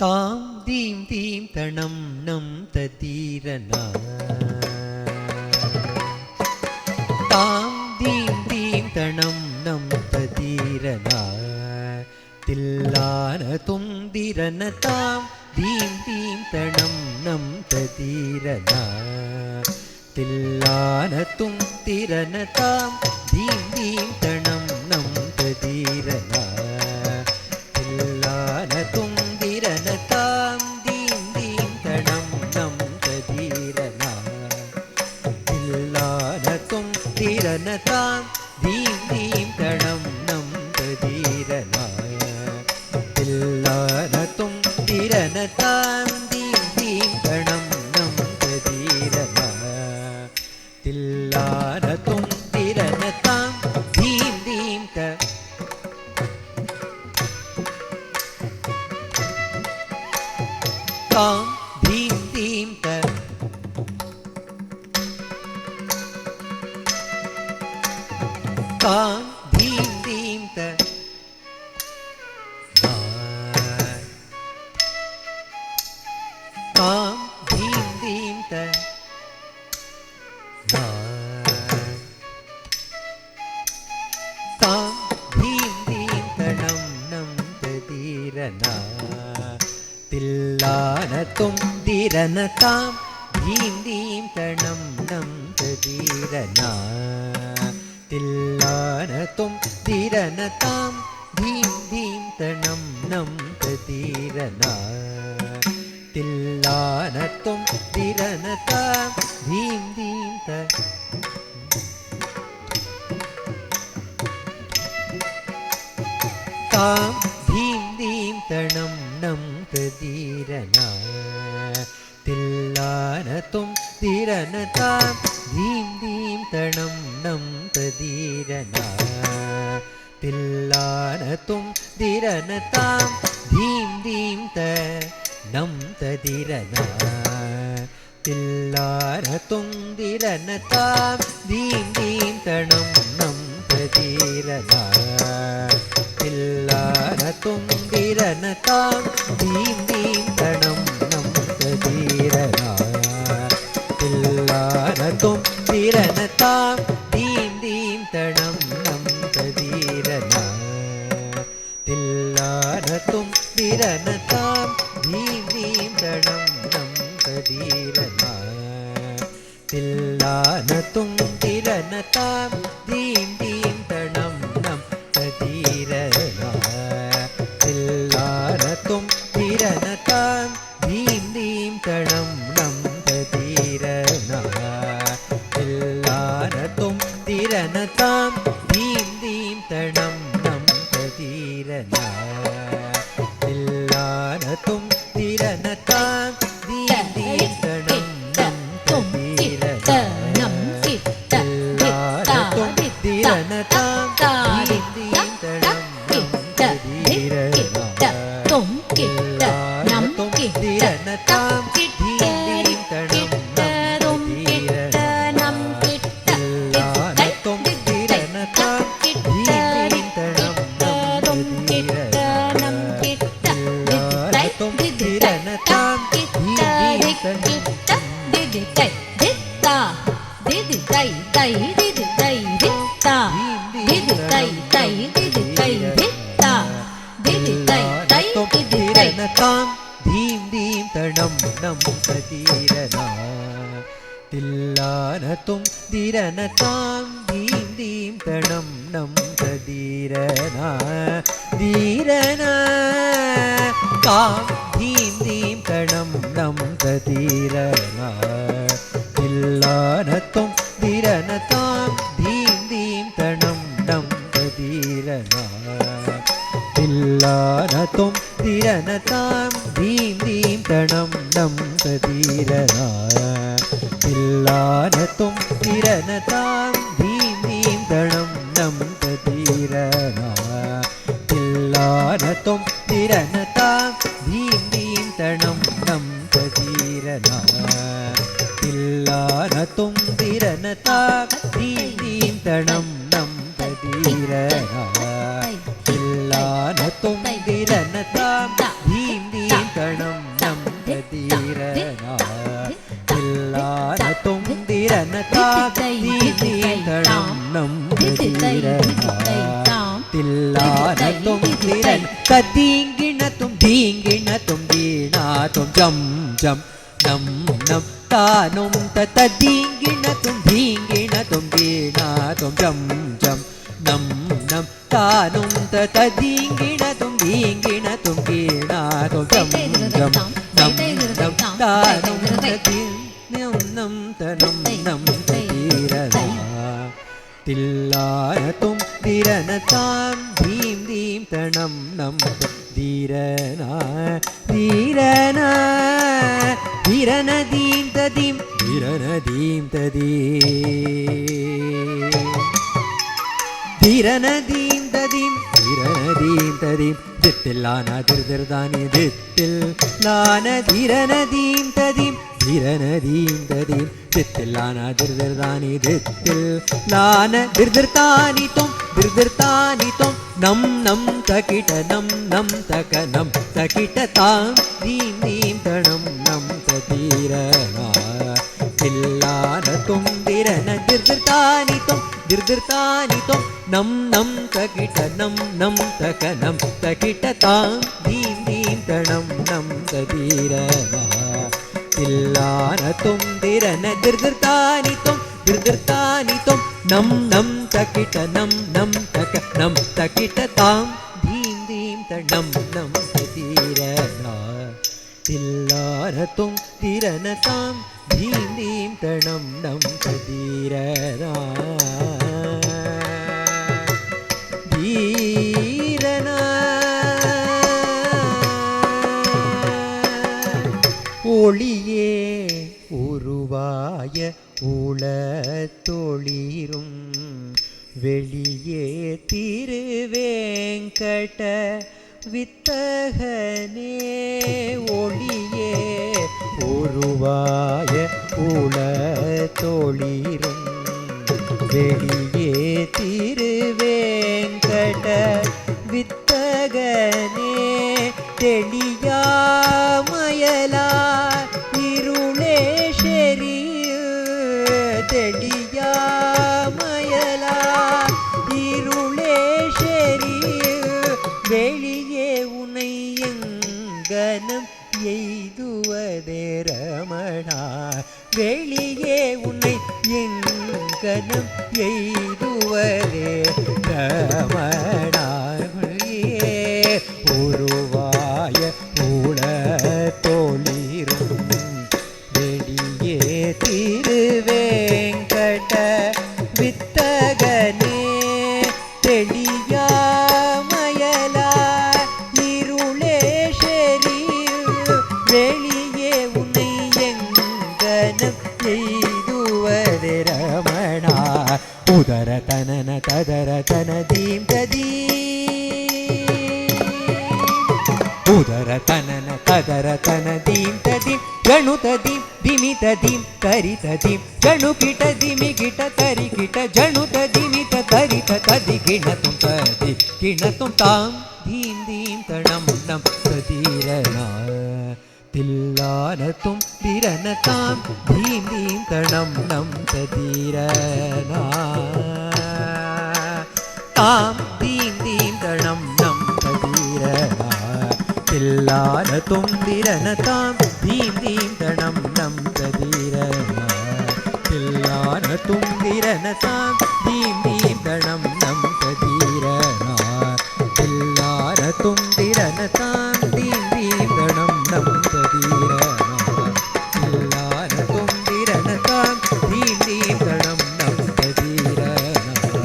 தாம் தீம் தீம் தணம் நம் ததீரனா தாம் தீம் தீம் தணம் நம் ததீரனா தில்லான துந்திரன தாம் தீம் தீம் தணம் நம் ததீரனா தில்லான துந்திரன தாம் தீம் தீம் தணம் நம் ததீரனா தில்லான துந்திரனதாம் தீம் தீம் தணம் நம் ததீரனா தில்லான துந்திரனதாம் தீம் தீம் தணம் நம் ததீரனா தில்லான துந்திரனதாம் தீம் தீம் தணம் நம் ததீரனா தில்லான துந்திரனதாம் தீம் தீம் த தாம் தீம் தீம் த தாம் தீம் தீம் த தாம் தீம் தீம் த தாம் தீம் தீம் தணம் நம் ததீரனா தில்லான துந்திரனதாம் தீம் தீம் தணம் நம் ததீரனா தில்லான துந்திரனதாம் தீம் தீம் தணம் நம் ததீரனா தில்லான துந்திரனதாம் தீம் தீம் த தாம் தீம் தீம் தணம் நம் ததீரனா தில்லான துந்திரனதாம் தீம் தீம் தணம் நம் ததீரனா தில்லான துந்திரனதாம் தீம் தீம் த நம் ததீரனா தில்லான துந்திரனதாம் தீம் தீம் தணம் நம் ததீரனா தில்லான துந்திரனதாம் தீம் தீம் தணம் நம் ததீரனா தில்லான துந்திரனதாம் தீம் தீம் தணம் நம் ததீரனா தில்லான துந்திரனதாம் தீம் தீம் தணம் நம் ததீரனா தில்லான துந்திரனதாம் தீம் தீம் தணம் நம் ததீரனா தில்லான துந்திரனதாம் தீம் தீம் தணம் நம் ததீரனா தில்லான துந்திரனதாம் தீம் தீம் தணம் நம் ததீரனா தில்லான துந்திரனதாம் தீம் தீம் தணம் நம் ததீரனா தில்லான துந்திரனதாம் தீம் தீம் தணம் நம் ததீரனா தில்லான துந்திரனதாம் தீம் தீம் தணம் நம் ததீரனா தில்லான துந்திரனதாம் தீம் தீம் தணம் நம் ததீரனா தில்லான துந்திரனதாம் தீம் தீம் தணம் துந்திரனதாம் தீம் தீம் தணம் நம் ததீரனா தில்லான துந்திரனதாம் தீம் தீம் தணம் நம் ததீரனா தீரனா தாம் தீம் தீம் தணம் நம் ததீரனா தில்லான तां धीं धीं तणं नं तदीरना तिल्लानतुं तिरनतां धीं धीं तणं नं तदीरना तिल्लानतुं तिरनतां धीं धीं तणं नं तदीरना तिल्लानतुं तिरनतां धीं धीं तणं नं तदीरना तिल्लानतुं तिरनतां धीं धीं तणं नं तदीरना तिल्लानतुं तिरनतां धीं धीं तणं नं तदीरना तिल्लानतुं तिरन तदीङ्गिणतुं दीङ्गिणतुं दीणातुं जं जं नं नं तानुं तदीङ्गिणतुं दीङ्गिणतुं दीणातुं जं जं नं नं तानुं तदीङ्गिणतुं दीङ्गिणतुं दीणातुं जं जं नं नं तानुं तदीं नं तनं नं तदीरना तिल्लानतुं तिरनतां धीं धीं तणं नं धीरना धीरना धीरनदीं तदीं धीरनदीं तदीं धीरनदीं तदीं धीरनदीं तदीं दित्तिल्लाना दिर्दिर्दानि दित्तिल्लाना धीरनदीं तदीं धीरनदीं तदीं दित्तिल्लाना दिर्दिर्दानि दित्तिल्लाना दिर्दिर्तानि त्वं नं नं तकिट नं तकिटतां धीं धीं तणं नं तदीरना तिल्लानतुं तिरन दिर्दिर्तानि त्वं नं तकिट नं तकिटतां धीं धीं तणं नं तदीरना तिल्लानतुं तिरन दिर्दिर्तानि त्वं नं तकिट नं तकिटतां धीं धीं तणं नं तदीरना तिल्लानतुं तिरनतां धीं धीं तणं नं तदीरना धीरना ஒளியே உருவாய உளத்தொளிரும் வெளியே திருவேங்கட வித்தகனே ஒளியே உருவாய உளத்தொளிரும் வெளியே திருவேங்கட வித்தகனே தெளியாமயலா இருளே தெளியாமயலா இருளே வெளியே உனை எங்கனம் எய்துவதே ரமணா வெளியே உன்னை எங்கனம் எய்துவதே ரமணா உருவாய உளத்தொளிரும் வெளியே திருவேங்கட வித்தகனே தெளியாமயலா இருளே வெளியே உன்னை எங்கனம் எய்துவதே ரமணா உதர தனன ததர தனதீம் ததீ உதர தனன ததர தனதீம் ததீம் கணு ததீம் திமி ததீம் கரி ததீம் கணு கிட்ட திமி கிட்ட கரி கிட்ட ஜணு ததிமி தரி ததி கிணத்தும் ததி கிணத்தும் தாம் தீம் தீம் தணம் நம் ததீரனா தில்லானத்தும் திரணதாம் தீம் தீம் தணம் நம் ததீரனா தாம் தீம் தீம் தணம் நம் ததீரனா தில்லானத்தும் திரணதாம் தீம் தீம் தணம் நம் ததீரனா தில்லானத்தும் திரணதாம் தீம் தீம் தணம் நம் ததீரனா தில்லானத்தும் திரணதாம் தீம் தீம் தணம் நம் ததீரனா தில்லானத்தும் திரணதாம் தீம் தீம் தணம் நம் ததீரனா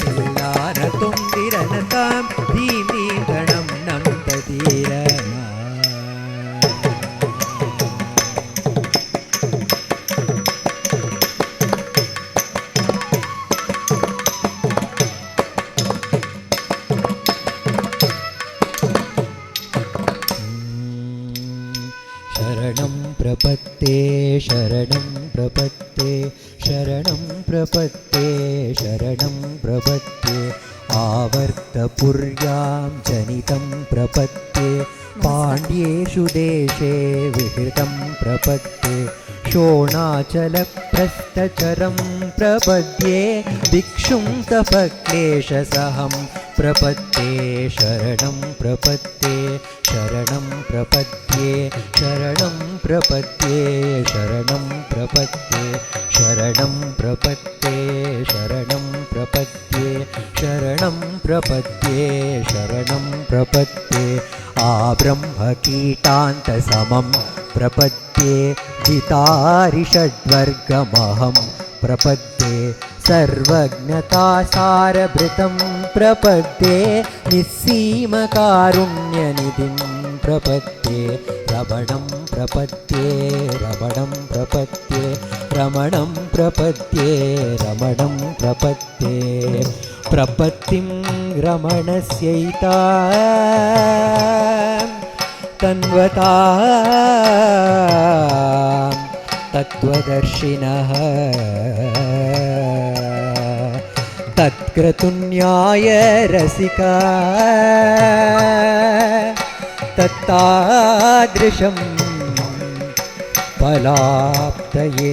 தில்லானத்தும் திரணதாம் தீம் தீம் தணம் நம் ததீரனா शरणं प्रपत्ते शरणं प्रपत्ते शरणं प्रपत्ते शरणं प्रपत्ते आवर्तपुर्यां जनितं प्रपत्ते पाण्ड्येषु देशे विहृतं प्रपत्ते शोणाचलप्रस्थचरं प्रपद्ये भिक्षुं तपक्लेशसहं प्रपत्ते शरणं प्रपत्ते शरणं प्रपद्ये शरणं प्रपद्ये शरणं प्रपद्ये शरणं प्रपद्ये शरणं प्रपद्ये शरणं प्रपद्ये शरणं प्रपद्ये आब्रह्मकीटान्तसमं प्रपद्ये जितारिषड्वर्गमहं प्रपद्ये सर्वज्ञतासारभृतं प्रपद्ये निस्सीमकारुण्यनिधिं प्रपद्ये रमणं प्रपद्ये रमणं प्रपद्ये रमणं प्रपद्ये रमणं प्रपद्ये प्रपत्तिं रमणस्यैता तन्वता तत्त्वदर्शिनः तत्क्रतुन्याय रसिका तत्तादृशं फलाप्तये